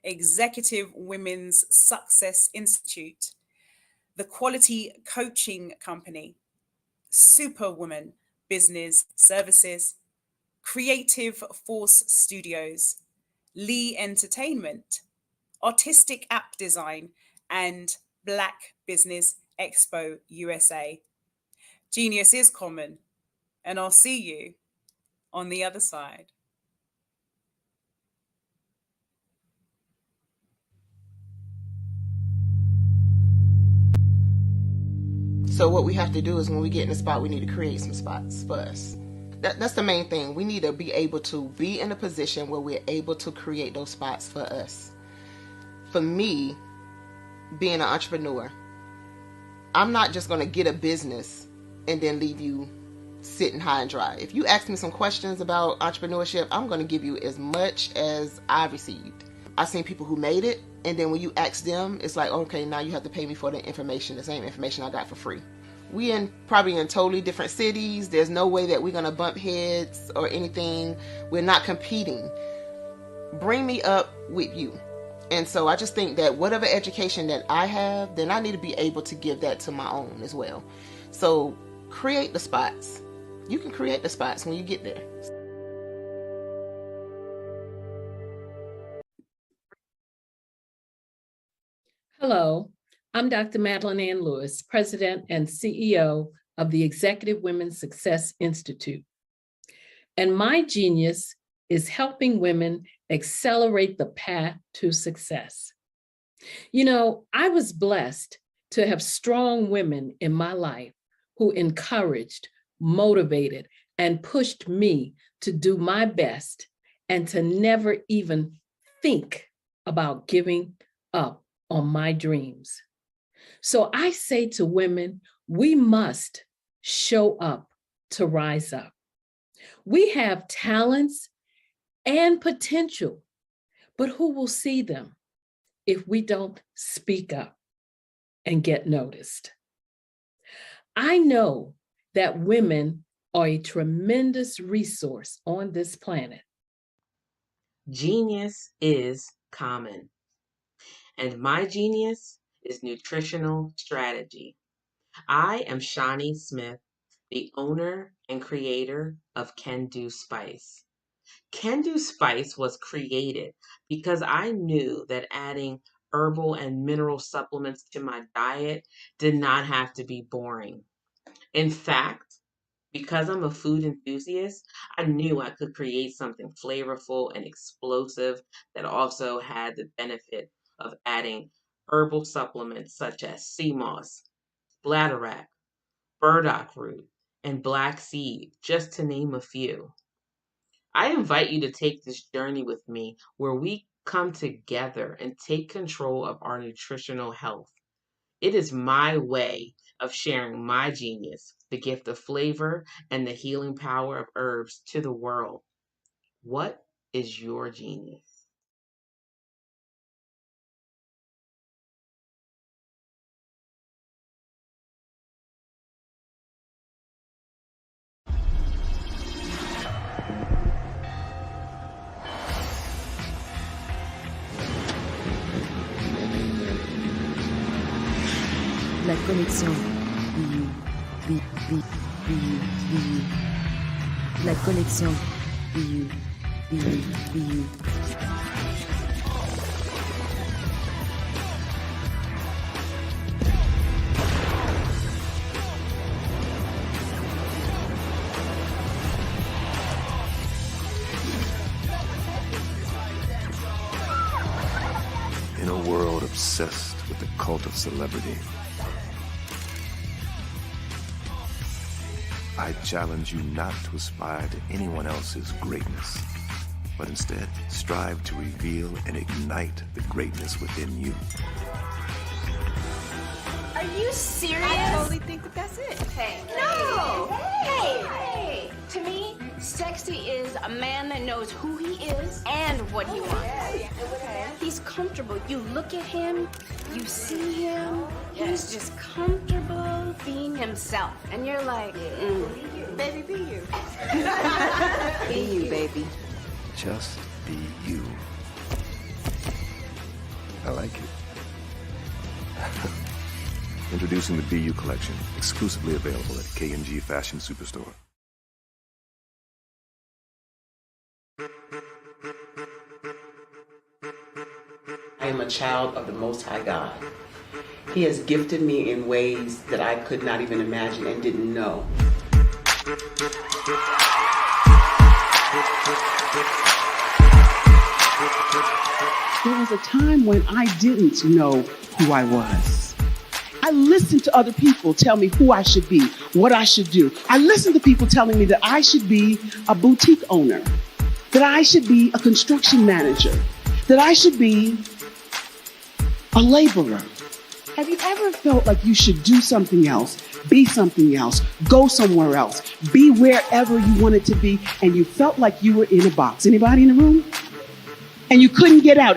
Executive Women's Success Institute, The Quality Coaching Company, Superwoman Business Services, Creative Force Studios, Lee Entertainment, Artistic App Design, and Black Business Expo USA. Genius is common, and I'll see you on the other side. So what we have to do is when we get in a spot, we need to create some spots for us. That's the main thing. We need to be able to be in a position where we're able to create those spots for us. For me, being an entrepreneur, I'm not just going to get a business and then leave you sitting high and dry. If you ask me some questions about entrepreneurship, I'm going to give you as much as I've received. I've seen people who made it, and then when you ask them, it's like, okay, now you have to pay me for the information, the same information I got for free. We probably in totally different cities. There's no way that we're going to bump heads or anything. We're not competing. Bring me up with you. And so I just think that whatever education that I have, then I need to be able to give that to my own as well. So create the spots. You can create the spots when you get there. Hello, I'm Dr. Madeline Ann Lewis, President and CEO of the Executive Women's Success Institute. And my genius is helping women accelerate the path to success. You know, I was blessed to have strong women in my life who encouraged, motivated, and pushed me to do my best and to never even think about giving up on my dreams. So I say to women, we must show up to rise up. We have talents and potential, but who will see them if we don't speak up and get noticed? I know that women are a tremendous resource on this planet. Genius is common. And my genius is nutritional strategy. I am Shawnee Smith, the owner and creator of Can Do Spice. Can Do Spice was created because I knew that adding herbal and mineral supplements to my diet did not have to be boring. In fact, because I'm a food enthusiast, I knew I could create something flavorful and explosive that also had the benefit of adding herbal supplements such as sea moss, bladderwrack, burdock root, and black seed, just to name a few. I invite you to take this journey with me where we come together and take control of our nutritional health. It is my way of sharing my genius, the gift of flavor and the healing power of herbs to the world. What is your genius? La connexion. La connexion. In a world obsessed with the cult of celebrity, I challenge you not to aspire to anyone else's greatness, but instead strive to reveal and ignite the greatness within you. Are you serious? I totally think that that's it. Hey. No! Hey! To me, sexy is a man that knows who he is and what he wants. He's comfortable. You look at him, you see him, he's just comfortable being himself. And you're like, baby, be you. Be you, baby. Just be you. I like it. Introducing the Be You collection, exclusively available at K&G Fashion Superstore. I am a child of the Most High God. He has gifted me in ways that I could not even imagine and didn't know. There was a time when I didn't know who I was. I listened to other people tell me who I should be, what I should do. I listened to people telling me that I should be a boutique owner, that I should be a construction manager, that I should be a laborer. Have you ever felt like you should do something else, be something else, go somewhere else, be wherever you wanted to be, and you felt like you were in a box? Anybody in the room? And you couldn't get out.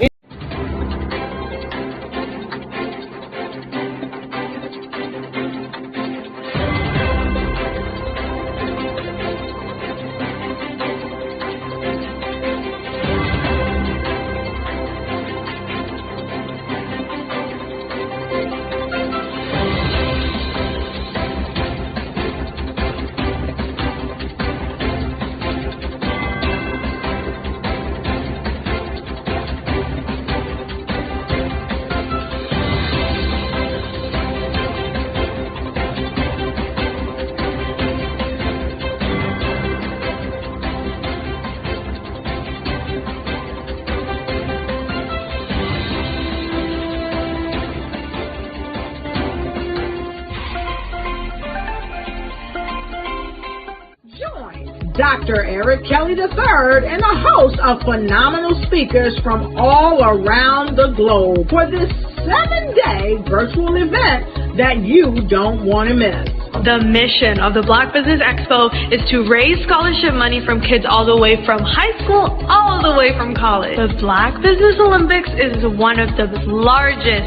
Dr. Eric Kelly III and a host of phenomenal speakers from all around the globe for this 7-day virtual event that you don't want to miss. The mission of the Black Business Expo is to raise scholarship money from kids all the way from high school, all the way from college. The Black Business Olympics is one of the largest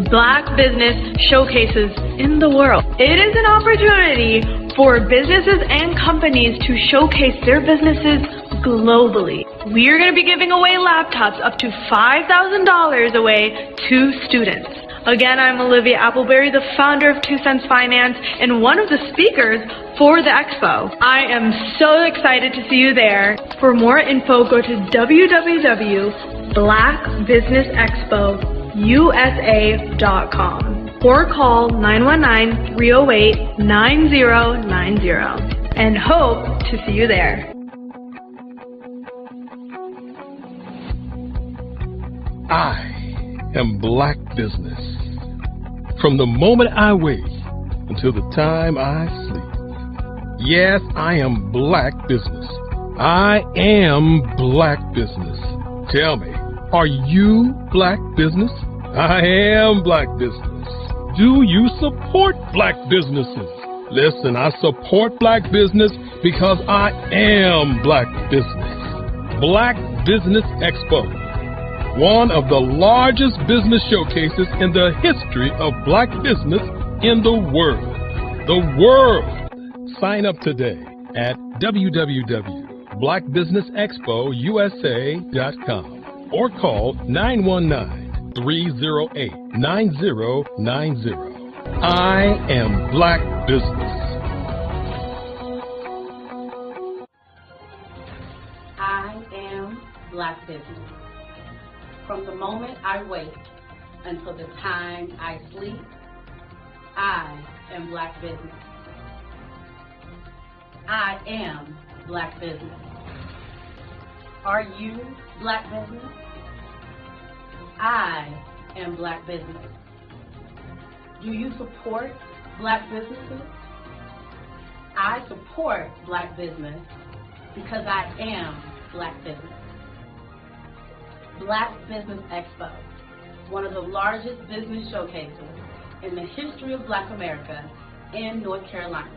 Black business showcases in the world. It is an opportunity for businesses and companies to showcase their businesses globally. We are going to be giving away laptops up to $5,000 away to students. Again, I'm Olivia Appleberry, the founder of 2 Cents Finance and one of the speakers for the expo. I am so excited to see you there. For more info, go to www.blackbusinessexpousa.com or call 919-308-9090 and hope to see you there. I am Black Business. From the moment I wake until the time I sleep. Yes, I am Black Business. I am Black Business. Tell me, are you Black Business? I am Black Business. Do you support Black businesses? Listen, I support Black business because I am Black Business. Black Business Expo, one of the largest business showcases in the history of Black business in the world. The world! Sign up today at www.blackbusinessexpousa.com or call 919-308-9090. I am Black Business. I am Black Business. From the moment I wake until the time I sleep, I am Black Business. I am Black Business. Are you Black Business? I am Black Business. Do you support Black businesses? I support Black business because I am Black business. Black Business Expo, one of the largest business showcases in the history of Black America in North Carolina.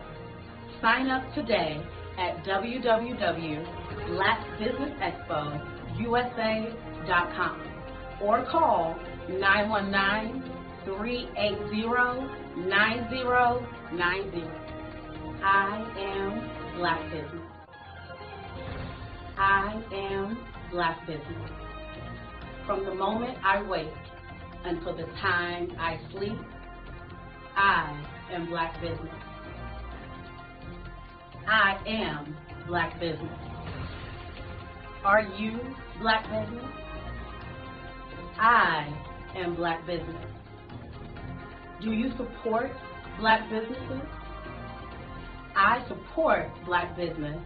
Sign up today at www.blackbusinessexpousa.com or call 919-380-9090. I am Black Business. I am Black Business. From the moment I wake until the time I sleep, I am Black Business. I am Black Business. Are you Black Business? I am Black Business. Do you support Black businesses? I support Black business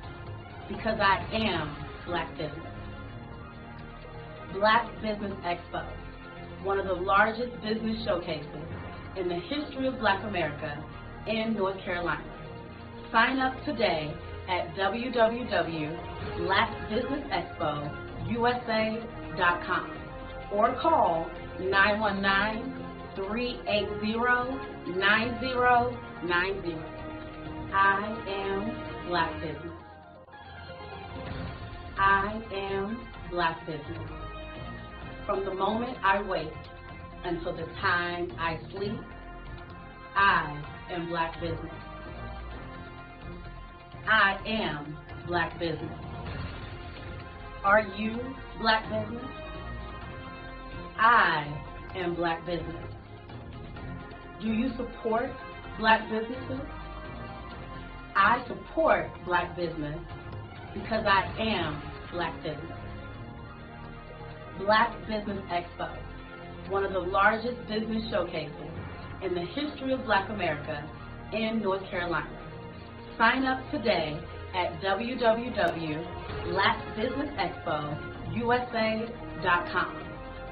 because I am Black Business. Black Business Expo, one of the largest business showcases in the history of Black America in North Carolina. Sign up today at www.blackbusinessexpousa.com or call 919-380-9090. I am Black Business. I am Black Business. From the moment I wake until the time I sleep, I am Black Business. I am Black Business. Are you Black Business? I am Black Business. Do you support Black businesses? I support Black business because I am Black Business. Black Business Expo, one of the largest business showcases in the history of Black America in North Carolina. Sign up today at www.blackbusinessexpousa.com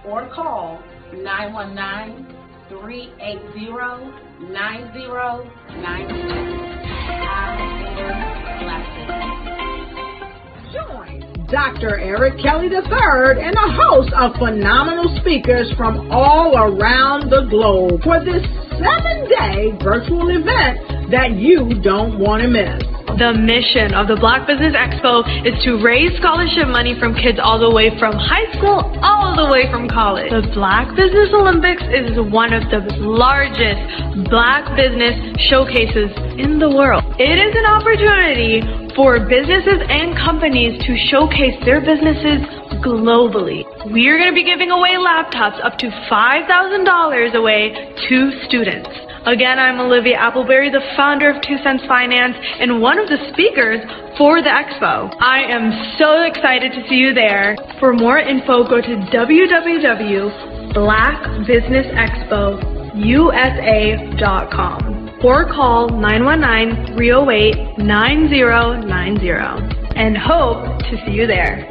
or call 919-380-9090. Join Dr. Eric Kelly III and a host of phenomenal speakers from all around the globe for this 7-day virtual event that you don't want to miss. The mission of the Black Business Expo is to raise scholarship money from kids all the way from high school all the way from college. The Black Business Olympics is one of the largest Black business showcases in the world. It is an opportunity for businesses and companies to showcase their businesses globally. We are going to be giving away laptops up to $5,000 away to students. Again, I'm Olivia Appleberry, the founder of 2 Cents Finance and one of the speakers for the expo. I am so excited to see you there. For more info, go to www.blackbusinessexpousa.com or call 919-308-9090 and hope to see you there.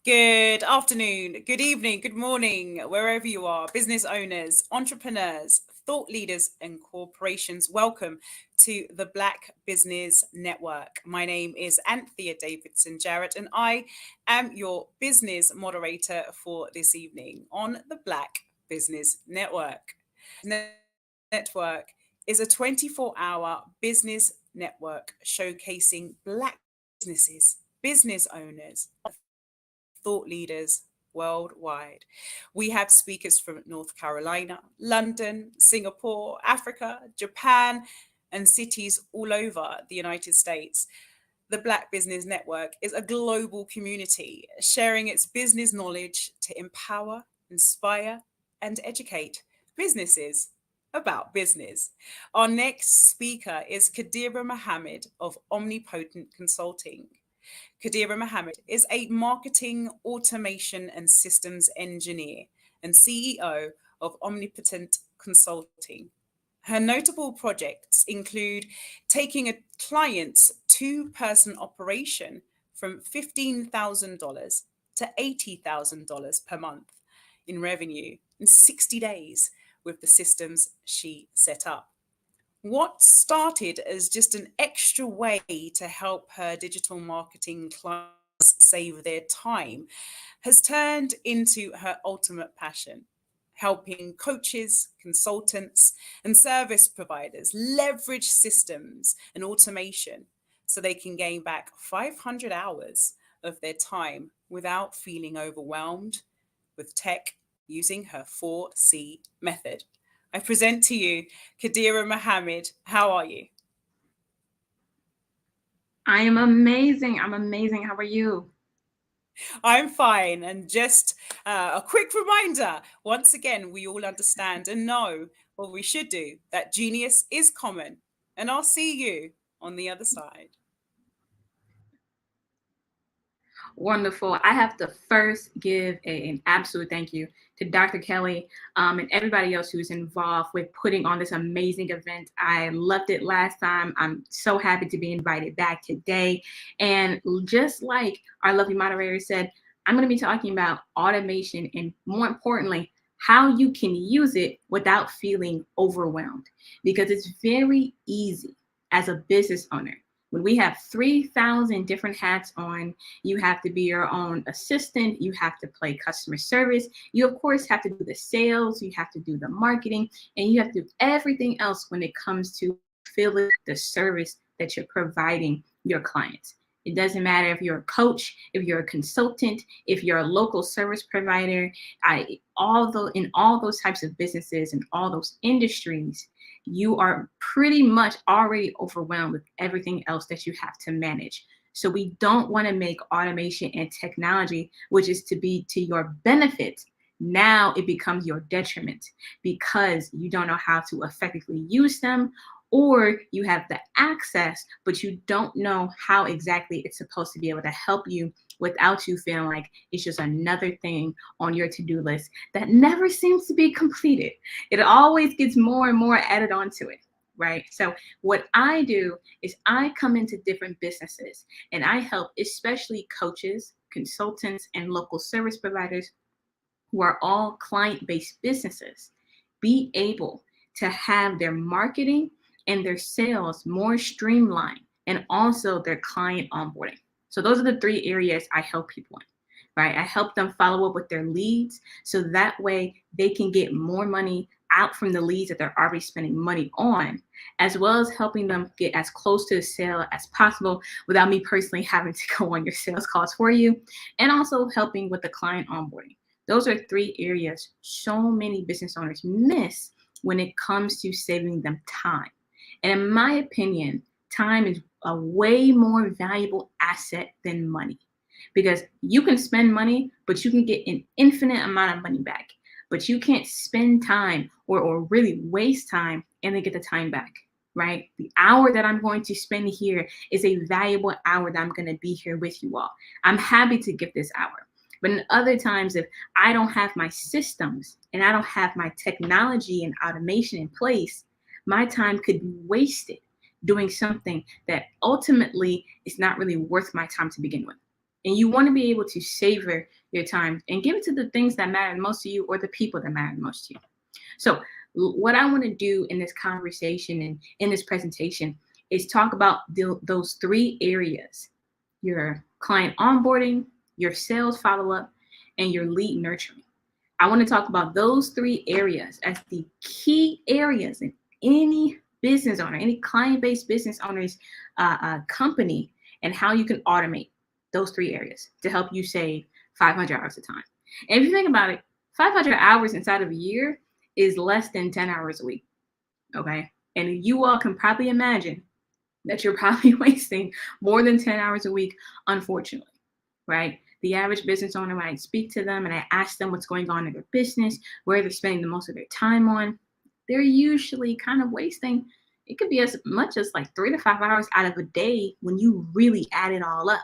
Good afternoon, good evening, good morning, wherever you are, business owners, entrepreneurs, thought leaders, and corporations. Welcome to the Black Business Network. My name is Anthea Davidson Jarrett, and I am your business moderator for this evening on the Black Business Network. Network is a 24-hour business network showcasing Black businesses, business owners, thought leaders worldwide. We have speakers from North Carolina, London, Singapore, Africa, Japan, and cities all over the United States. The Black Business Network is a global community sharing its business knowledge to empower, inspire, and educate businesses about business. Our next speaker is Kadira Mohammed of Omnipotent Consulting. Kadira Mohammed is a marketing, automation, and systems engineer and CEO of Omnipotent Consulting. Her notable projects include taking a client's two-person operation from $15,000 to $80,000 per month in revenue in 60 days with the systems she set up. What started as just an extra way to help her digital marketing clients save their time has turned into her ultimate passion, helping coaches, consultants, and service providers leverage systems and automation so they can gain back 500 hours of their time without feeling overwhelmed with tech using her 4C method. I present to you Kadira Mohammed. How are you? I am amazing. I'm amazing. How are you? I'm fine. And just a quick reminder, once again, we all understand and know what we should do, that genius is common. And I'll see you on the other side. Wonderful. I have to first give an absolute thank you to Dr. Kelly and everybody else who's involved with putting on this amazing event. I loved it last time. I'm so happy to be invited back today. And just like our lovely moderator said, I'm going to be talking about automation and, more importantly, how you can use it without feeling overwhelmed, because it's very easy as a business owner. When we have 3,000 different hats on, you have to be your own assistant, you have to play customer service, you of course have to do the sales, you have to do the marketing, and you have to do everything else when it comes to fulfilling the service that you're providing your clients. It doesn't matter if you're a coach, if you're a consultant, if you're a local service provider, in all those types of businesses and all those industries, you are pretty much already overwhelmed with everything else that you have to manage. So we don't want to make automation and technology, which is to be to your benefit, now it becomes your detriment because you don't know how to effectively use them, or you have the access, but you don't know how exactly it's supposed to be able to help you without you feeling like it's just another thing on your to-do list that never seems to be completed. It always gets more and more added onto it, right? So what I do is I come into different businesses and I help especially coaches, consultants, and local service providers who are all client-based businesses be able to have their marketing and their sales more streamlined, and also their client onboarding. So those are the three areas I help people in, right? I help them follow up with their leads so that way they can get more money out from the leads that they're already spending money on, as well as helping them get as close to the sale as possible without me personally having to go on your sales calls for you, and also helping with the client onboarding. Those are three areas so many business owners miss when it comes to saving them time. And in my opinion, time is a way more valuable asset than money, because you can spend money, but you can get an infinite amount of money back. But you can't spend time or really waste time and then get the time back, right? The hour that I'm going to spend here is a valuable hour that I'm going to be here with you all. I'm happy to give this hour. But in other times, if I don't have my systems and I don't have my technology and automation in place, my time could be wasted doing something that ultimately is not really worth my time to begin with. And you want to be able to savor your time and give it to the things that matter most to you, or the people that matter most to you. So what I want to do in this conversation and in this presentation is talk about those three areas: your client onboarding, your sales follow-up, and your lead nurturing. I want to talk about those three areas as the key areas in any business owner, any client-based business owner's company, and how you can automate those three areas to help you save 500 hours of time. And if you think about it, 500 hours inside of a year is less than 10 hours a week, okay? And you all can probably imagine that you're probably wasting more than 10 hours a week, unfortunately, right? The average business owner, when I speak to them and I ask them what's going on in their business, where they're spending the most of their time on, they're usually kind of wasting, it could be as much as like 3 to 5 hours out of a day when you really add it all up.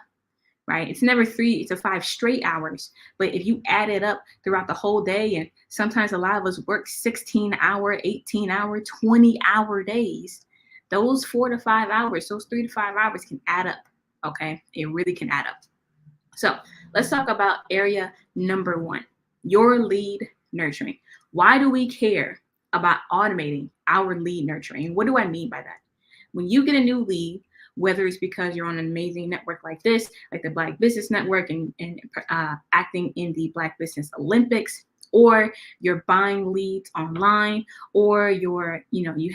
right? It's never 3 to 5 straight hours. But if you add it up throughout the whole day, and sometimes a lot of us work 16-hour, 18-hour, 20-hour days, those 4 to 5 hours, those 3 to 5 hours can add up, okay? It really can add up. So let's talk about area number 1, your lead nurturing. Why do we care about automating our lead nurturing? What do I mean by that? When you get a new lead, whether it's because you're on an amazing network like this, like the Black Business Network, and acting in the Black Business Olympics, or you're buying leads online, or you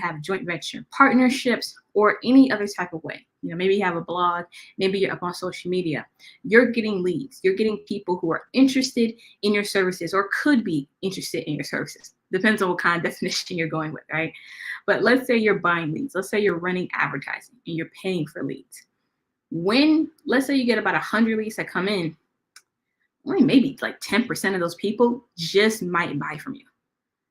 have joint venture partnerships, or any other type of way. Maybe you have a blog, maybe you're up on social media. You're getting leads. You're getting people who are interested in your services or could be interested in your services. Depends on what kind of definition you're going with, right? But let's say you're buying leads. Let's say you're running advertising and you're paying for leads. Let's say you get about 100 leads that come in, only maybe like 10% of those people just might buy from you,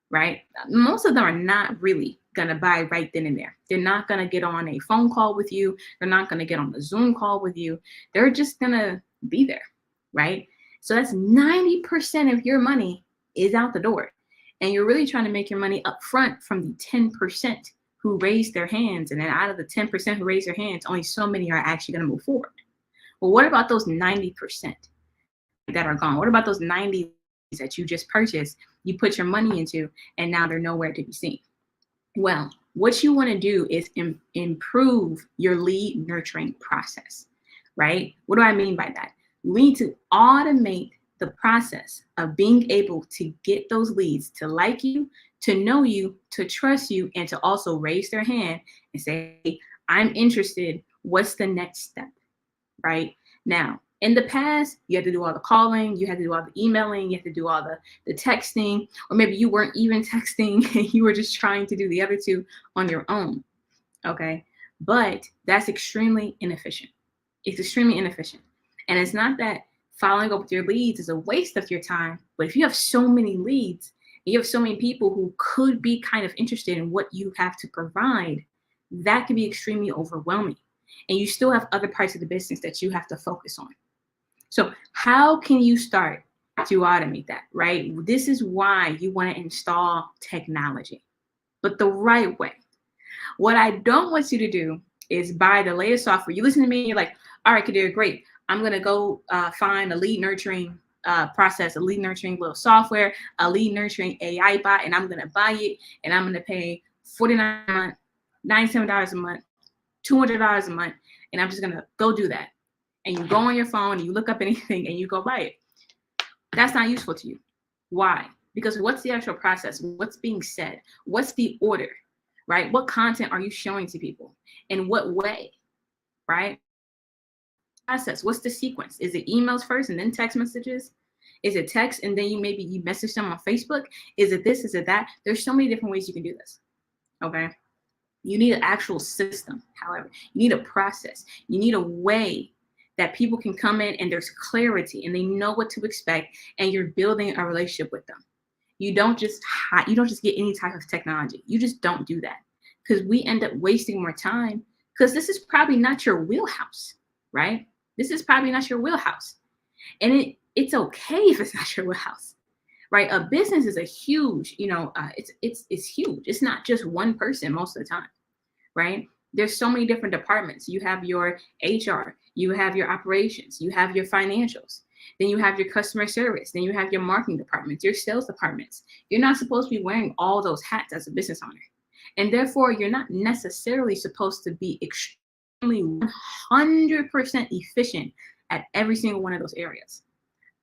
right? Most of them are not really going to buy right then and there. They're not going to get on a phone call with you. They're not going to get on a Zoom call with you. They're just going to be there, right? So that's 90% of your money is out the door. And you're really trying to make your money up front from the 10% who raised their hands. And then out of the 10% who raised their hands, only so many are actually going to move forward. Well, what about those 90% that are gone? What about those 90 that you just purchased, you put your money into, and now they're nowhere to be seen? Well, what you want to do is improve your lead nurturing process, right? What do I mean by that? We need to automate the process of being able to get those leads to like you, to know you, to trust you, and to also raise their hand and say, hey, I'm interested. What's the next step, right? Now, in the past, you had to do all the calling, you had to do all the emailing, you had to do all the texting, or maybe you weren't even texting and you were just trying to do the other two on your own, okay? But that's extremely inefficient. It's extremely inefficient. And it's not that following up with your leads is a waste of your time, but if you have so many leads, and you have so many people who could be kind of interested in what you have to provide, that can be extremely overwhelming. And you still have other parts of the business that you have to focus on. So how can you start to automate that, right? This is why you want to install technology, but the right way. What I don't want you to do is buy the latest software. You listen to me and you're like, all right, Kadir, great. I'm going to go find a lead nurturing process, a lead nurturing little software, a lead nurturing AI bot, and I'm going to buy it, and I'm going to pay $49 a month, $97 a month, $200 a month, and I'm just going to go do that. And you go on your phone and you look up anything and you go buy it. That's not useful to you. Why? Because what's the actual process? What's being said? What's the order, right? What content are you showing to people? In what way, right? Process. What's the sequence? Is it emails first and then text messages? Is it text and then you message them on Facebook? Is it this? Is it that? There's so many different ways you can do this, okay? You need an actual system, however. You need a process. You need a way that people can come in and there's clarity and they know what to expect, and you're building a relationship with them. You don't just get any type of technology. You just don't do that, because we end up wasting more time, because this is probably not your wheelhouse, right? This is probably not your wheelhouse. And it's okay if it's not your wheelhouse, right? A business is a huge, it's huge. It's not just one person most of the time, right? There's so many different departments. You have your HR, you have your operations, you have your financials, then you have your customer service, then you have your marketing departments, your sales departments. You're not supposed to be wearing all those hats as a business owner. And therefore, you're not necessarily supposed to be extremely 100% efficient at every single one of those areas.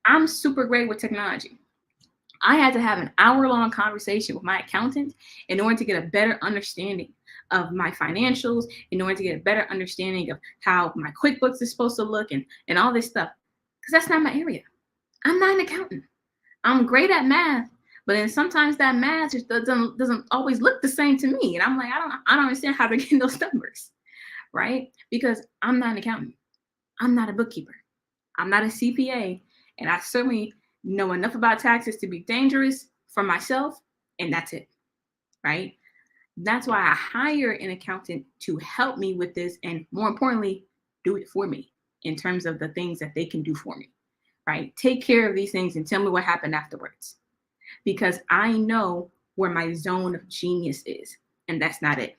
I'm super great with technology. I had to have an hour-long conversation with my accountant in order to get a better understanding of my financials, in order to get a better understanding of how my QuickBooks is supposed to look and all this stuff, because that's not my area. I'm not an accountant. I'm great at math, but then sometimes that math just doesn't always look the same to me. And I'm like, I don't understand how they're getting those numbers, right? Because I'm not an accountant. I'm not a bookkeeper. I'm not a CPA. And I certainly know enough about taxes to be dangerous for myself, and that's it, right? That's why I hire an accountant to help me with this, and more importantly, do it for me, in terms of the things that they can do for me, right? Take care of these things and tell me what happened afterwards, because I know where my zone of genius is, and that's not it.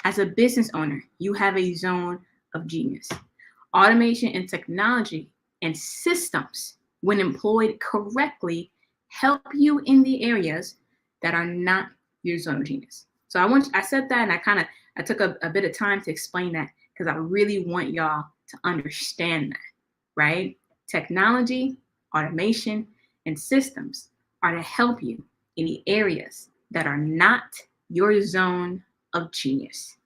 As a business owner, you have a zone of genius. Automation and technology and systems, when employed correctly, help you in the areas that are not your zone of genius. So I said that, and I took a bit of time to explain that because I really want y'all to understand that, right? Technology, automation, and systems are to help you in the areas that are not your zone of genius.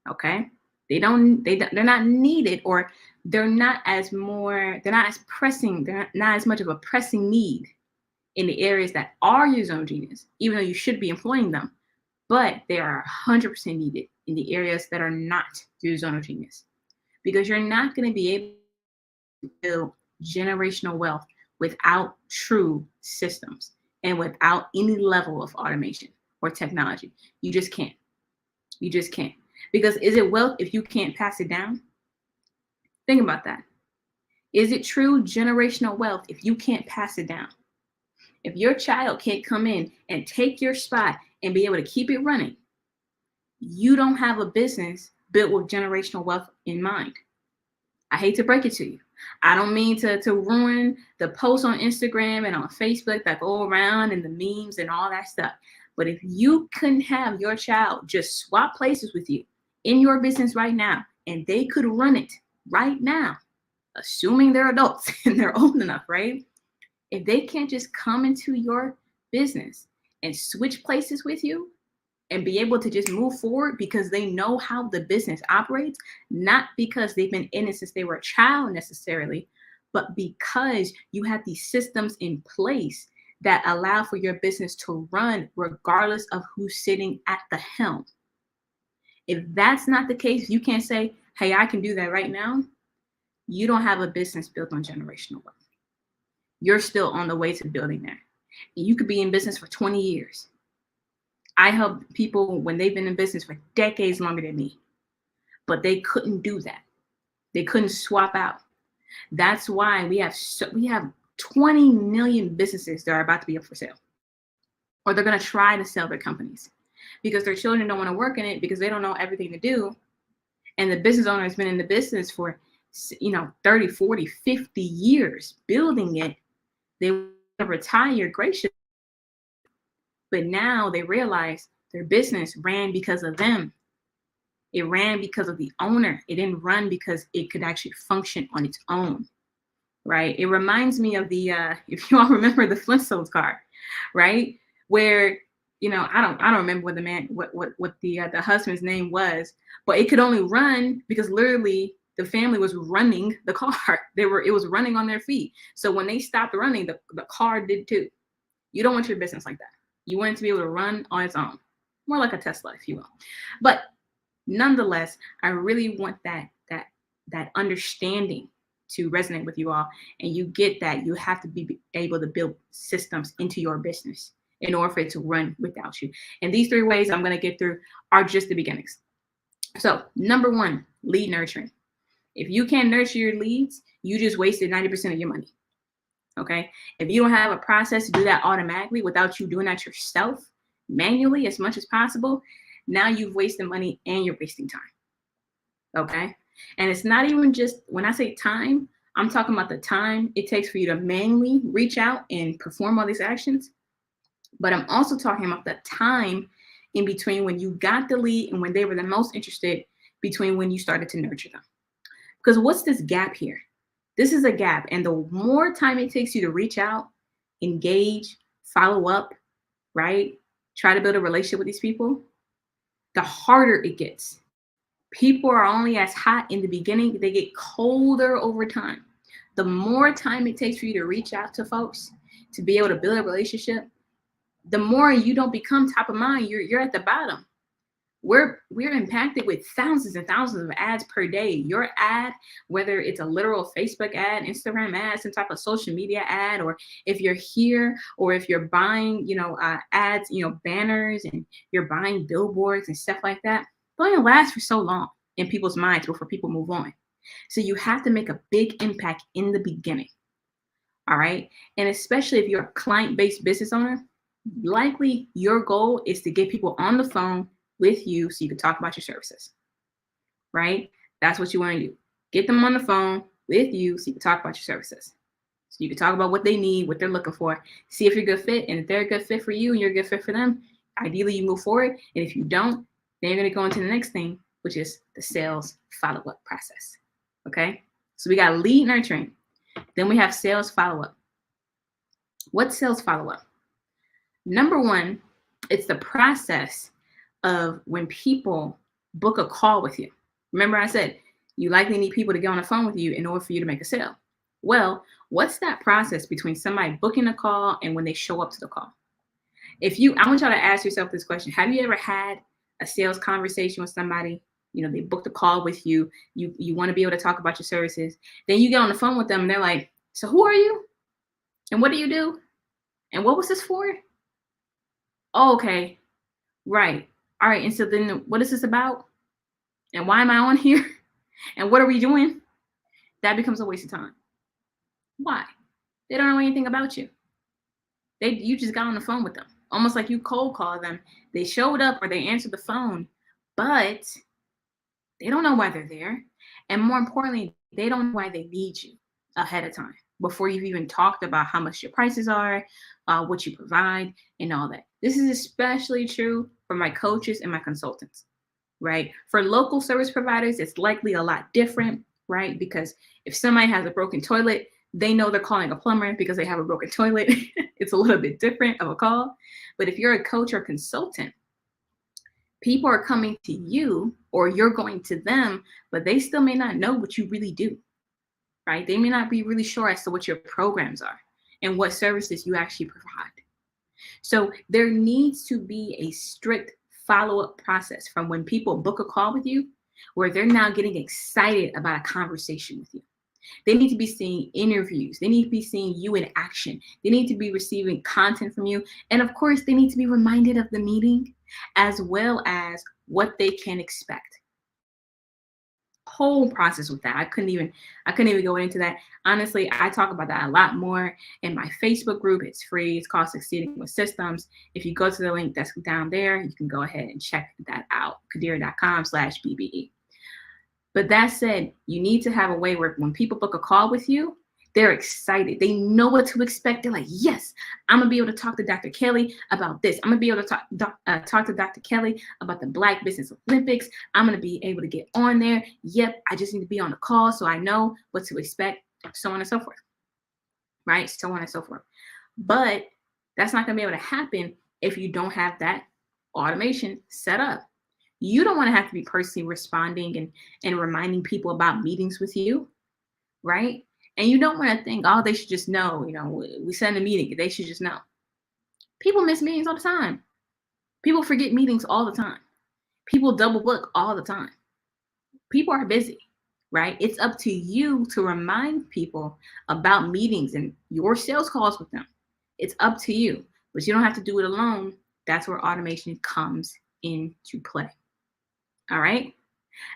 Okay? They're not needed, or they're not as pressing, they're not as much of a pressing need in the areas that are your zone of genius, even though you should be employing them. But they are 100% needed in the areas that are not your zone of genius, because you're not going to be able to build generational wealth without true systems and without any level of automation or technology. You just can't. You just can't. Because is it wealth if you can't pass it down? Think about that. Is it true generational wealth if you can't pass it down? If your child can't come in and take your spot and be able to keep it running, you don't have a business built with generational wealth in mind. I hate to break it to you. I don't mean to ruin the posts on Instagram and on Facebook that go around and the memes and all that stuff. But if you couldn't have your child just swap places with you in your business right now, and they could run it right now, assuming they're adults and they're old enough, right? If they can't just come into your business and switch places with you and be able to just move forward because they know how the business operates, not because they've been in it since they were a child necessarily, but because you have these systems in place that allow for your business to run regardless of who's sitting at the helm. If that's not the case, you can't say, hey, I can do that right now. You don't have a business built on generational wealth. You're still on the way to building that. And you could be in business for 20 years. I help people when they've been in business for decades longer than me, but they couldn't do that. They couldn't swap out. That's why we have 20 million businesses that are about to be up for sale, or they're going to try to sell their companies because their children don't want to work in it because they don't know everything to do. And the business owner has been in the business for 30, 40, 50 years building it. They retire graciously, but now they realize their business ran because of them. It ran because of the owner. It didn't run because it could actually function on its own, right? It reminds me of the, if you all remember the Flintstones car, right? Where, I don't remember what the man, what the husband's name was, but it could only run because literally the family was running the car. It was running on their feet. So when they stopped running, the car did too. You don't want your business like that. You want it to be able to run on its own, more like a Tesla, if you will. But nonetheless, I really want that understanding to resonate with you all. And you get that you have to be able to build systems into your business in order for it to run without you. And these 3 ways I'm going to get through are just the beginnings. So number 1, lead nurturing. If you can't nurture your leads, you just wasted 90% of your money. Okay. If you don't have a process to do that automatically without you doing that yourself manually as much as possible, now you've wasted money and you're wasting time. Okay. And it's not even just, when I say time, I'm talking about the time it takes for you to manually reach out and perform all these actions. But I'm also talking about the time in between when you got the lead and when they were the most interested, between when you started to nurture them. Because what's this gap here? This is a gap. And the more time it takes you to reach out, engage, follow up, right? Try to build a relationship with these people, the harder it gets. People are only as hot in the beginning. They get colder over time. The more time it takes for you to reach out to folks, to be able to build a relationship, the more you don't become top of mind. You're at the bottom. We're impacted with thousands and thousands of ads per day. Your ad, whether it's a literal Facebook ad, Instagram ad, some type of social media ad, or if you're here, or if you're buying, ads, banners, and you're buying billboards and stuff like that, they only last for so long in people's minds before people move on. So you have to make a big impact in the beginning. All right. And especially if you're a client-based business owner, likely your goal is to get people on the phone with you so you can talk about your services. Right? That's what you want to do. Get them on the phone with you so you can talk about your services. So you can talk about what they need, what they're looking for, see if you're a good fit. And if they're a good fit for you and you're a good fit for them, ideally you move forward. And if you don't, then you're going to go into the next thing, which is the sales follow-up process. Okay? So we got lead nurturing. Then we have sales follow-up. What's sales follow-up? Number one, it's the process of when people book a call with you. Remember I said, you likely need people to get on the phone with you in order for you to make a sale. Well, what's that process between somebody booking a call and when they show up to the call? I want y'all to ask yourself this question. Have you ever had a sales conversation with somebody? You know, they booked a call with you. You want to be able to talk about your services. Then you get on the phone with them and they're like, so who are you? And what do you do? And what was this for? Oh, okay. Right. All right. And so then what is this about? And why am I on here? And what are we doing? That becomes a waste of time. Why? They don't know anything about you. You just got on the phone with them. Almost like you cold call them. They showed up or they answered the phone, but they don't know why they're there. And more importantly, they don't know why they need you ahead of time before you've even talked about how much your prices are, what you provide, and all that. This is especially true for my coaches and my consultants, right? For local service providers, it's likely a lot different, right? Because if somebody has a broken toilet, they know they're calling a plumber because they have a broken toilet. It's a little bit different of a call. But if you're a coach or consultant, people are coming to you or you're going to them, but they still may not know what you really do, right? They may not be really sure as to what your programs are and what services you actually provide. So there needs to be a strict follow-up process from when people book a call with you, where they're now getting excited about a conversation with you. They need to be seeing interviews. They need to be seeing you in action. They need to be receiving content from you. And of course, they need to be reminded of the meeting as well as what they can expect. Whole process with that. I couldn't even go into that. Honestly, I talk about that a lot more in my Facebook group. It's free. It's called Succeeding with Systems. If you go to the link that's down there, you can go ahead and check that out. Kadira.com/BBE. But that said, you need to have a way where when people book a call with you, they're excited. They know what to expect. They're like, yes, I'm going to be able to talk to Dr. Kelly about this. I'm going to be able to talk to Dr. Kelly about the Black Business Olympics. I'm going to be able to get on there. Yep, I just need to be on the call so I know what to expect, so on and so forth. Right? So on and so forth. But that's not going to be able to happen if you don't have that automation set up. You don't want to have to be personally responding and reminding people about meetings with you, right? And you don't want to think, oh, they should just know, we send a meeting, they should just know. People miss meetings all the time. People forget meetings all the time. People double book all the time. People are busy, right? It's up to you to remind people about meetings and your sales calls with them. It's up to you, but you don't have to do it alone. That's where automation comes into play. All right.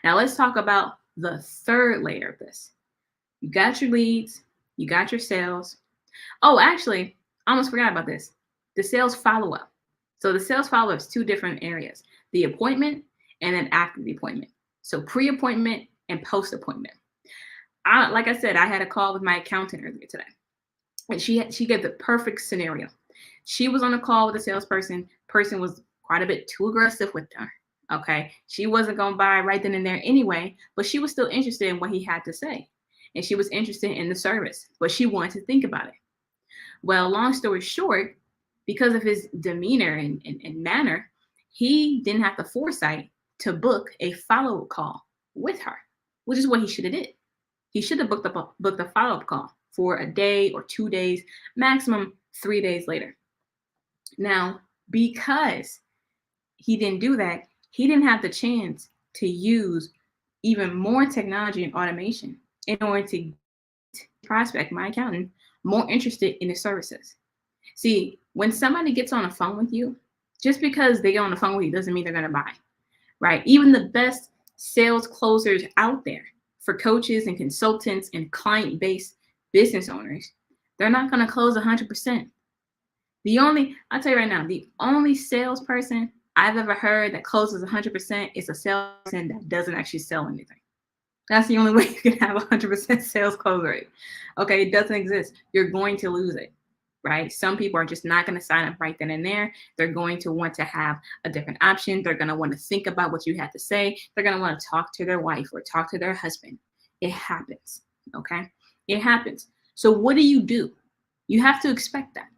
Now let's talk about the third layer of this. You got your leads, you got your sales. Oh, actually, I almost forgot about this. The sales follow-up. So the sales follow-up is two different areas, the appointment and then after the appointment. So pre-appointment and post-appointment. Like I said, I had a call with my accountant earlier today. And she gave the perfect scenario. She was on a call with a salesperson. Person was quite a bit too aggressive with her. Okay, she wasn't going to buy right then and there anyway, but she was still interested in what he had to say. And she was interested in the service, but she wanted to think about it. Well, long story short, because of his demeanor and manner, he didn't have the foresight to book a follow-up call with her, which is what he should have did. He should have booked a follow-up call for a day or 2 days, maximum 3 days later. Now, because he didn't do that, he didn't have the chance to use even more technology and automation in order to prospect my accountant more interested in the services. See, when somebody gets on the phone with you, just because they get on the phone with you doesn't mean they're going to buy, right? Even the best sales closers out there, For coaches and consultants and client-based business owners, they're not going to close 100%. I'll tell you right now, the only salesperson I've ever heard that closes 100% is a salesperson that doesn't actually sell anything. That's the only way you can have 100% sales close rate. Okay, it doesn't exist. You're going to lose it, right? Some people are just not going to sign up right then and there. They're going to want to have a different option. They're going to want to think about what you have to say. They're going to want to talk to their wife or talk to their husband. It happens, okay? It happens. So what do? You have to expect that.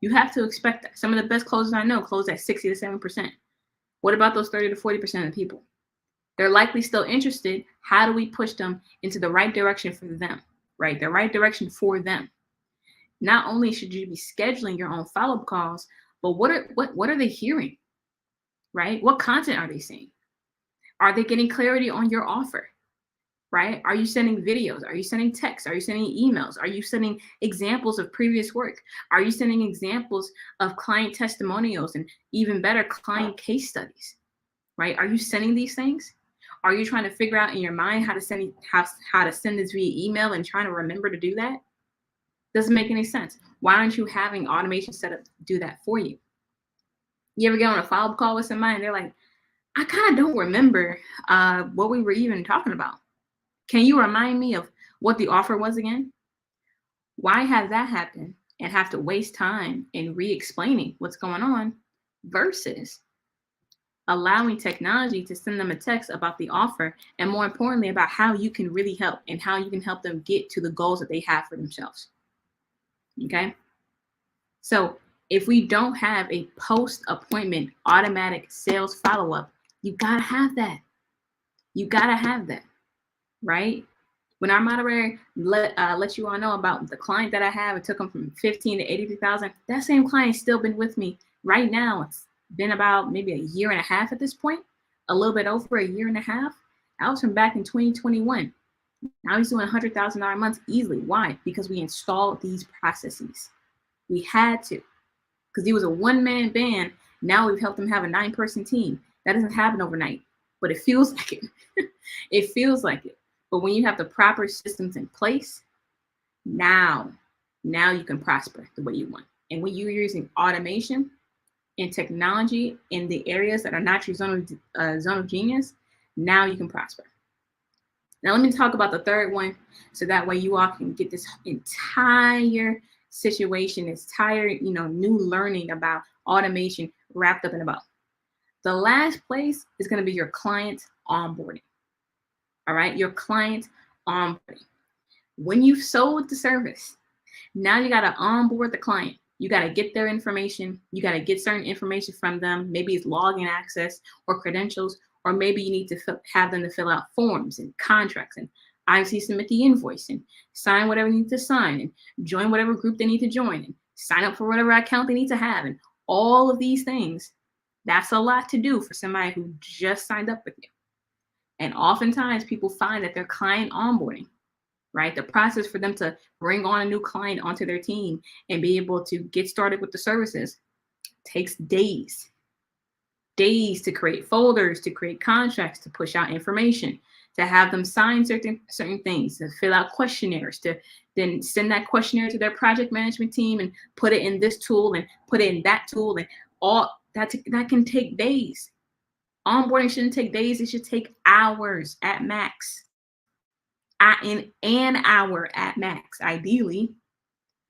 You have to expect that. Some of the best closers I know close at 60 to 7%. What about those 30 to 40% of the people? They're likely still interested. How do we push them into the right direction for them, right? The right direction for them. Not only should you be scheduling your own follow-up calls, but what are they hearing, right? What content are they seeing? Are they getting clarity on your offer, right? Are you sending videos? Are you sending texts? Are you sending emails? Are you sending examples of previous work? Are you sending examples of client testimonials and even better client case studies, right? Are you sending these things? Are you trying to figure out in your mind how to send this via email and trying to remember to do that? Doesn't make any sense. Why aren't you having automation set up to do that for you? You ever get on a follow-up call with somebody and they're like, I kind of don't remember what we were even talking about. Can you remind me of what the offer was again? Why have that happen and have to waste time in re-explaining what's going on versus allowing technology to send them a text about the offer and more importantly about how you can really help and how you can help them get to the goals that they have for themselves. Okay? So if we don't have a post-appointment automatic sales follow-up, you gotta have that. You gotta have that, right? When our moderator let you all know about the client that I have, it took them from 15 to 83,000. That same client's still been with me right now. It's been about maybe a year and a half at this point, a little bit over a year and a half. That was from back in 2021. Now he's doing $100,000 a month easily. Why? Because we installed these processes. We had to, because he was a one-man band. Now we've helped him have a 9-person team. That doesn't happen overnight, but it feels like it. It feels like it. But when you have the proper systems in place, now you can prosper the way you want. And when you're using automation and technology in the areas that are not your zone of genius, now you can prosper. Now let me talk about the third one, so that way you all can get this entire situation, this entire new learning about automation wrapped up in a bow. The last place is going to be your client onboarding. All right, your client onboarding. When you've sold the service, now you got to onboard the client. You got to get their information. You got to get certain information from them. Maybe it's login access or credentials, or maybe you need to have them to fill out forms and contracts and obviously submit the invoice and sign whatever they need to sign and join whatever group they need to join and sign up for whatever account they need to have and all of these things. That's a lot to do for somebody who just signed up with you. And oftentimes people find that their client onboarding, right? The process for them to bring on a new client onto their team and be able to get started with the services takes days. Days to create folders, to create contracts, to push out information, to have them sign certain things, to fill out questionnaires, to then send that questionnaire to their project management team and put it in this tool and put it in that tool, and all that can take days. Onboarding shouldn't take days. It should take hours at max. In an hour at max, ideally.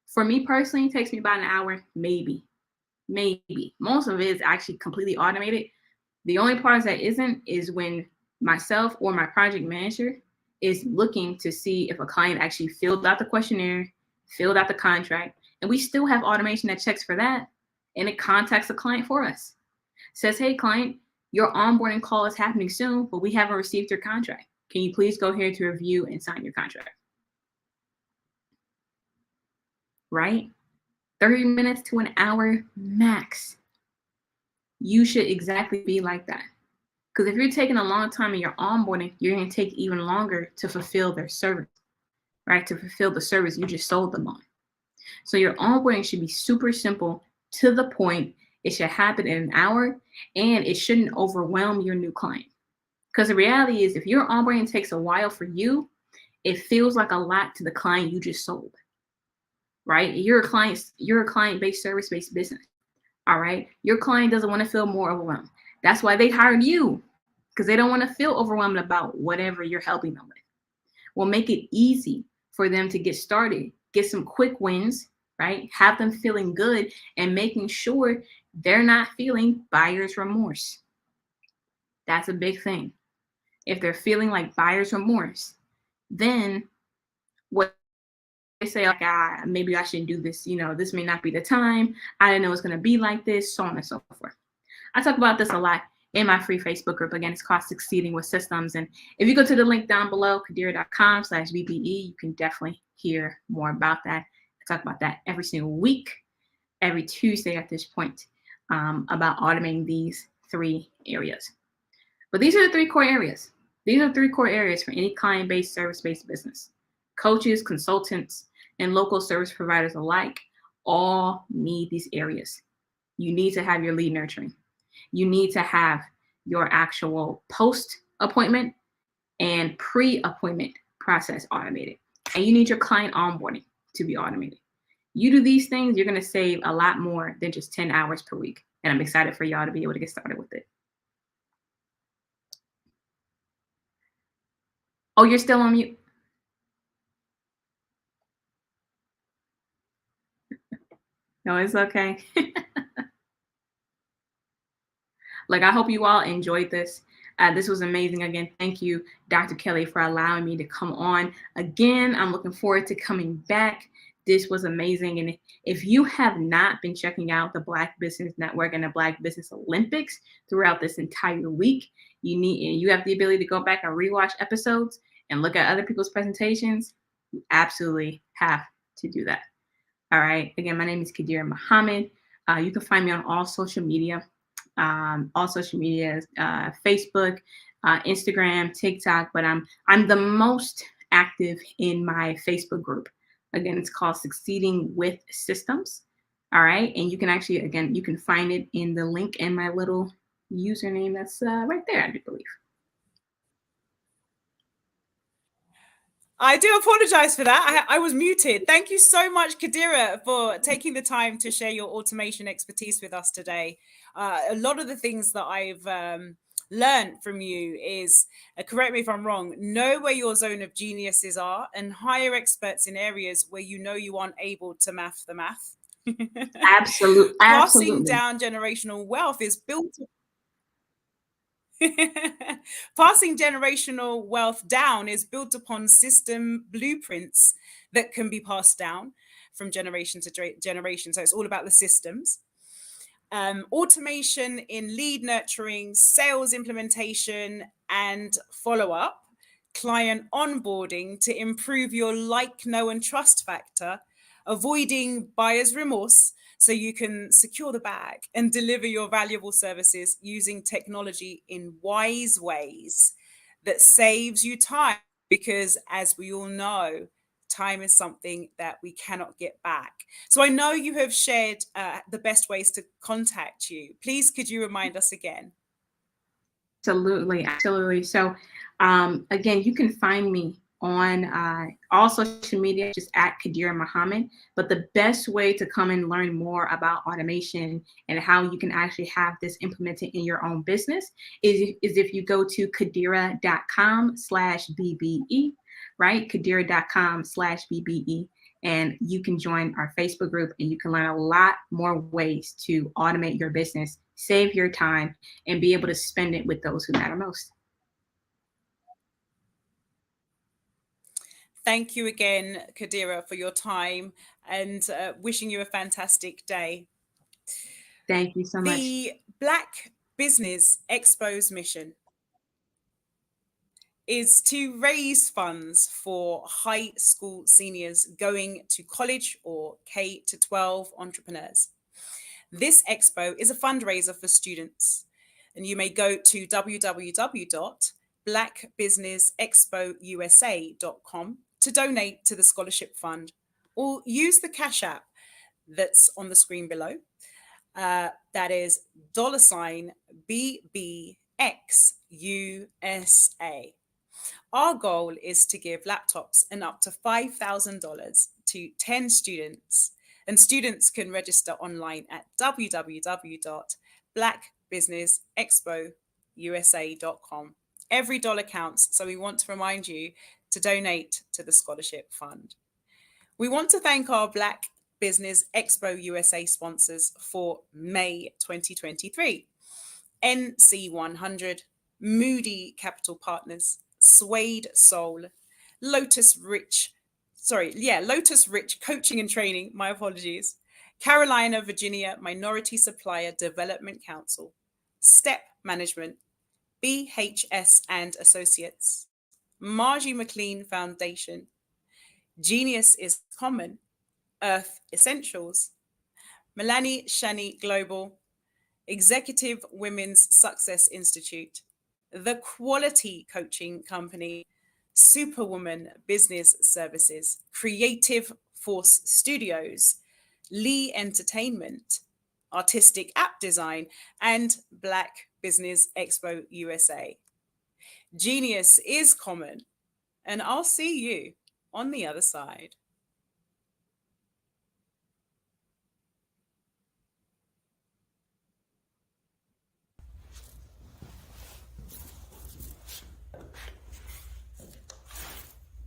For me personally, it takes me about an hour, maybe. Most of it is actually completely automated. The only part that isn't is when myself or my project manager is looking to see if a client actually filled out the questionnaire, filled out the contract, and we still have automation that checks for that, and it contacts the client for us. Says, hey client, your onboarding call is happening soon, but we haven't received your contract. Can you please go here to review and sign your contract? Right? 30 minutes to an hour max. You should exactly be like that. Because if you're taking a long time in your onboarding, you're going to take even longer to fulfill their service, right? To fulfill the service you just sold them on. So your onboarding should be super simple, to the point. It should happen in an hour, and it shouldn't overwhelm your new client. Because the reality is, if your onboarding takes a while for you, it feels like a lot to the client you just sold, right? You're a client-based, service-based business, all right? Your client doesn't want to feel more overwhelmed. That's why they hired you, because they don't want to feel overwhelmed about whatever you're helping them with. Well, make it easy for them to get started, get some quick wins, right? Have them feeling good and making sure they're not feeling buyer's remorse. That's a big thing. If they're feeling like buyer's remorse, then what they say, like, maybe I shouldn't do this, this may not be the time. I didn't know it's going to be like this, so on and so forth. I talk about this a lot in my free Facebook group. Again, it's called Succeeding with Systems. And if you go to the link down below, kadira.com/BPE, you can definitely hear more about that. I talk about that every single week, every Tuesday at this point, about automating these 3 areas. But these are the 3 core areas. These are 3 core areas for any client-based, service-based business. Coaches, consultants, and local service providers alike all need these areas. You need to have your lead nurturing. You need to have your actual post-appointment and pre-appointment process automated. And you need your client onboarding to be automated. You do these things, you're going to save a lot more than just 10 hours per week. And I'm excited for y'all to be able to get started with it. Oh, you're still on mute? No, it's okay. Like, I hope you all enjoyed this. This was amazing. Again, thank you, Dr. Kelly, for allowing me to come on. Again, I'm looking forward to coming back. This was amazing. And if you have not been checking out the Black Business Network and the Black Business Olympics throughout this entire week, you have the ability to go back and rewatch episodes and look at other people's presentations. You absolutely have to do that. All right. Again, my name is Kadira Muhammad. You can find me on all social media. Facebook, Instagram, TikTok, but I'm the most active in my Facebook group. Again, it's called Succeeding with Systems. All right. And you can actually, again, you can find it in the link in my little username that's right there, I do believe. I do apologize for that. I was muted. Thank you so much, Kadira, for taking the time to share your automation expertise with us today. A lot of the things that I've learned from you is, correct me if I'm wrong, know where your zone of geniuses are and hire experts in areas where you know you aren't able to math the math. Absolutely. Passing down generational wealth is built. Passing generational wealth down is built upon system blueprints that can be passed down from generation to generation. So it's all about the systems. Automation in lead nurturing, sales implementation, and follow-up, client onboarding to improve your like, know, and trust factor, avoiding buyer's remorse so you can secure the bag and deliver your valuable services using technology in wise ways that saves you time, because as we all know, time is something that we cannot get back. So I know you have shared the best ways to contact you. Please, could you remind us again? Absolutely. So again, you can find me on all social media, just at Kadira Muhammad. But the best way to come and learn more about automation and how you can actually have this implemented in your own business is if you go to kadira.com/BBE, right? kadira.com/BBE. And you can join our Facebook group and you can learn a lot more ways to automate your business, save your time, and be able to spend it with those who matter most. Thank you again, Kadira, for your time, and wishing you a fantastic day. Thank you so much. The Black Business Expo's mission is to raise funds for high school seniors going to college or K-12 entrepreneurs. This expo is a fundraiser for students, and you may go to www.blackbusinessexpousa.com to donate to the scholarship fund, or use the Cash App that's on the screen below. That is $BBXUSA. Our goal is to give laptops and up to $5,000 to 10 students, and students can register online at www.blackbusinessexpousa.com. Every dollar counts, so we want to remind you to donate to the scholarship fund. We want to thank our Black Business Expo USA sponsors for May 2023. NC100, Moody Capital Partners, Suede Soul, Lotus Rich Coaching and Training, my apologies, Carolina, Virginia Minority Supplier Development Council, Step Management, BHS and Associates, Margie McLean Foundation, Genius is Common, Earth Essentials, Melanie Shani Global, Executive Women's Success Institute, The Quality Coaching Company, Superwoman Business Services, Creative Force Studios, Lee Entertainment, Artistic App Design, and Black Business Expo USA. Genius is common, and I'll see you on the other side.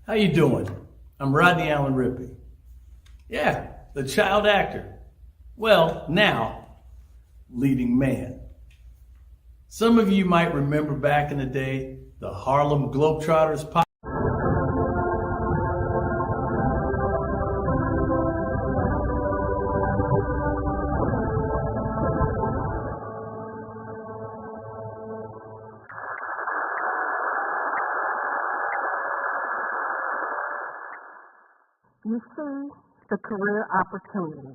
How you doing? I'm Rodney Allen Rippey. Yeah, the child actor. Well, now, leading man. Some of you might remember back in the day, the Harlem Globetrotters pop. You see the career opportunity.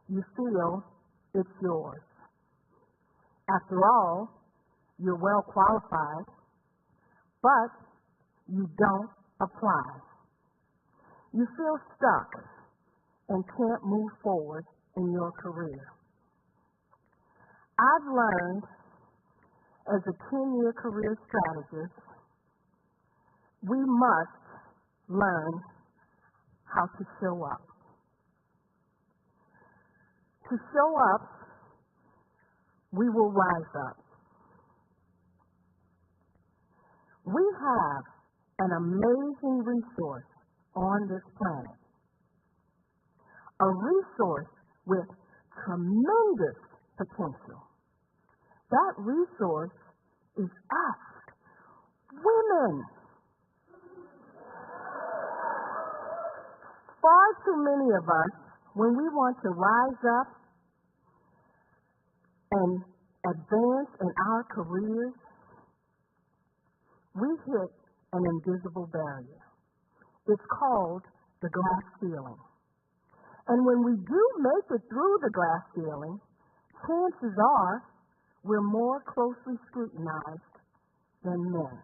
You feel it's yours. After all, you're well qualified, but you don't apply. You feel stuck and can't move forward in your career. I've learned as a 10-year career strategist, we must learn how to show up. To show up, we will rise up. We have an amazing resource on this planet. A resource with tremendous potential. That resource is us, women. Far too many of us, when we want to rise up and advance in our careers, we hit an invisible barrier. It's called the glass ceiling. And when we do make it through the glass ceiling, chances are we're more closely scrutinized than men.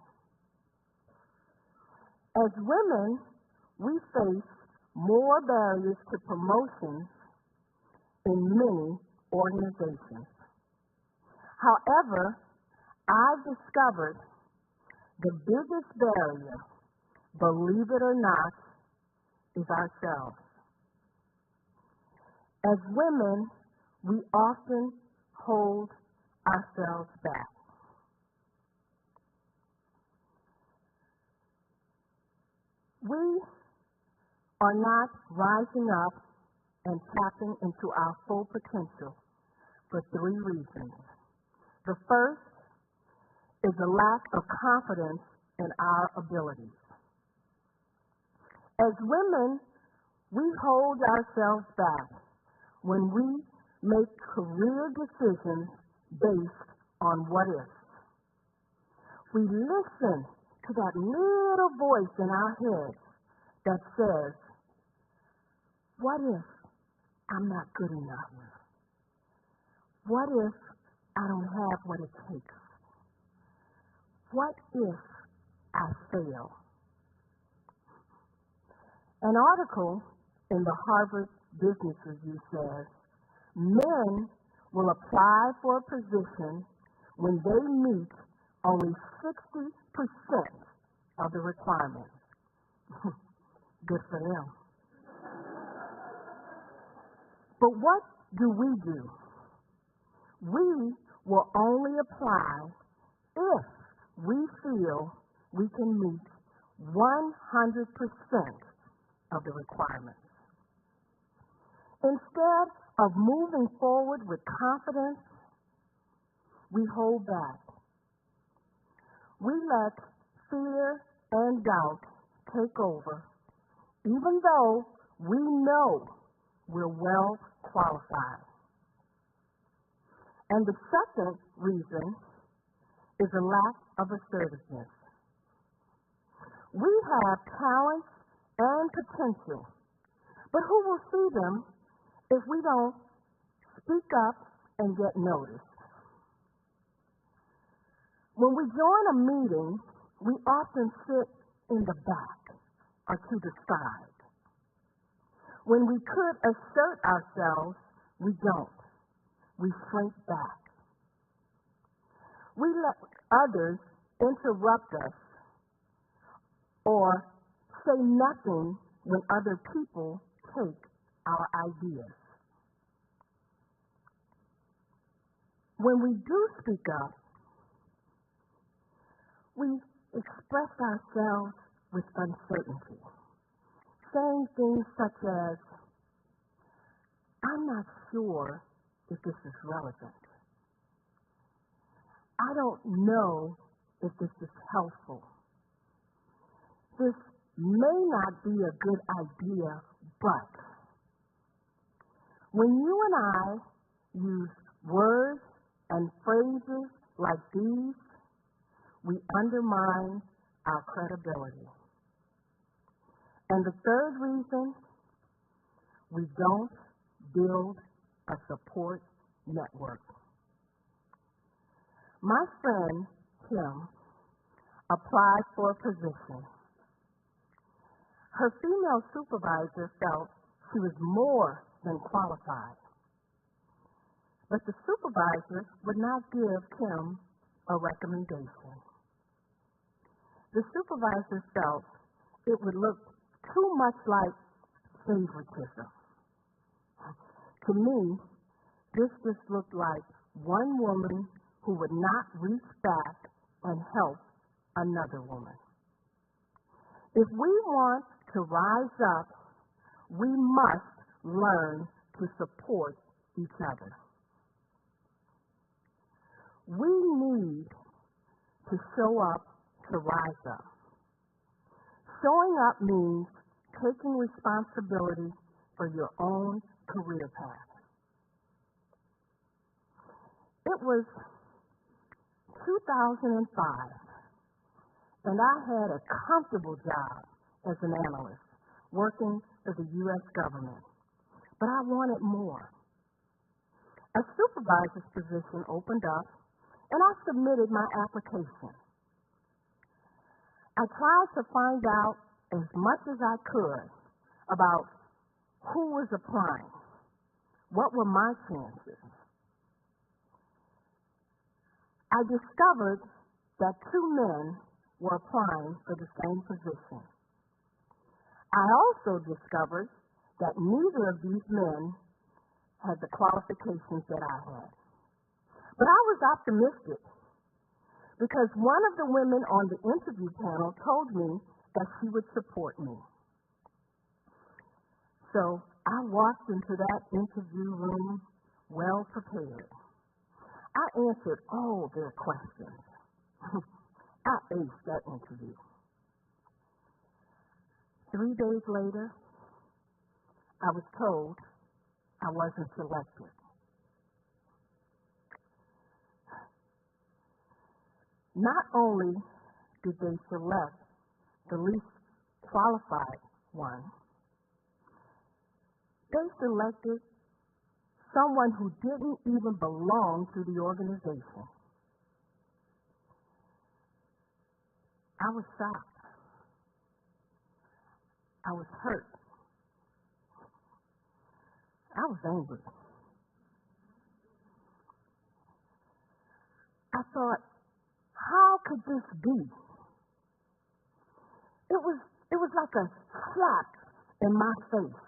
As women, we face more barriers to promotions in many organizations. However, I've discovered the biggest barrier, believe it or not, is ourselves. As women, we often hold ourselves back. We are not rising up and tapping into our full potential for 3 reasons. The first is a lack of confidence in our abilities. As women, we hold ourselves back when we make career decisions based on what ifs. We listen to that little voice in our heads that says, what if I'm not good enough? What if I don't have what it takes? What if I fail? An article in the Harvard Business Review says, men will apply for a position when they meet only 60% of the requirements. Good for them. But what do? We will only apply if we feel we can meet 100% of the requirements. Instead of moving forward with confidence, we hold back. We let fear and doubt take over, even though we know we're well qualified. And the second reason is a lack of assertiveness. We have talents and potential, but who will see them if we don't speak up and get noticed? When we join a meeting, we often sit in the back or to the side. When we could assert ourselves, we don't. We shrink back. We let others interrupt us or say nothing when other people take our ideas. When we do speak up, we express ourselves with uncertainty, saying things such as, I'm not sure if this is relevant. I don't know if this is helpful. This may not be a good idea, but when you and I use words and phrases like these, we undermine our credibility. And the third reason, we don't build a support network. My friend, Kim, applied for a position. Her female supervisor felt she was more than qualified. But the supervisor would not give Kim a recommendation. The supervisor felt it would look too much like favoritism. To me, this just looked like one woman who would not reach back and help another woman. If we want to rise up, we must learn to support each other. We need to show up to rise up. Showing up means taking responsibility for your own career path. It was 2005, and I had a comfortable job as an analyst working for the U.S. government, but I wanted more. A supervisor's position opened up, and I submitted my application. I tried to find out as much as I could about who was applying, what were my chances. I discovered that 2 men were applying for the same position. I also discovered that neither of these men had the qualifications that I had. But I was optimistic because one of the women on the interview panel told me that she would support me. So I walked into that interview room well prepared. I answered all their questions. I aced that interview. 3 days later, I was told I wasn't selected. Not only did they select the least qualified one, they selected someone who didn't even belong to the organization. I was shocked. I was hurt. I was angry. I thought, how could this be? It was like a slap in my face.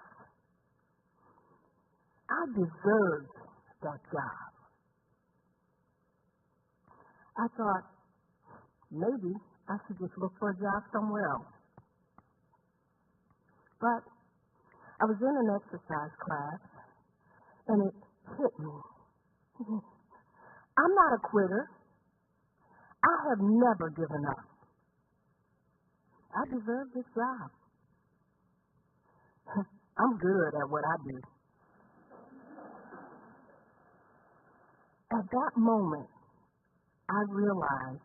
I deserved that job. I thought, maybe I should just look for a job somewhere else. But I was in an exercise class, and it hit me. I'm not a quitter. I have never given up. I deserve this job. I'm good at what I do. At that moment, I realized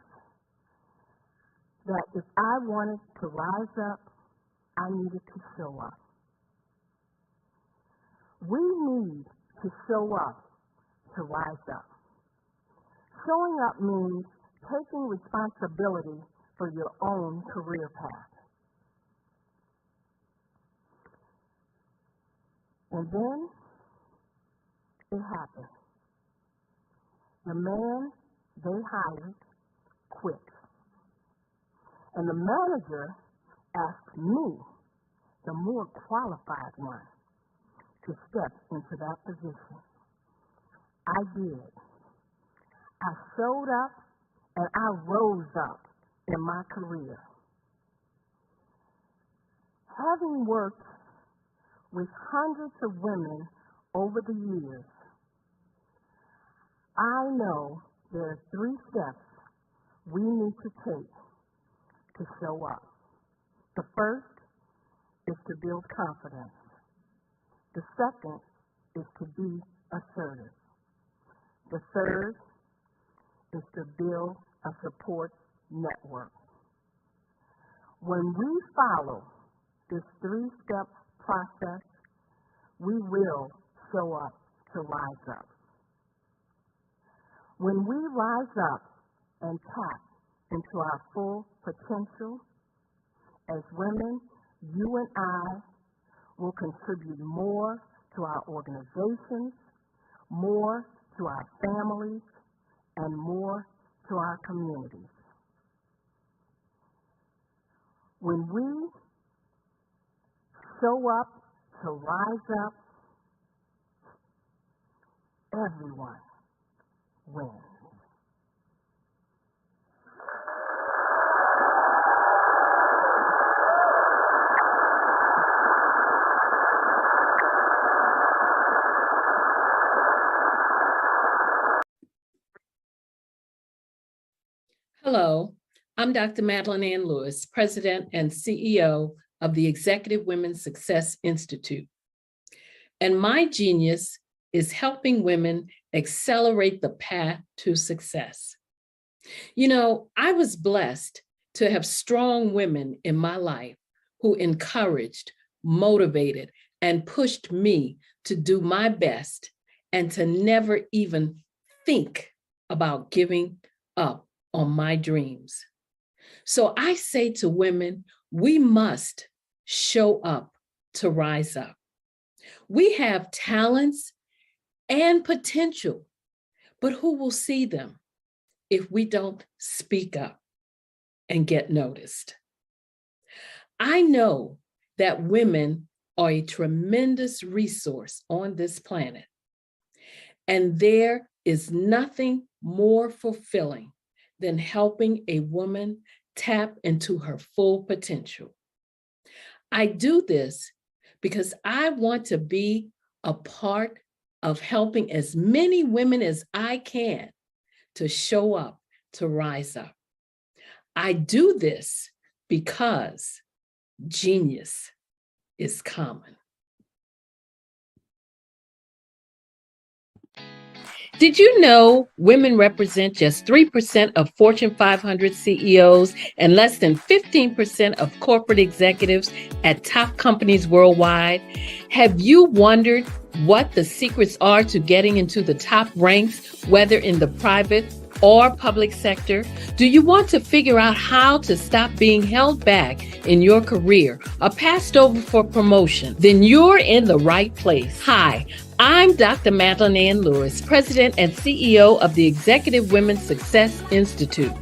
that if I wanted to rise up, I needed to show up. We need to show up to rise up. Showing up means taking responsibility for your own career path. And then it happened. The man they hired quit. And the manager asked me, the more qualified one, to step into that position. I did. I showed up and I rose up in my career. Having worked with hundreds of women over the years, I know there are 3 steps we need to take to show up. The first is to build confidence. The second is to be assertive. The third is to build a support network. When we follow this 3-step process, we will show up to rise up. When we rise up and tap into our full potential, as women, you and I will contribute more to our organizations, more to our families, and more to our communities. When we show up to rise up, everyone wins. Hello, I'm Dr. Madeline Ann Lewis, President and CEO of the Executive Women's Success Institute. And my genius is helping women accelerate the path to success. You know, I was blessed to have strong women in my life who encouraged, motivated, and pushed me to do my best and to never even think about giving up on my dreams. So I say to women, we must show up to rise up. We have talents and potential, but who will see them if we don't speak up and get noticed? I know that women are a tremendous resource on this planet, and there is nothing more fulfilling than helping a woman tap into her full potential. I do this because I want to be a part of helping as many women as I can to show up, to rise up. I do this because genius is common. Did you know women represent just 3% of Fortune 500 CEOs and less than 15% of corporate executives at top companies worldwide? Have you wondered what the secrets are to getting into the top ranks, whether in the private or public sector? Do you want to figure out how to stop being held back in your career or passed over for promotion? Then you're in the right place. Hi, I'm Dr. Madeline Ann Lewis, President and CEO of the Executive Women's Success Institute.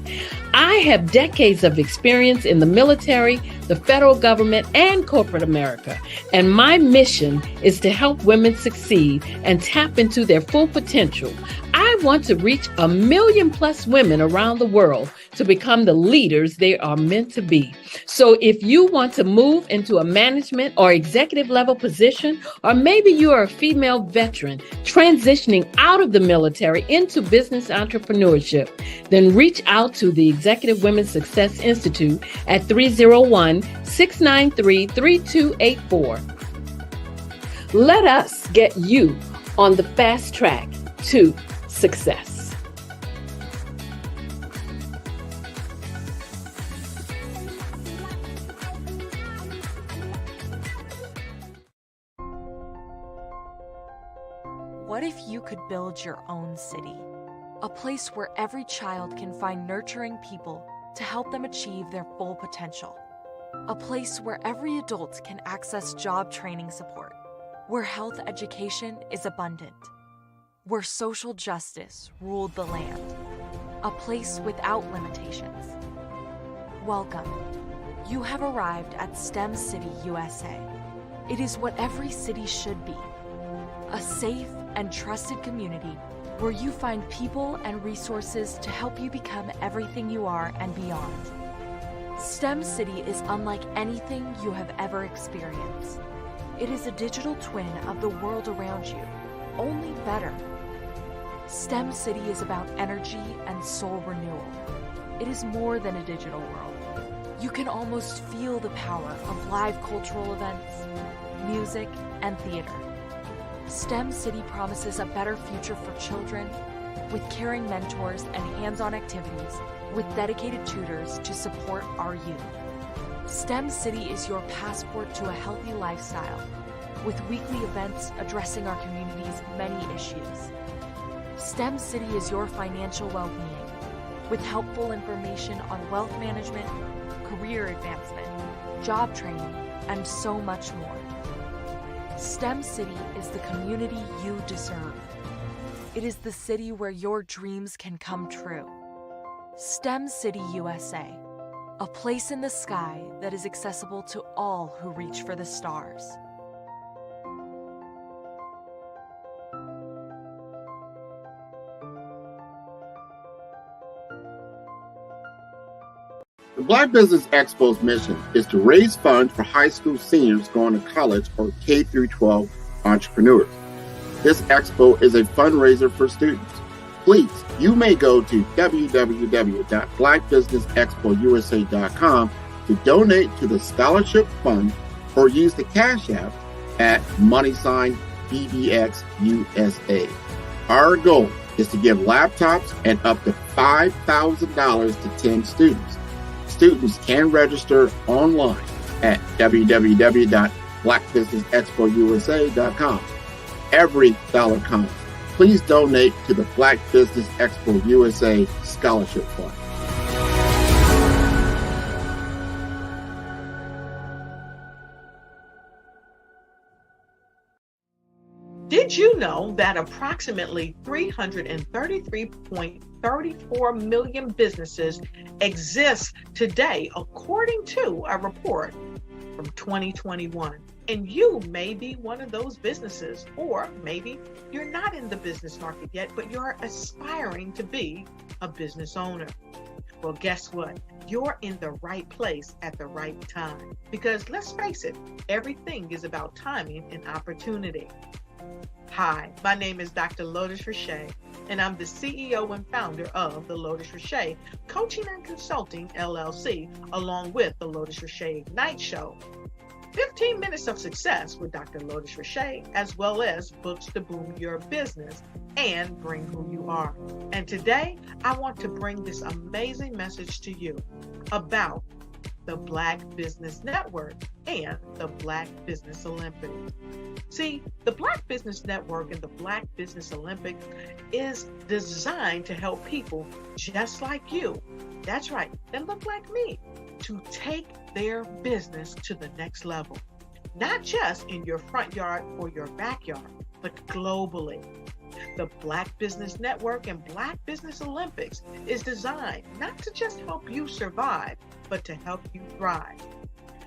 I have decades of experience in the military, the federal government, and corporate America, and my mission is to help women succeed and tap into their full potential. I want to reach 1 million+ women around the world to become the leaders they are meant to be. So if you want to move into a management or executive level position, or maybe you are a female veteran transitioning out of the military into business entrepreneurship, then reach out to the Executive Women's Success Institute at 301-693-3284. Let us get you on the fast track to success. What if you could build your own city? A place where every child can find nurturing people to help them achieve their full potential. A place where every adult can access job training support, where health education is abundant, where social justice ruled the land. A place without limitations. Welcome. You have arrived at STEM City, USA. It is what every city should be. A safe and trusted community where you find people and resources to help you become everything you are and beyond. STEM City is unlike anything you have ever experienced. It is a digital twin of the world around you, only better. STEM City is about energy and soul renewal. It is more than a digital world. You can almost feel the power of live cultural events, music, and theater. STEM City promises a better future for children with caring mentors and hands-on activities with dedicated tutors to support our youth. STEM City is your passport to a healthy lifestyle with weekly events addressing our community's many issues. STEM City is your financial well-being with helpful information on wealth management, career advancement, job training, and so much more. STEM City is the community you deserve. It is the city where your dreams can come true. STEM City USA, a place in the sky that is accessible to all who reach for the stars. The Black Business Expo's mission is to raise funds for high school seniors going to college or K-12 entrepreneurs. This expo is a fundraiser for students. Please, you may go to www.blackbusinessexpousa.com to donate to the scholarship fund or use the Cash App at $BBXUSA. Our goal is to give laptops and up to $5,000 to 10 students. Students can register online at www.blackbusinessexpousa.com. Every dollar counts. Please donate to the Black Business Expo USA Scholarship Fund. Did you know that approximately 333.34 million businesses exist today, according to a report from 2021? And you may be one of those businesses, or maybe you're not in the business market yet, but you're aspiring to be a business owner. Well, guess what? You're in the right place at the right time. Because let's face it, everything is about timing and opportunity. Hi, my name is Dr. Lotus Richey, and I'm the CEO and founder of the Lotus Richey Coaching and Consulting LLC, along with the Lotus Richey Ignite Show. 15 minutes of success with Dr. Lotus Richey, as well as books to boom your business and bring who you are. And today, I want to bring this amazing message to you about the Black Business Network and the Black Business Olympic. See, the Black Business Network and the Black Business Olympic is designed to help people just like you, that's right, that look like me, to take their business to the next level. Not just in your front yard or your backyard, but globally. The Black Business Network and Black Business Olympics is designed not to just help you survive, but to help you thrive.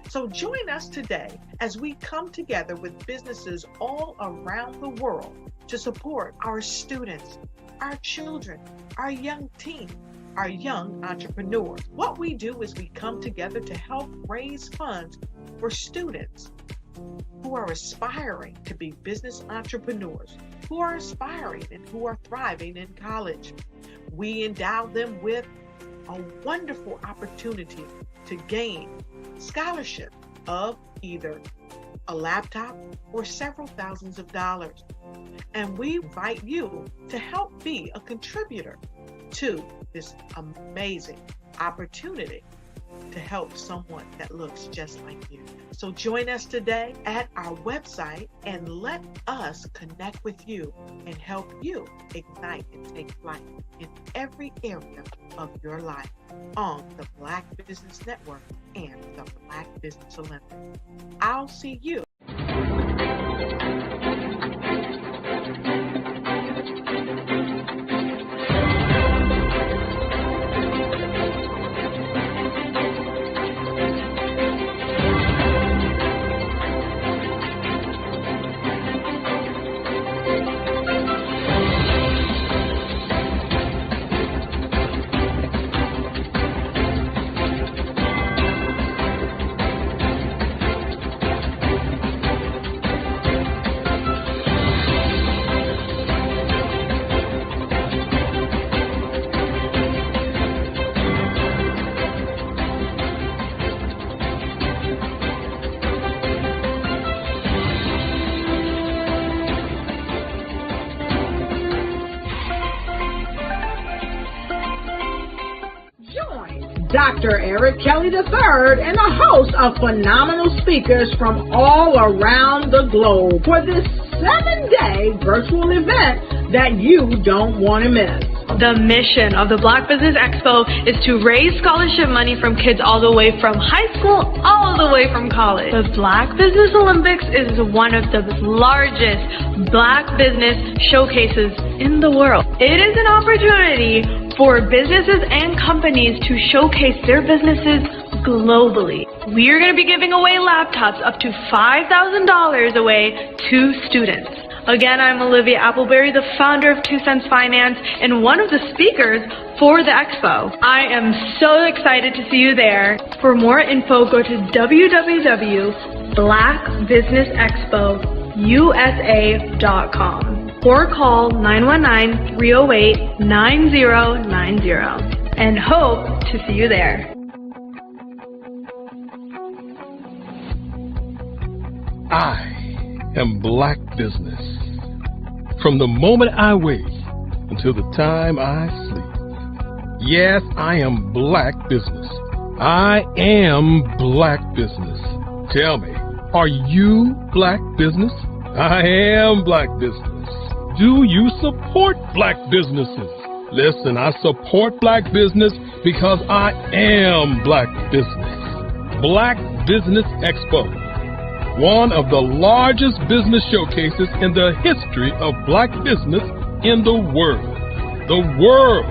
So join us today as we come together with businesses all around the world to support our students, our children, our young teens, our young entrepreneurs. What we do is we come together to help raise funds for students who are aspiring to be business entrepreneurs, who are aspiring and who are thriving in college. We endow them with a wonderful opportunity to gain scholarship of either a laptop or several thousands of dollars. And we invite you to help be a contributor to this amazing opportunity to help someone that looks just like you. So join us today at our website and let us connect with you and help you ignite and take flight in every area of your life on the Black Business Network and the Black Business Olympics. I'll see you. Dr. Eric Kelly III and a host of phenomenal speakers from all around the globe for this 7-day virtual event that you don't want to miss. The mission of the Black Business Expo is to raise scholarship money from kids all the way from high school all the way from college. The Black Business Olympics is one of the largest Black business showcases in the world. It is an opportunity for businesses and companies to showcase their businesses globally. We are going to be giving away laptops up to $5,000 away to students. Again, I'm Olivia Appleberry, the founder of 2 Cents Finance and one of the speakers for the expo. I am so excited to see you there. For more info, go to www.blackbusinessexpousa.com or call 919-308-9090 and hope to see you there. I am Black business. From the moment I wake until the time I sleep. Yes, I am Black business. I am Black business. Tell me, are you Black business? I am Black business. Do you support Black businesses? Listen, I support Black business because I am Black business. Black Business Expo, one of the largest business showcases in the history of Black business in the world. The world!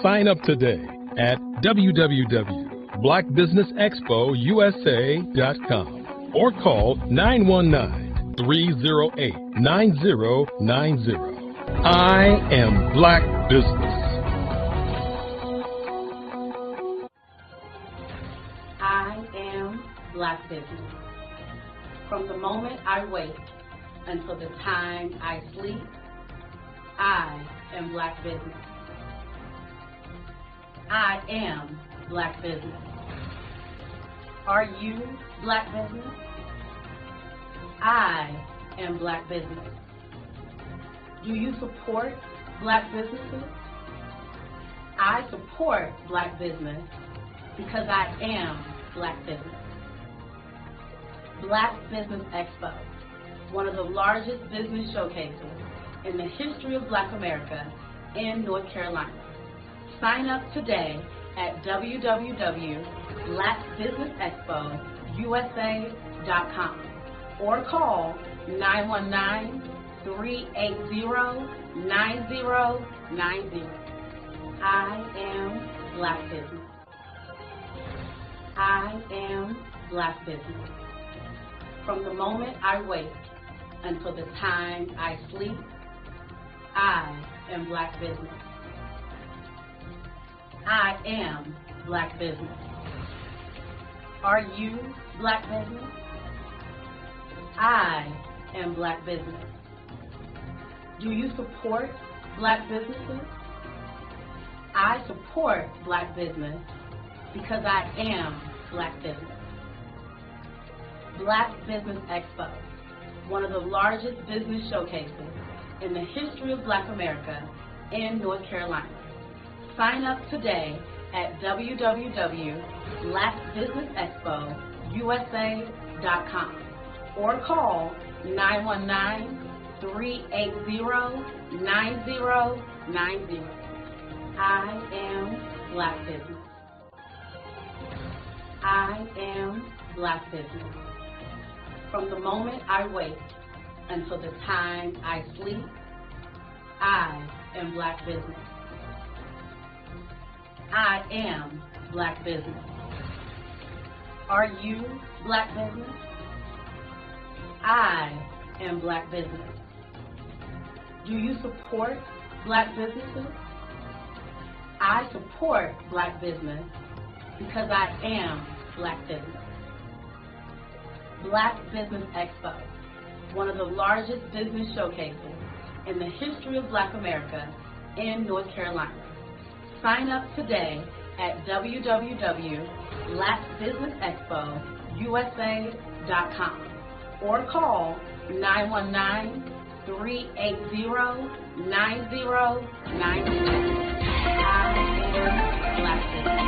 Sign up today at www.blackbusinessexpousa.com or call 919-308-9090. I am Black business. I am Black business. From the moment I wake until the time I sleep, I am Black business. I am Black business. Are you Black business? I am Black business. Do you support Black businesses? I support Black business because I am Black business. Black Business Expo, one of the largest business showcases in the history of Black America in North Carolina. Sign up today at www.blackbusinessexpousa.com or call 919 380-9090. I am Black Business. I am Black Business. From the moment I wake until the time I sleep, I am Black Business. I am Black Business. Are you Black Business? I am Black Business. Do you support Black businesses? I support Black business because I am Black Business. Black Business Expo, one of the largest business showcases in the history of Black America in North Carolina. Sign up today at www.blackbusinessexpousa.com or call 919-380-9090. I am Black Business. I am Black Business. From the moment I wake until the time I sleep, I am Black Business. I am Black Business. Are you Black Business? I am Black Business. Do you support Black businesses? I support Black business because I am Black Business. Black Business Expo, one of the largest business showcases in the history of Black America in North Carolina. Sign up today at www.blackbusinessexpousa.com or call 919-380-9090. I am Black Business.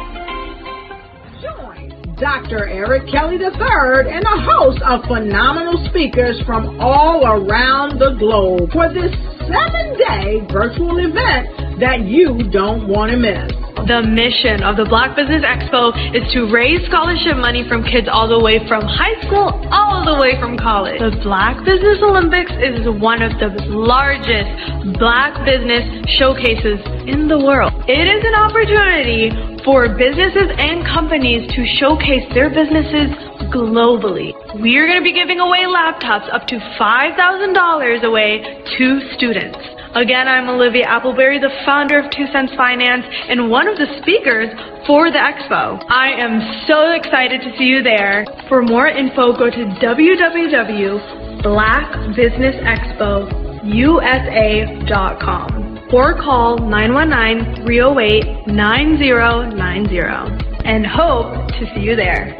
Join Dr. Eric Kelly III and a host of phenomenal speakers from all around the globe for this 7-day virtual event that you don't want to miss. The mission of the Black Business Expo is to raise scholarship money from kids all the way from high school, all the way from college. The Black Business Olympics is one of the largest Black business showcases in the world. It is an opportunity for businesses and companies to showcase their businesses globally. We are going to be giving away laptops up to $5,000 away to students. Again, I'm Olivia Appleberry, the founder of 2 Cents Finance and one of the speakers for the expo. I am so excited to see you there. For more info, go to www.blackbusinessexpousa.com or call 919-308-9090 and hope to see you there.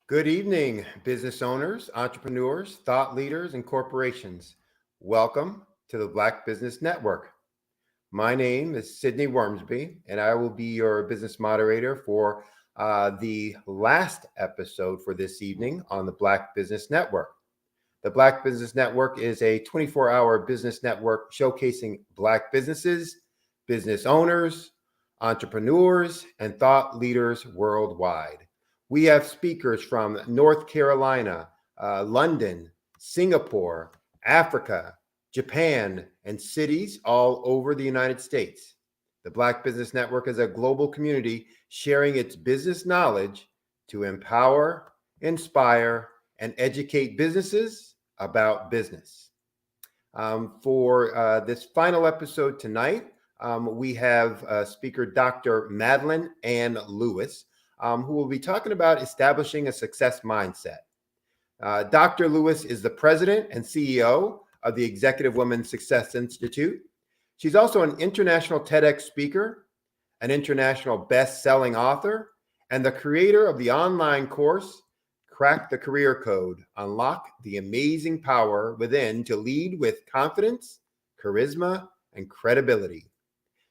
Good evening, business owners, entrepreneurs, thought leaders, and corporations. Welcome to the Black Business Network. My name is Sidney Wormsby, and I will be your business moderator for the last episode for this evening on the Black Business Network. The Black Business Network is a 24-hour business network showcasing Black businesses, business owners, entrepreneurs, and thought leaders worldwide. We have speakers from North Carolina, London, Singapore, Africa, Japan, and cities all over the United States. The Black Business Network is a global community sharing its business knowledge to empower, inspire, and educate businesses about business. For this final episode tonight, we have speaker Dr. Madeline Ann Lewis, who will be talking about establishing a success mindset. Dr. Lewis is the president and CEO of the Executive Women Success Institute. She's also an international TEDx speaker, an international best-selling author, and the creator of the online course, Crack the Career Code, unlock the amazing power within to lead with confidence, charisma, and credibility.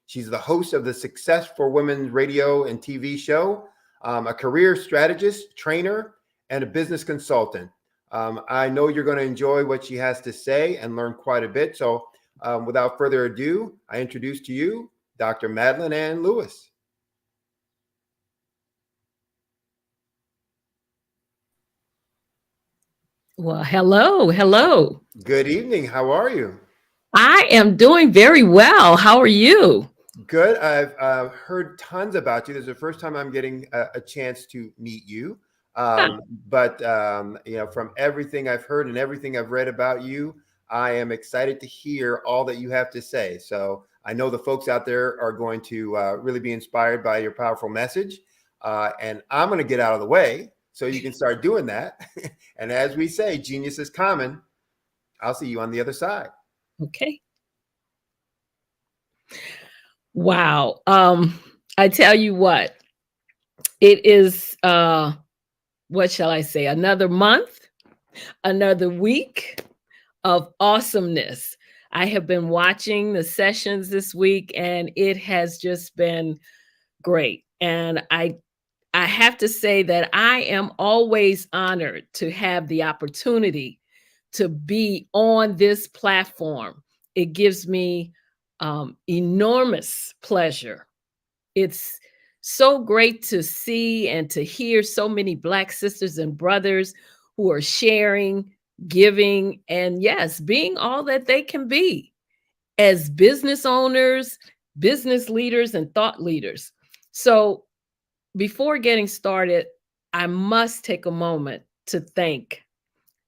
She's the host of the Success for Women radio and TV show, a career strategist, trainer, and a business consultant. I know you're going to enjoy what she has to say and learn quite a bit. So without further ado, I introduce to you Dr. Madeline Ann Lewis. Well, hello. Good evening. How are you? I am doing very well. How are you? Good. I've heard tons about you. This is the first time I'm getting a chance to meet you. But from everything I've heard and everything I've read about you, I am excited to hear all that you have to say. So I know the folks out there are going to really be inspired by your powerful message. And I'm going to get out of the way so you can start doing that. And as we say, genius is common. I'll see you on the other side. Okay. Wow. I tell you what, it is, what shall I say? Another month, another week of awesomeness. I have been watching the sessions this week and it has just been great. And I have to say that I am always honored to have the opportunity to be on this platform. It gives me enormous pleasure. It's so great to see and to hear so many Black sisters and brothers who are sharing, giving, and yes, being all that they can be as business owners, business leaders, and thought leaders. So before getting started, I must take a moment to thank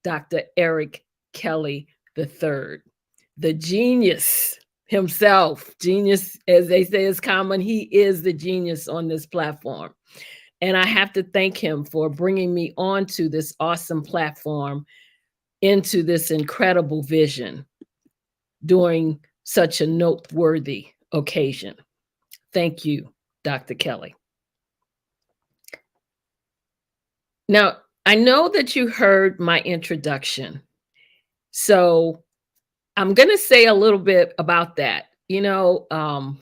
Dr. Eric Kelly III, the genius himself. Genius, as they say, is common. He is the genius on this platform. And I have to thank him for bringing me onto this awesome platform, into this incredible vision during such a noteworthy occasion. Thank you, Dr. Kelly. Now, I know that you heard my introduction, so I'm going to say a little bit about that.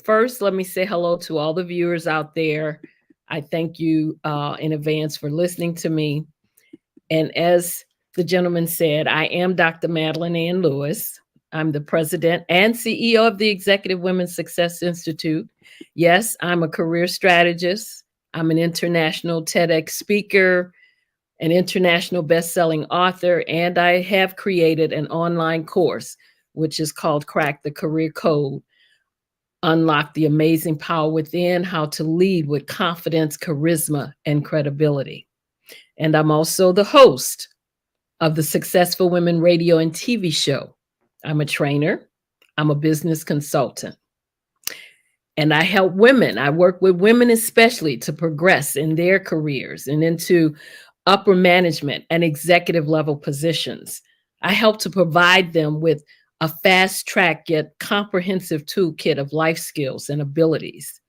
First, let me say hello to all the viewers out there. I thank you in advance for listening to me. And as the gentleman said, I am Dr. Madeline Ann Lewis. I'm the president and CEO of the Executive Women's Success Institute. Yes, I'm a career strategist. I'm an international TEDx speaker, an international best-selling author, and I have created an online course, which is called Crack the Career Code, Unlock the Amazing Power Within, How to Lead with Confidence, Charisma, and Credibility. And I'm also the host of the Successful Women radio and TV show. I'm a trainer. I'm a business consultant. And I help women. I work with women especially to progress in their careers and into upper management and executive level positions. I help to provide them with a fast track yet comprehensive toolkit of life skills and abilities.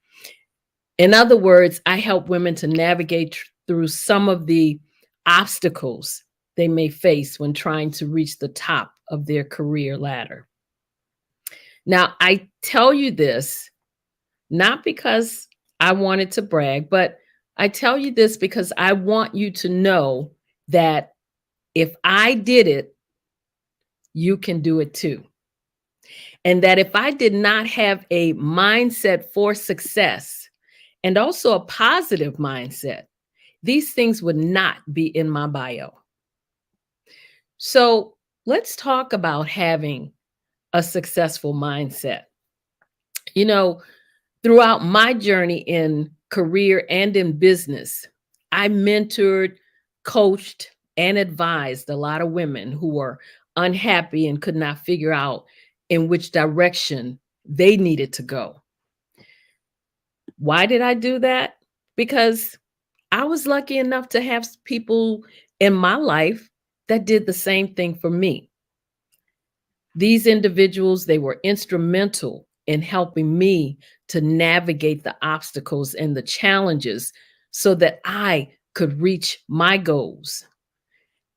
In other words, I help women to navigate through some of the obstacles they may face when trying to reach the top of their career ladder. Now, I tell you this not because I wanted to brag, but I tell you this because I want you to know that if I did it, you can do it too. And that if I did not have a mindset for success and also a positive mindset, these things would not be in my bio. So let's talk about having a successful mindset. Throughout my journey in career and in business, I mentored, coached, and advised a lot of women who were unhappy and could not figure out in which direction they needed to go. Why did I do that? Because I was lucky enough to have people in my life that did the same thing for me. These individuals, they were instrumental in helping me to navigate the obstacles and the challenges so that I could reach my goals.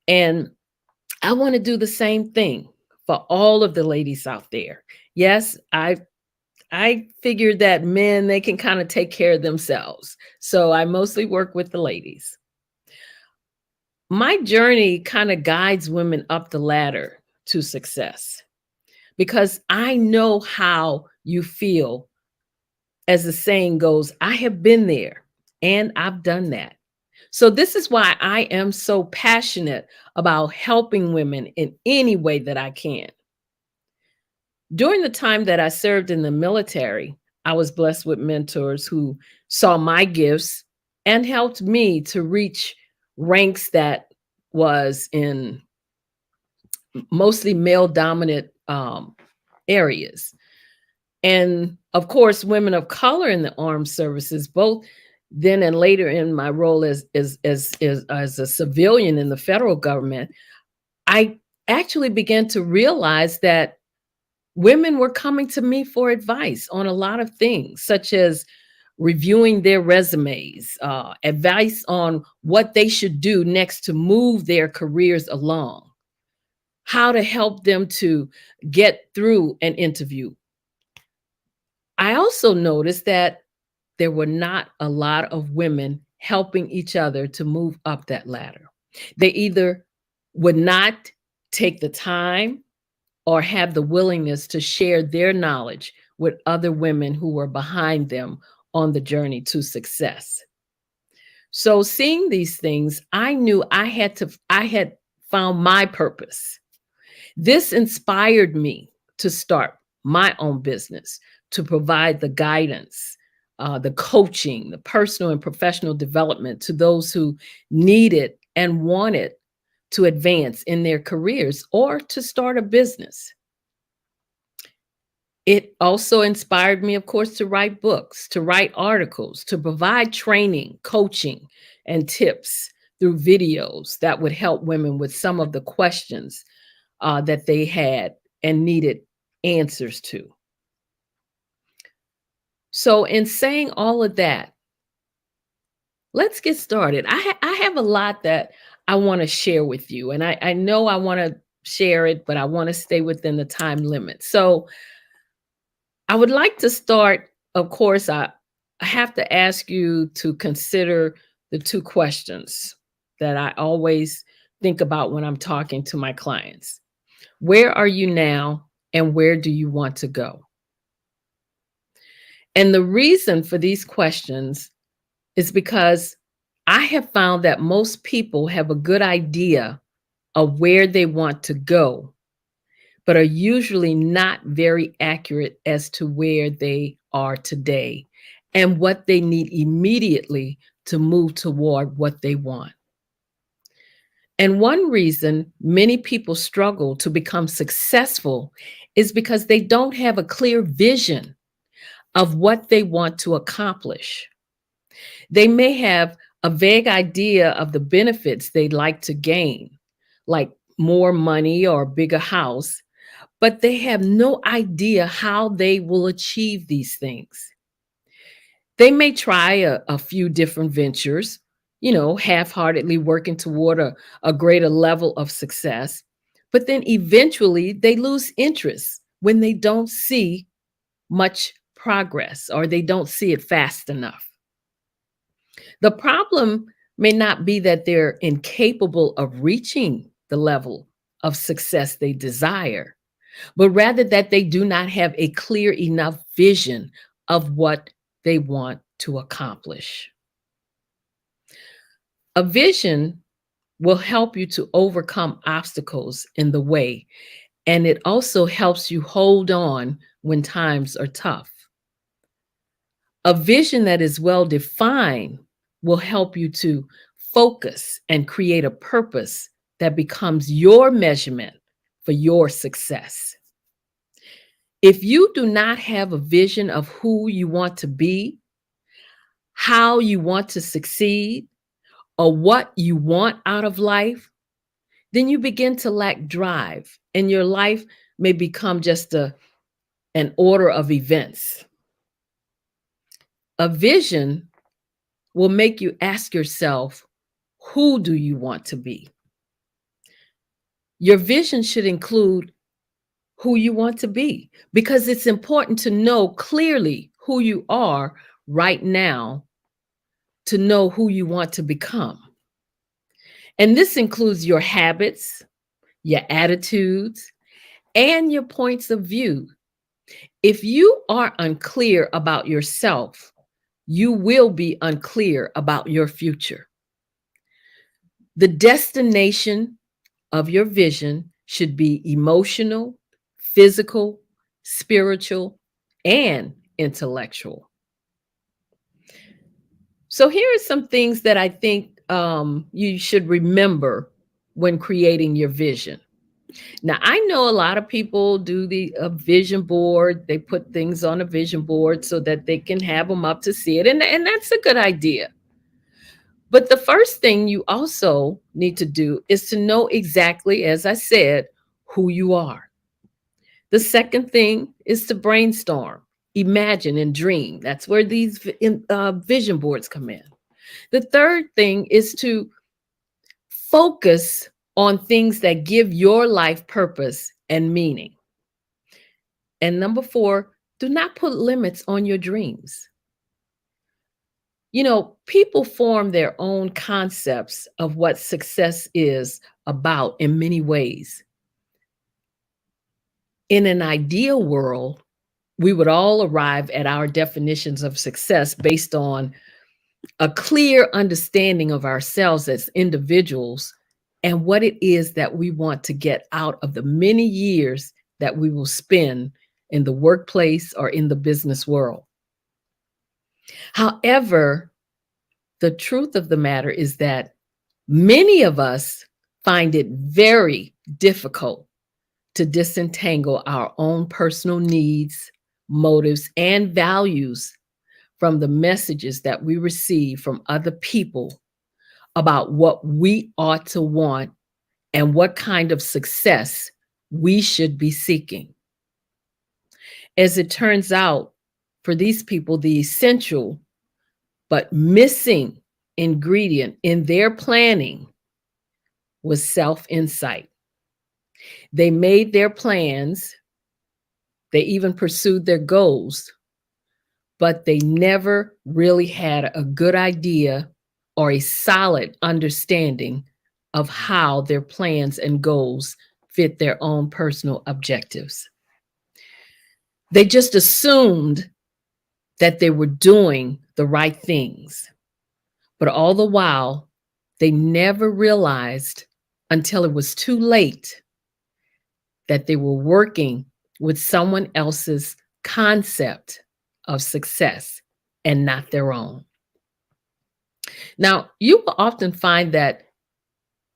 And I want to do the same thing for all of the ladies out there. Yes, I figured that men, they can kind of take care of themselves. So I mostly work with the ladies. My journey kind of guides women up the ladder to success because I know how you feel. As the saying goes, I have been there and I've done that. So this is why I am so passionate about helping women in any way that I can. During the time that I served in the military, I was blessed with mentors who saw my gifts and helped me to reach ranks that was in mostly male dominant areas. And of course, women of color in the armed services, both then and later in my role as a civilian in the federal government, I actually began to realize that women were coming to me for advice on a lot of things, such as reviewing their resumes, advice on what they should do next to move their careers along, how to help them to get through an interview. I also noticed that there were not a lot of women helping each other to move up that ladder. They either would not take the time or have the willingness to share their knowledge with other women who were behind them on the journey to success. So seeing these things, I knew I had found my purpose. This inspired me to start my own business, to provide the guidance, the coaching, the personal and professional development to those who needed and wanted to advance in their careers or to start a business. It also inspired me, of course, to write books, to write articles, to provide training, coaching, and tips through videos that would help women with some of the questions that they had and needed answers to. So in saying all of that, let's get started. I have a lot that I want to share with you, and I know I want to share it, but I want to stay within the time limit. So I would like to start, of course, I have to ask you to consider the two questions that I always think about when I'm talking to my clients. Where are you now, and where do you want to go? And the reason for these questions is because I have found that most people have a good idea of where they want to go, but are usually not very accurate as to where they are today and what they need immediately to move toward what they want. And one reason many people struggle to become successful is because they don't have a clear vision of what they want to accomplish. They may have a vague idea of the benefits they'd like to gain, like more money or a bigger house, but they have no idea how they will achieve these things. They may try a few different ventures, half-heartedly working toward a greater level of success, but then eventually they lose interest when they don't see much progress or they don't see it fast enough. The problem may not be that they're incapable of reaching the level of success they desire, but rather that they do not have a clear enough vision of what they want to accomplish. A vision will help you to overcome obstacles in the way, and it also helps you hold on when times are tough. A vision that is well defined will help you to focus and create a purpose that becomes your measurement for your success. If you do not have a vision of who you want to be, how you want to succeed, or what you want out of life, then you begin to lack drive, and your life may become just an order of events. A vision will make you ask yourself, who do you want to be? Your vision should include who you want to be, because it's important to know clearly who you are right now to know who you want to become. And this includes your habits, your attitudes, and your points of view. If you are unclear about yourself, you will be unclear about your future. The destination of your vision should be emotional, physical, spiritual, and intellectual. So here are some things that I think you should remember when creating your vision. Now, I know a lot of people do the vision board. They put things on a vision board so that they can have them up to see it. And that's a good idea. But the first thing you also need to do is to know exactly, as I said, who you are. The second thing is to brainstorm, imagine, and dream. That's where these vision boards come in. The third thing is to focus on things that give your life purpose and meaning. And number 4, do not put limits on your dreams. You know, people form their own concepts of what success is about in many ways. In an ideal world, we would all arrive at our definitions of success based on a clear understanding of ourselves as individuals and what it is that we want to get out of the many years that we will spend in the workplace or in the business world. However, the truth of the matter is that many of us find it very difficult to disentangle our own personal needs, motives, and values from the messages that we receive from other people about what we ought to want and what kind of success we should be seeking. As it turns out, for these people, the essential but missing ingredient in their planning was self-insight. They made their plans, they even pursued their goals, but they never really had a good idea or a solid understanding of how their plans and goals fit their own personal objectives. They just assumed that they were doing the right things, but all the while, they never realized until it was too late that they were working with someone else's concept of success and not their own. Now, you will often find that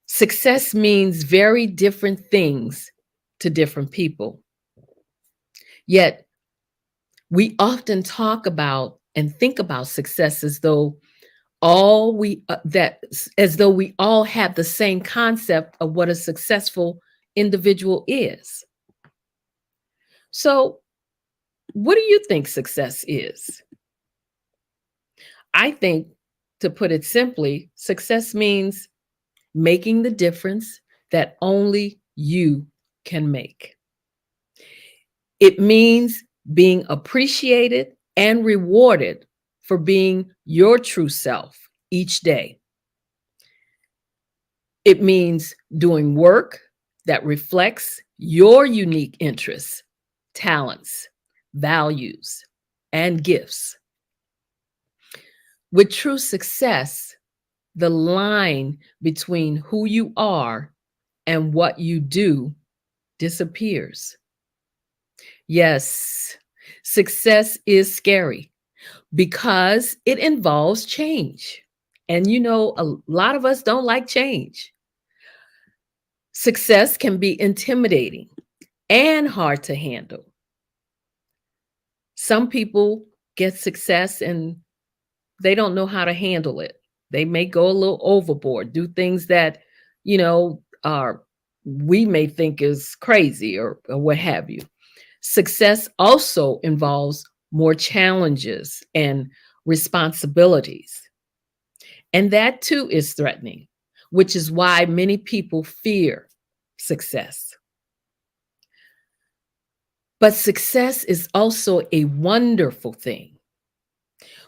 success means very different things to different people. Yet, we often talk about and think about success as though we all have the same concept of what a successful individual is. So, what do you think success is? I think, to put it simply, success means making the difference that only you can make. It means being appreciated and rewarded for being your true self each day. It means doing work that reflects your unique interests, talents, values, and gifts. With true success, the line between who you are and what you do disappears. Yes, success is scary because it involves change. And you know, a lot of us don't like change. Success can be intimidating and hard to handle. Some people get success and they don't know how to handle it. They may go a little overboard, do things that, you know, we may think is crazy or what have you. Success also involves more challenges and responsibilities. And that too is threatening, which is why many people fear success. But success is also a wonderful thing.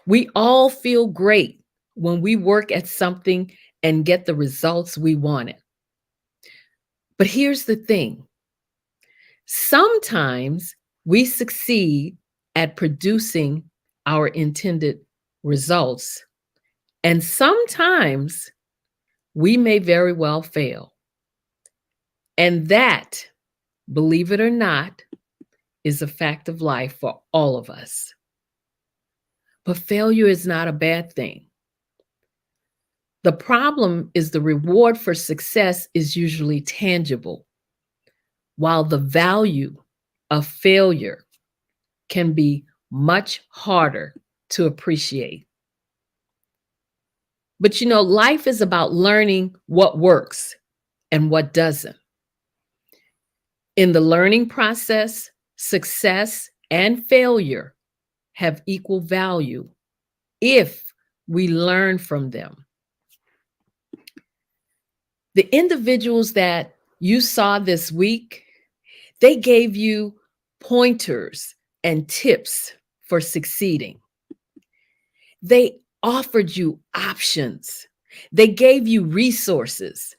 We all feel great when we work at something and get the results we wanted. But here's the thing. Sometimes we succeed at producing our intended results, and sometimes we may very well fail. And that, believe it or not, is a fact of life for all of us. But failure is not a bad thing. The problem is the reward for success is usually tangible, while the value of failure can be much harder to appreciate. But you know, life is about learning what works and what doesn't. In the learning process, success and failure have equal value if we learn from them. The individuals that you saw this week, they gave you pointers and tips for succeeding. They offered you options. They gave you resources,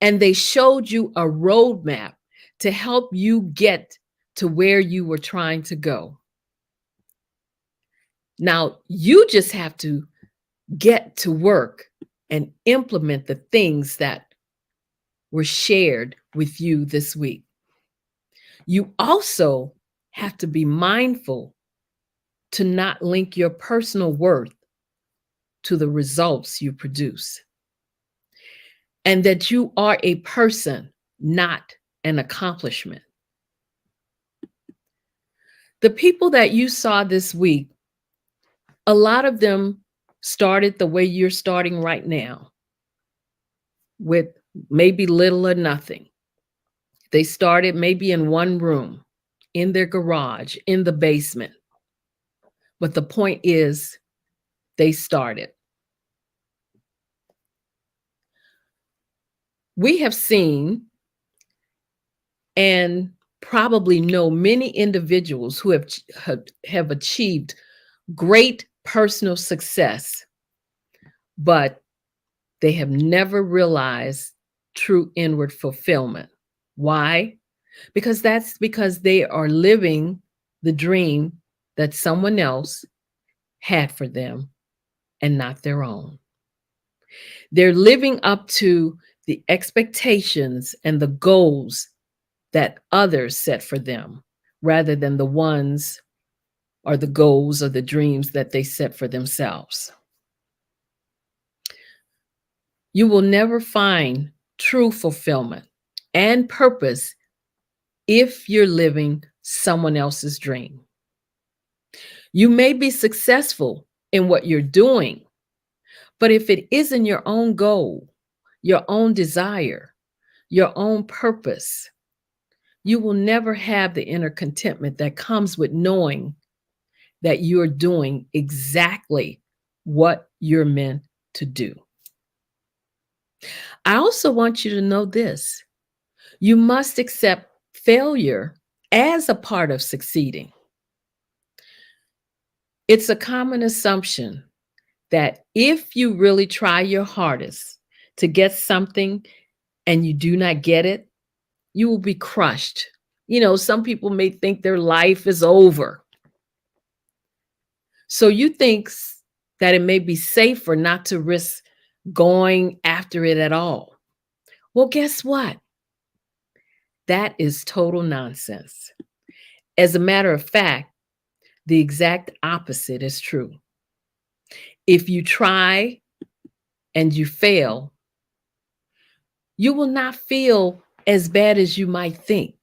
and they showed you a roadmap to help you get to where you were trying to go. Now, you just have to get to work and implement the things that were shared with you this week. You also have to be mindful to not link your personal worth to the results you produce, and that you are a person, not an accomplishment. The people that you saw this week, a lot of them started the way you're starting right now, with maybe little or nothing. They started maybe in one room, in their garage, in the basement. But the point is, they started. We have seen and probably know many individuals who have achieved great personal success, but they have never realized true inward fulfillment. Why? Because they are living the dream that someone else had for them and not their own. They're living up to the expectations and the goals that others set for them, rather than the ones or the goals or the dreams that they set for themselves. You will never find true fulfillment and purpose if you're living someone else's dream. You may be successful in what you're doing, but if it isn't your own goal, your own desire, your own purpose, you will never have the inner contentment that comes with knowing that you're doing exactly what you're meant to do. I also want you to know this. You must accept failure as a part of succeeding. It's a common assumption that if you really try your hardest to get something and you do not get it, you will be crushed. You know, some people may think their life is over. So you think that it may be safer not to risk going after it at all. Well, guess what? That is total nonsense. As a matter of fact, the exact opposite is true. If you try and you fail, you will not feel as bad as you might think.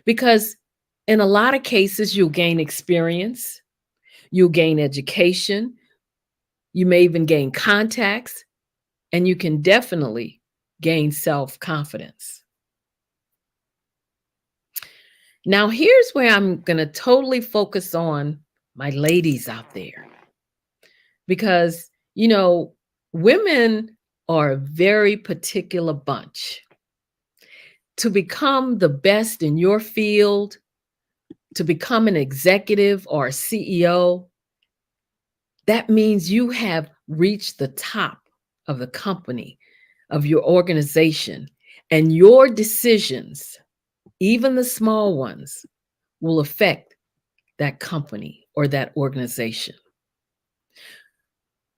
Because in a lot of cases, you'll gain experience, you'll gain education, you may even gain contacts, and you can definitely gain self-confidence. Now, here's where I'm going to totally focus on my ladies out there. Because, you know, women are a very particular bunch. To become the best in your field, to become an executive or a CEO, that means you have reached the top of the company, of your organization, and your decisions, even the small ones, will affect that company or that organization.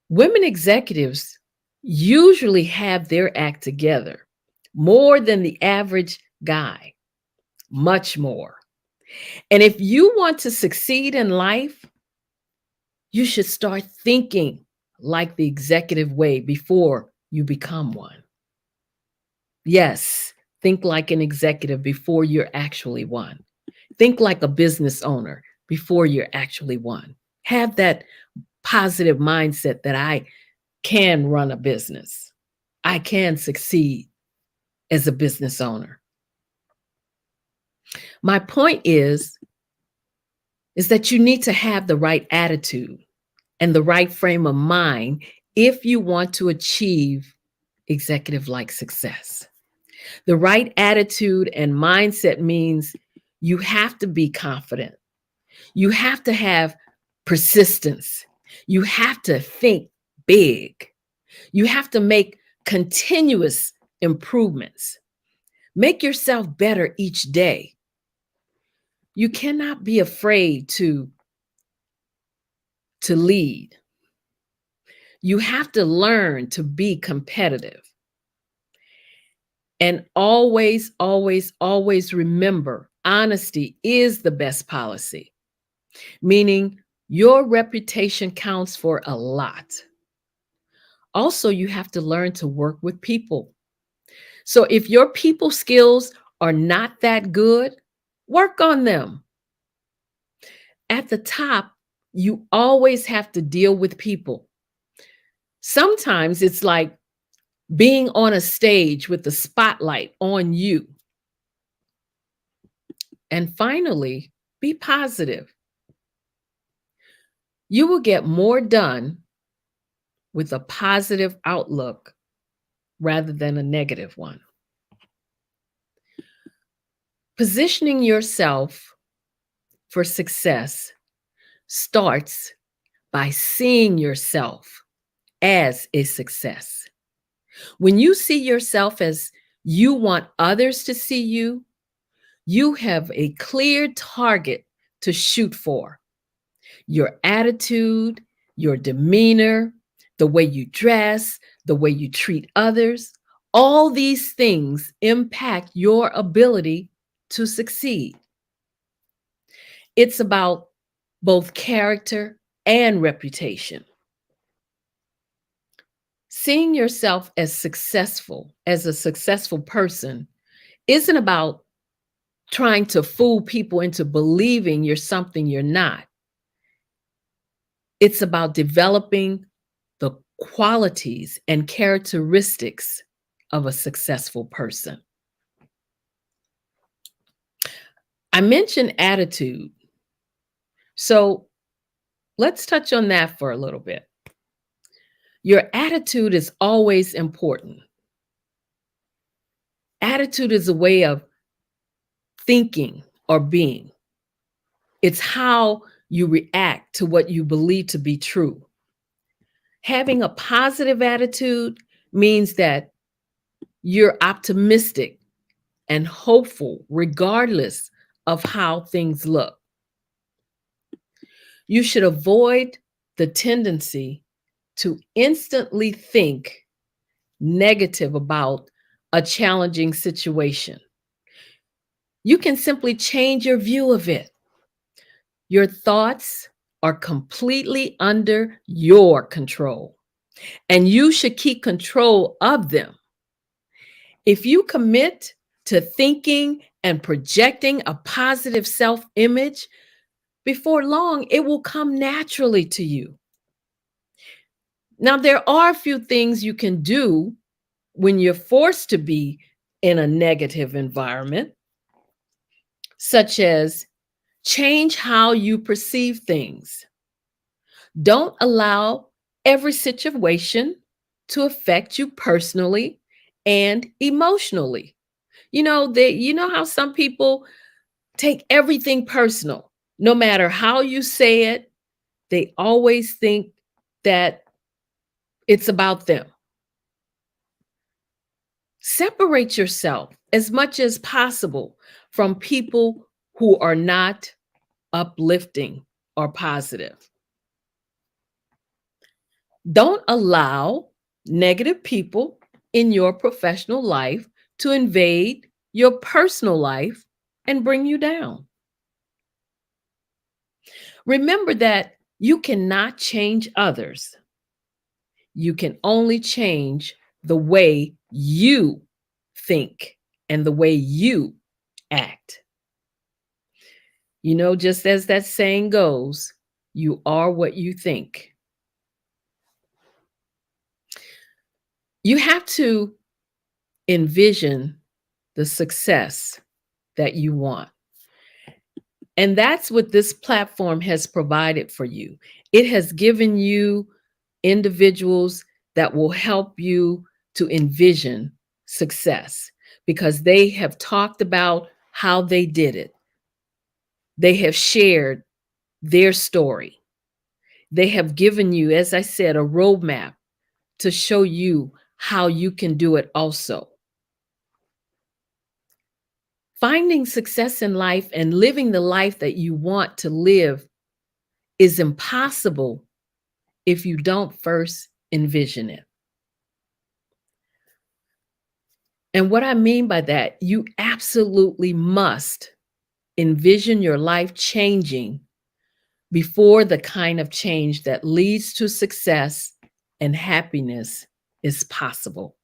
Women executives usually have their act together more than the average guy, much more. And if you want to succeed in life, you should start thinking like the executive way before you become one. Yes, think like an executive before you're actually one. Think like a business owner before you're actually one. Have that positive mindset that I can run a business. I can succeed as a business owner. My point is that you need to have the right attitude and the right frame of mind if you want to achieve executive-like success. The right attitude and mindset means you have to be confident. You have to have persistence. You have to think big. You have to make continuous improvements. Make yourself better each day. You cannot be afraid to lead. You have to learn to be competitive. And always, always, always remember, honesty is the best policy, meaning your reputation counts for a lot. Also, you have to learn to work with people. So if your people skills are not that good, work on them. At the top, you always have to deal with people. Sometimes it's like being on a stage with the spotlight on you. And finally, be positive. You will get more done with a positive outlook rather than a negative one. Positioning yourself for success starts by seeing yourself as a success. When you see yourself as you want others to see you, you have a clear target to shoot for. Your attitude, your demeanor, the way you dress, the way you treat others, all these things impact your ability to succeed. It's about both character and reputation. Seeing yourself as successful, as a successful person, isn't about trying to fool people into believing you're something you're not. It's about developing the qualities and characteristics of a successful person. I mentioned attitude. So let's touch on that for a little bit. Your attitude is always important. Attitude is a way of thinking or being. It's how you react to what you believe to be true. Having a positive attitude means that you're optimistic and hopeful regardless of how things look. You should avoid the tendency to instantly think negative about a challenging situation. You can simply change your view of it. Your thoughts are completely under your control, and you should keep control of them. If you commit to thinking and projecting a positive self-image, before long, it will come naturally to you. Now, there are a few things you can do when you're forced to be in a negative environment, such as change how you perceive things. Don't allow every situation to affect you personally and emotionally. You know how some people take everything personal. No matter how you say it, they always think that it's about them. Separate yourself as much as possible from people who are not uplifting or positive. Don't allow negative people in your professional life to invade your personal life and bring you down. Remember that you cannot change others. You can only change the way you think and the way you act. Just as that saying goes, you are what you think. You have to envision the success that you want. And that's what this platform has provided for you. It has given you individuals that will help you to envision success because they have talked about how they did it. They have shared their story. They have given you, as I said, a roadmap to show you how you can do it also. Finding success in life and living the life that you want to live is impossible if you don't first envision it. And what I mean by that, you absolutely must envision your life changing before the kind of change that leads to success and happiness is possible.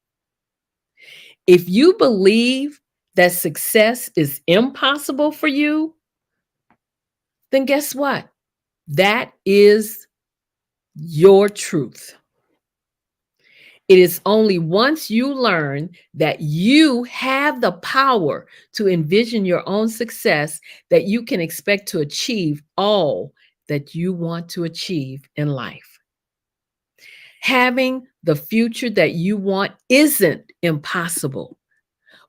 If you believe that success is impossible for you, then guess what? That is your truth. It is only once you learn that you have the power to envision your own success that you can expect to achieve all that you want to achieve in life. Having the future that you want isn't impossible,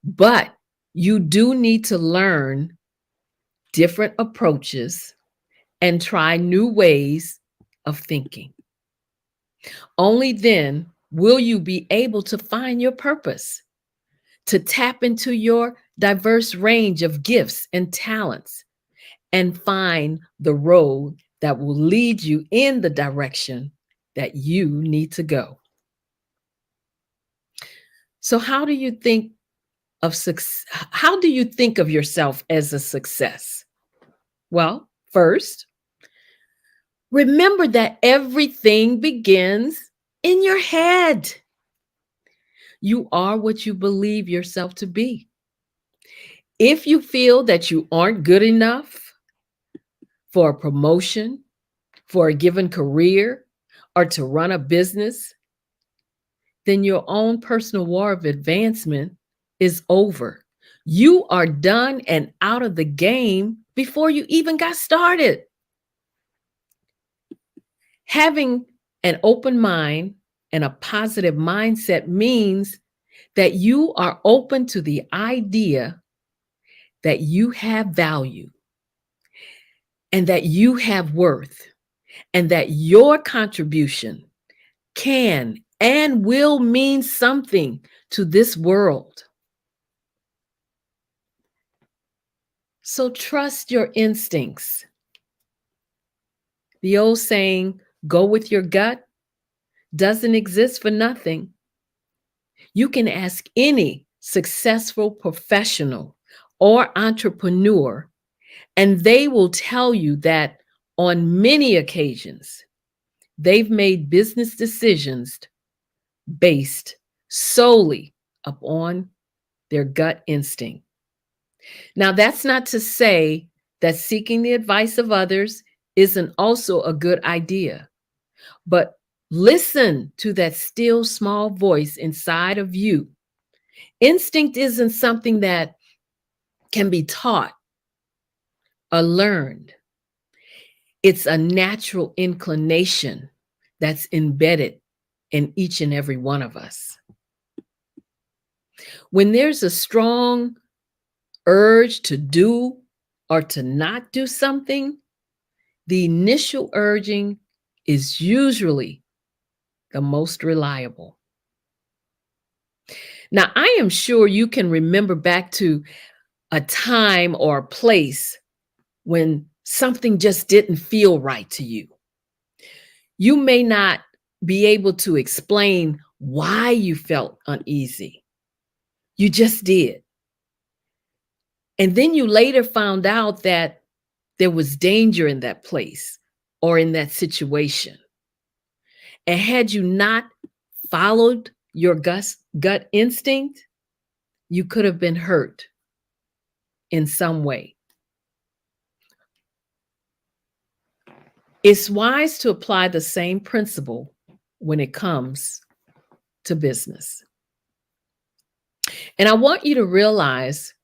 but you do need to learn different approaches and try new ways of thinking. Only then will you be able to find your purpose, to tap into your diverse range of gifts and talents, and find the road that will lead you in the direction that you need to go. So how do you think of success? How do you think of yourself as a success? Well, first, remember that everything begins in your head. You are what you believe yourself to be. If you feel that you aren't good enough for a promotion, for a given career, or to run a business, then your own personal war of advancement is over. You are done and out of the game before you even got started. Having an open mind and a positive mindset means that you are open to the idea that you have value and that you have worth and that your contribution can and will mean something to this world. So trust your instincts. The old saying, go with your gut, doesn't exist for nothing. You can ask any successful professional or entrepreneur, and they will tell you that on many occasions, they've made business decisions based solely upon their gut instinct. Now, that's not to say that seeking the advice of others isn't also a good idea, but listen to that still small voice inside of you. Instinct isn't something that can be taught or learned. It's a natural inclination that's embedded in each and every one of us. When there's a strong urge to do or to not do something, the initial urging is usually the most reliable. Now, I am sure you can remember back to a time or a place when something just didn't feel right to you. You may not be able to explain why you felt uneasy. You just did. And then you later found out that there was danger in that place or in that situation. And had you not followed your gut instinct, you could have been hurt in some way. It's wise to apply the same principle when it comes to business. And I want you to realize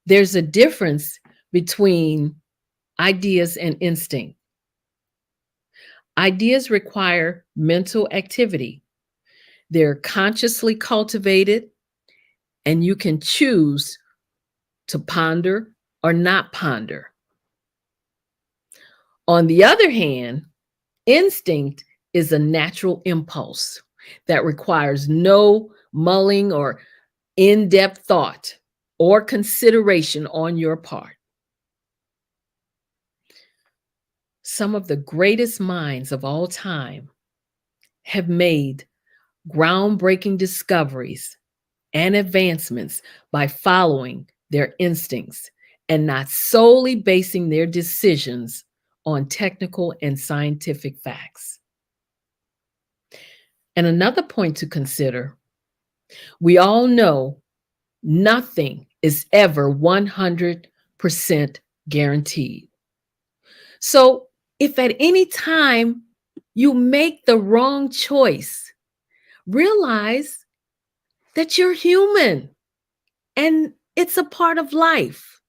there's a difference between ideas and instinct. Ideas require mental activity. They're consciously cultivated, and you can choose to ponder or not ponder. On the other hand, instinct is a natural impulse that requires no mulling or in-depth thought or consideration on your part. Some of the greatest minds of all time have made groundbreaking discoveries and advancements by following their instincts and not solely basing their decisions on technical and scientific facts. And another point to consider, we all know nothing is ever 100% guaranteed. So if at any time you make the wrong choice, realize that you're human and it's a part of life.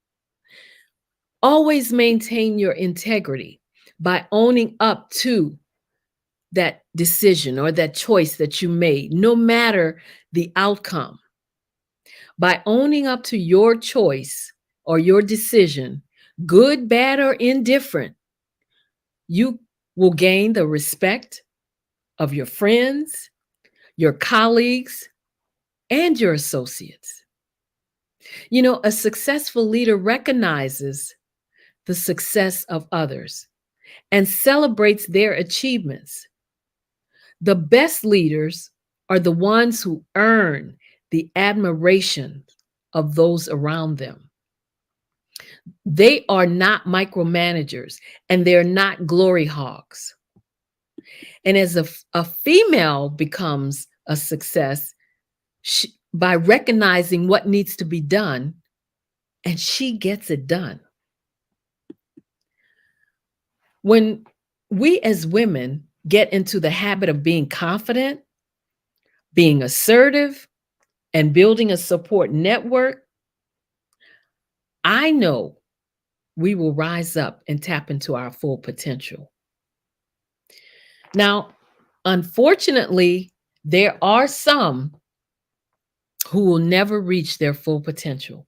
Always maintain your integrity by owning up to that decision or that choice that you made, no matter the outcome. By owning up to your choice or your decision, good, bad, or indifferent, you will gain the respect of your friends, your colleagues, and your associates. You know, a successful leader recognizes the success of others and celebrates their achievements. The best leaders are the ones who earn the admiration of those around them. They are not micromanagers and they're not glory hogs. And as a female becomes a success by recognizing what needs to be done, and she gets it done. When we as women get into the habit of being confident, being assertive, and building a support network, I know we will rise up and tap into our full potential. Now, unfortunately, there are some who will never reach their full potential.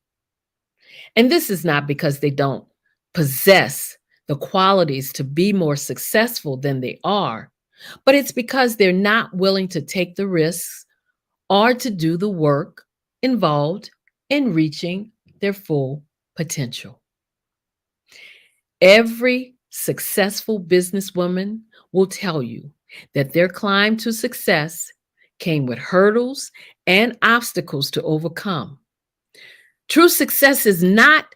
And this is not because they don't possess the qualities to be more successful than they are, but it's because they're not willing to take the risks or to do the work involved in reaching their full potential. Every successful businesswoman will tell you that their climb to success came with hurdles and obstacles to overcome. True success is not,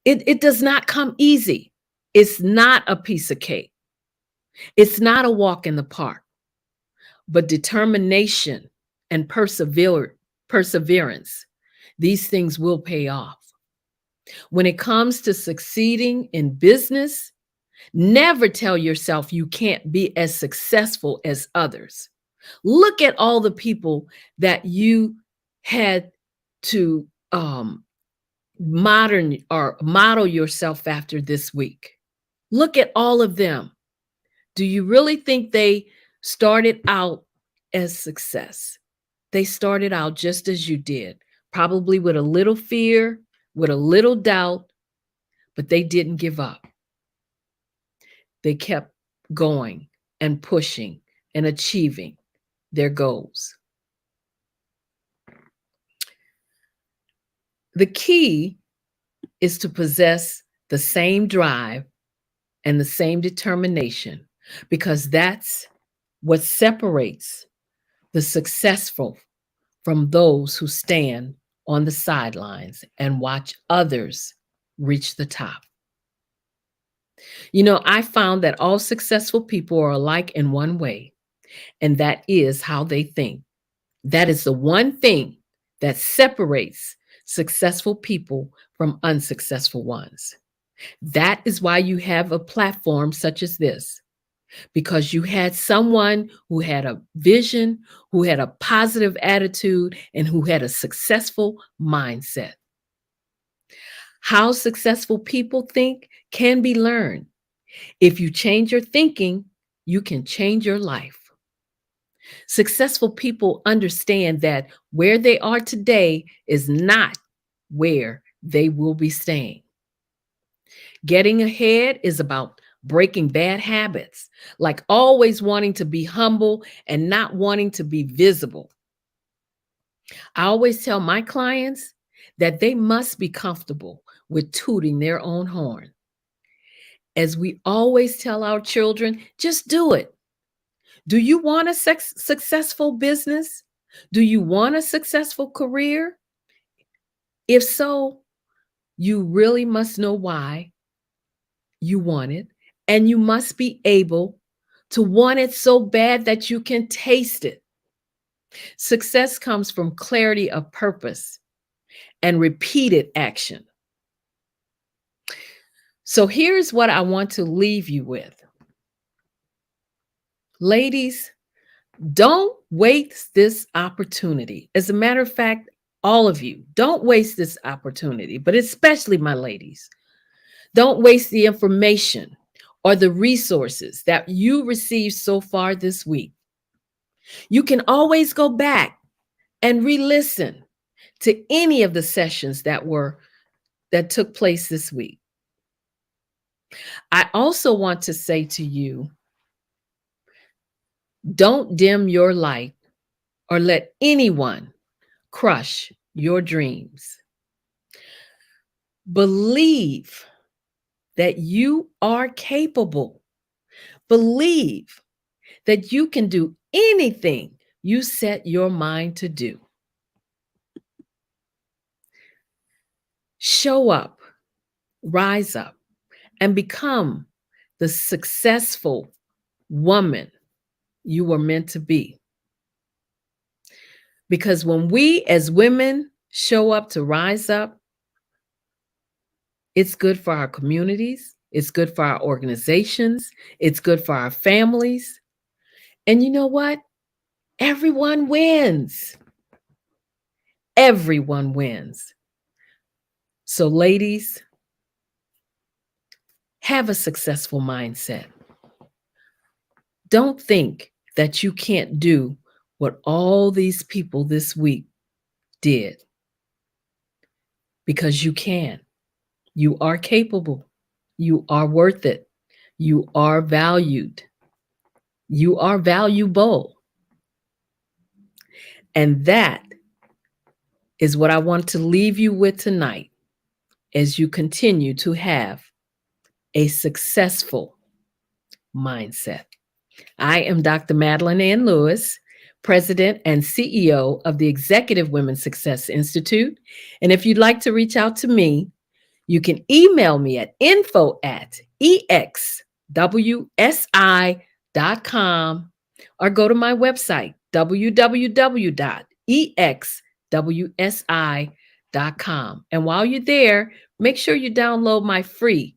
it does not come easy. It's not a piece of cake. It's not a walk in the park, but determination and perseverance, these things will pay off. When it comes to succeeding in business, never tell yourself you can't be as successful as others. Look at all the people that you had to model yourself after this week. Look at all of them. Do you really think they started out as success? They started out just as you did, probably with a little fear, with a little doubt, but they didn't give up. They kept going and pushing and achieving their goals. The key is to possess the same drive and the same determination, because that's what separates the successful from those who stand on the sidelines and watch others reach the top. You know, I found that all successful people are alike in one way, and that is how they think. That is the one thing that separates successful people from unsuccessful ones. That is why you have a platform such as this, because you had someone who had a vision, who had a positive attitude, and who had a successful mindset. How successful people think can be learned. If you change your thinking, you can change your life. Successful people understand that where they are today is not where they will be staying. Getting ahead is about breaking bad habits, like always wanting to be humble and not wanting to be visible. I always tell my clients that they must be comfortable with tooting their own horn. As we always tell our children, just do it. Do you want a successful business? Do you want a successful career? If so, you really must know why you want it, and you must be able to want it so bad that you can taste it. Success comes from clarity of purpose and repeated action. So here's what I want to leave you with. Ladies, don't waste this opportunity. As a matter of fact, all of you, don't waste this opportunity, but especially my ladies. Don't waste the information or the resources that you received so far this week. You can always go back and re-listen to any of the sessions that took place this week. I also want to say to you, don't dim your light or let anyone crush your dreams. Believe that you are capable. Believe that you can do anything you set your mind to do. Show up, rise up, and become the successful woman you were meant to be. Because when we as women show up to rise up, it's good for our communities, it's good for our organizations, it's good for our families. And you know what? Everyone wins. Everyone wins. So, ladies, have a successful mindset. Don't think that you can't do what all these people this week did, because you can. You are capable. You are worth it. You are valued. You are valuable. And that is what I want to leave you with tonight as you continue to have a successful mindset. I am Dr. Madeline Ann Lewis, President and CEO of the Executive Women's Success Institute. And if you'd like to reach out to me, you can email me at info@exwsi.com or go to my website, www.exwsi.com. And while you're there, make sure you download my free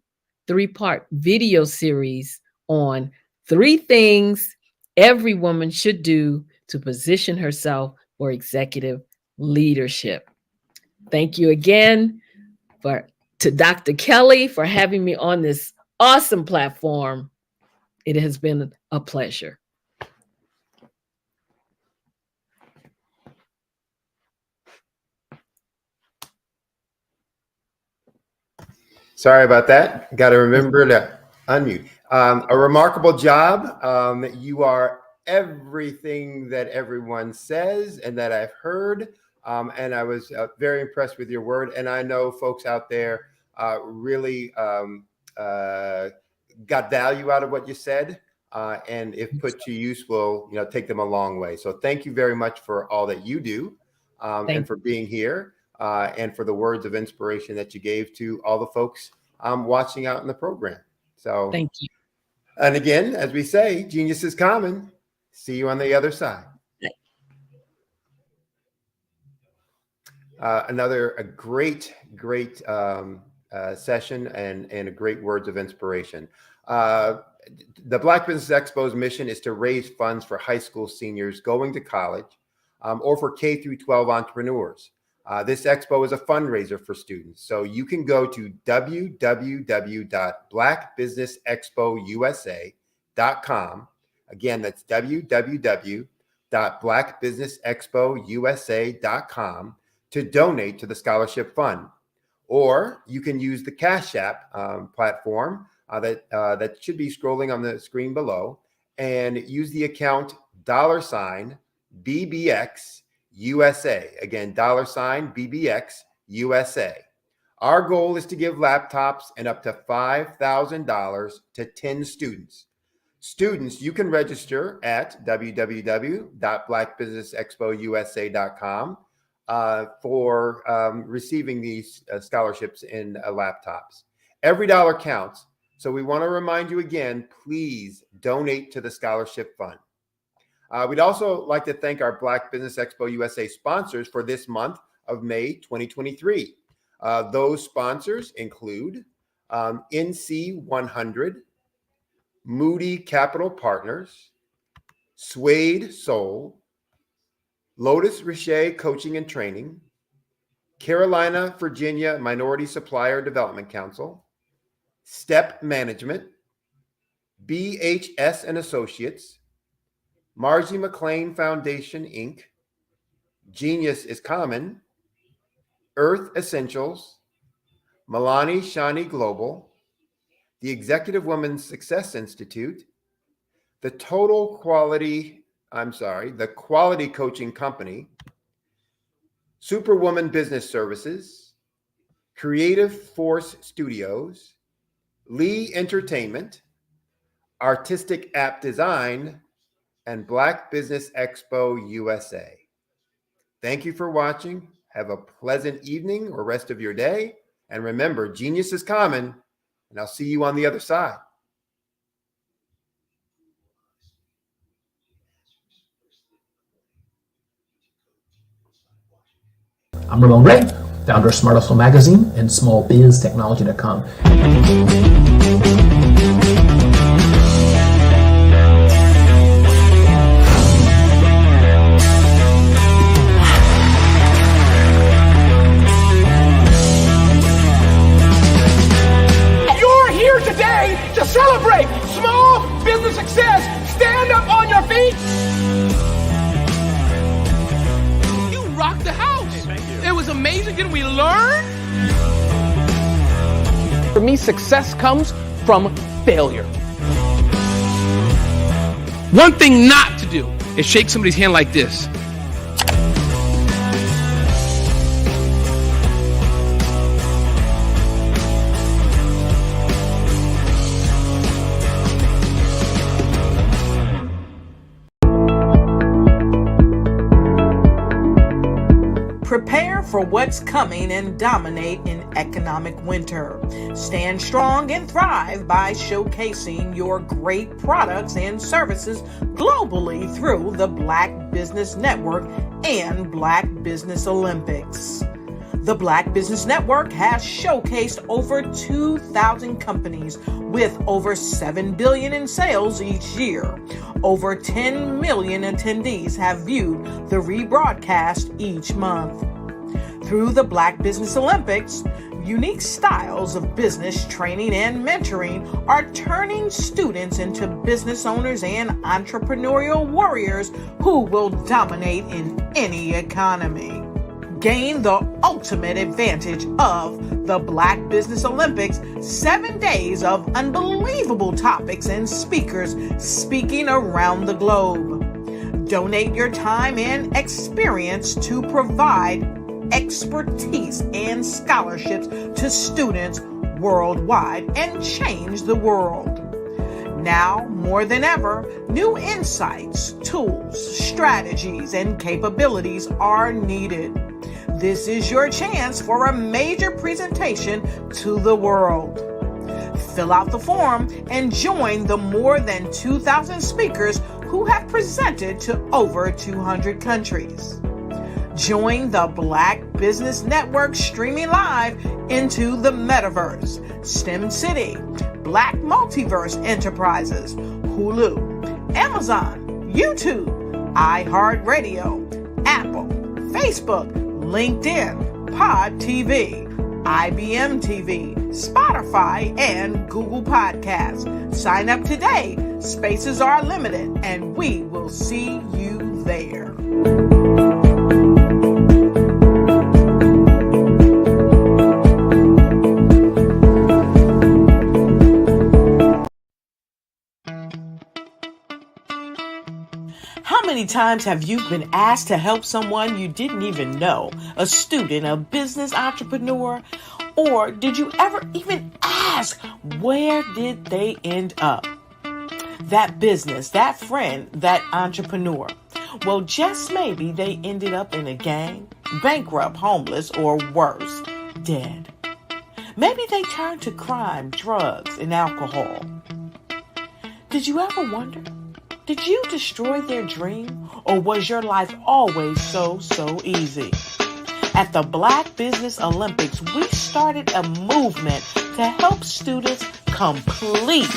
3-part video series on 3 things every woman should do to position herself for executive leadership. Thank you again to Dr. Kelly for having me on this awesome platform. It has been a pleasure. Sorry about that. Got to remember to unmute. A remarkable job. You are everything that everyone says and that I've heard. And I was very impressed with your word. And I know folks out there really got value out of what you said. And if put to use, will take them a long way. So thank you very much for all that you do and for being here and for the words of inspiration that you gave to all the folks watching out in the program. So thank you. And again, as we say, genius is common. See you on the other side. A great session and a great words of inspiration. The Black Business Expo's mission is to raise funds for high school seniors going to college or for K through 12 entrepreneurs. This expo is a fundraiser for students. So you can go to www.blackbusinessexpousa.com. Again, that's www.blackbusinessexpousa.com to donate to the scholarship fund. Or you can use the Cash App platform that should be scrolling on the screen below and use the account $BBX USA. Again, $BBX USA. Our goal is to give laptops and up to $5,000 to 10 students. Students, you can register at www.blackbusinessexpousa.com for receiving these scholarships and laptops. Every dollar counts. So we want to remind you again, please donate to the scholarship fund. We'd also like to thank our Black Business Expo USA sponsors for this month of May 2023. Those sponsors include NC 100, Moody Capital Partners, Suede Soul, Lotus Richer Coaching and Training, Carolina, Virginia Minority Supplier Development Council, Step Management, BHS and Associates, Margie McLean Foundation, Inc., Genius is Common, Earth Essentials, Milani Shani Global, the Executive Women's Success Institute, the Quality Coaching Company, Superwoman Business Services, Creative Force Studios, Lee Entertainment, Artistic App Design, and Black Business Expo USA. Thank you for watching. Have a pleasant evening or rest of your day. And remember, genius is common, and I'll see you on the other side. I'm Ramon Ray, founder of Smart Hustle Magazine and smallbiztechnology.com. You're here today to celebrate small business success. Stand up on your feet. You rocked the house. It was amazing. Didn't we learn? For me, success comes from failure. One thing not to do is shake somebody's hand like this. Prepare for what's coming and dominate in economic winter. Stand strong and thrive by showcasing your great products and services globally through the Black Business Network and Black Business Olympics. The Black Business Network has showcased over 2,000 companies with over $7 billion in sales each year. Over 10 million attendees have viewed the rebroadcast each month. Through the Black Business Olympics, unique styles of business training and mentoring are turning students into business owners and entrepreneurial warriors who will dominate in any economy. Gain the ultimate advantage of the Black Business Olympics, 7 days of unbelievable topics and speakers speaking around the globe. Donate your time and experience to provide expertise and scholarships to students worldwide and change the world. Now, more than ever, new insights, tools, strategies, and capabilities are needed. This is your chance for a major presentation to the world. Fill out the form and join the more than 2,000 speakers who have presented to over 200 countries. Join the Black Business Network streaming live into the Metaverse, STEM City, Black Multiverse Enterprises, Hulu, Amazon, YouTube, iHeartRadio, Apple, Facebook, LinkedIn, Pod TV, IBM TV, Spotify, and Google Podcasts. Sign up today. Spaces are limited, and we will see you there. How many times have you been asked to help someone you didn't even know, a student, a business entrepreneur? Or did you ever even ask, where did they end up? That business, that friend, that entrepreneur. Well, just maybe they ended up in a gang, bankrupt, homeless, or worse, dead. Maybe they turned to crime, drugs, and alcohol. Did you ever wonder? Did you destroy their dream, or was your life always so easy? At the Black Business Olympics, we started a movement to help students complete.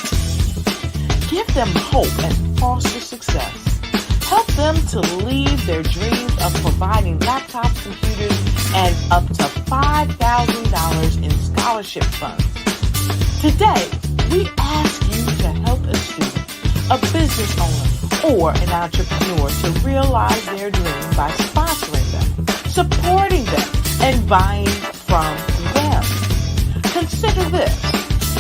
Give them hope and foster success. Help them to leave their dreams of providing laptops, computers, and up to $5,000 in scholarship funds. Today, we ask you to help a student, a business owner, or an entrepreneur to realize their dream by sponsoring them, supporting them, and buying from them. Consider this.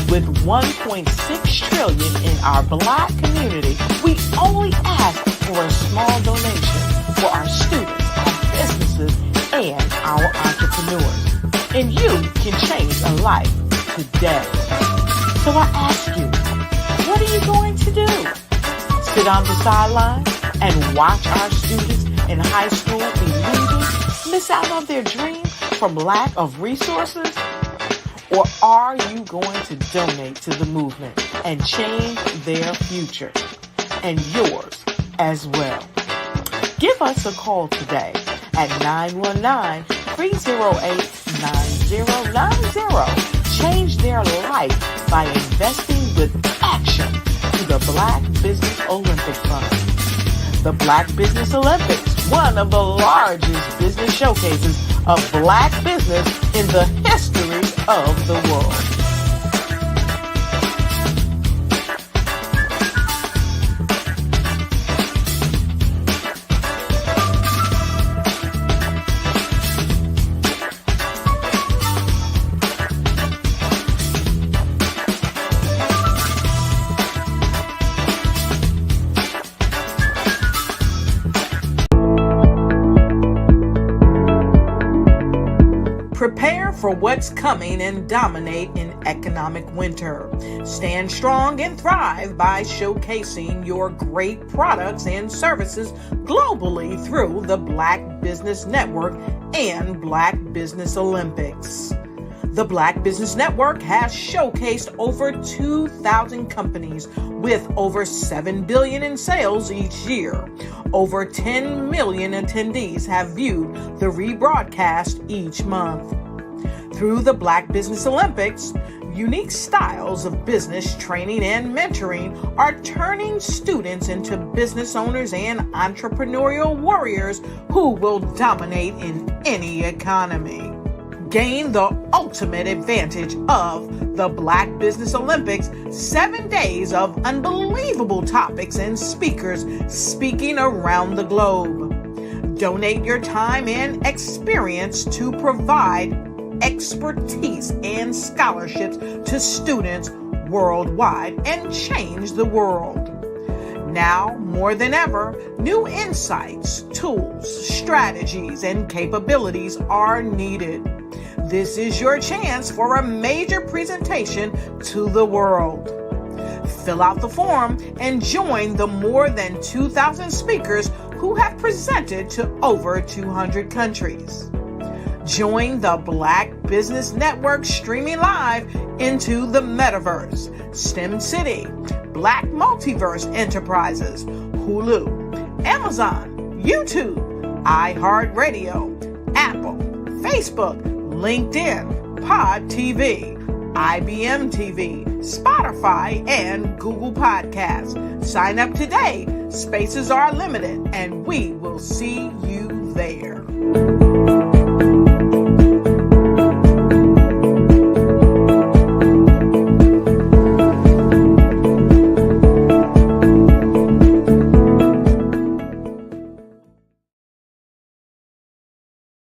With $1.6 trillion in our Black community, we only ask for a small donation for our students, our businesses, and our entrepreneurs. And you can change a life today. So I ask you, what are you going to do? Sit on the sideline and watch our students in high school be leaders, miss out on their dream from lack of resources? Or are you going to donate to the movement and change their future and yours as well? Give us a call today at 919-308-9090. Change their life by investing with action to the Black Business Olympic Fund. The Black Business Olympics, one of the largest business showcases of Black business in the history of the world. Prepare for what's coming and dominate in economic winter. Stand strong and thrive by showcasing your great products and services globally through the Black Business Network and Black Business Olympics. The Black Business Network has showcased over 2,000 companies with over $7 billion in sales each year. Over 10 million attendees have viewed the rebroadcast each month. Through the Black Business Olympics, unique styles of business training and mentoring are turning students into business owners and entrepreneurial warriors who will dominate in any economy. Gain the ultimate advantage of the Black Business Olympics, 7 days of unbelievable topics and speakers speaking around the globe. Donate your time and experience to provide expertise and scholarships to students worldwide and change the world. Now, more than ever, new insights, tools, strategies, and capabilities are needed. This is your chance for a major presentation to the world. Fill out the form and join the more than 2,000 speakers who have presented to over 200 countries. Join the Black Business Network streaming live into the Metaverse, STEM City, Black Multiverse Enterprises, Hulu, Amazon, YouTube, iHeartRadio, Apple, Facebook, LinkedIn, Pod TV, IBM TV, Spotify, and Google Podcasts. Sign up today. Spaces are limited, and we will see you there.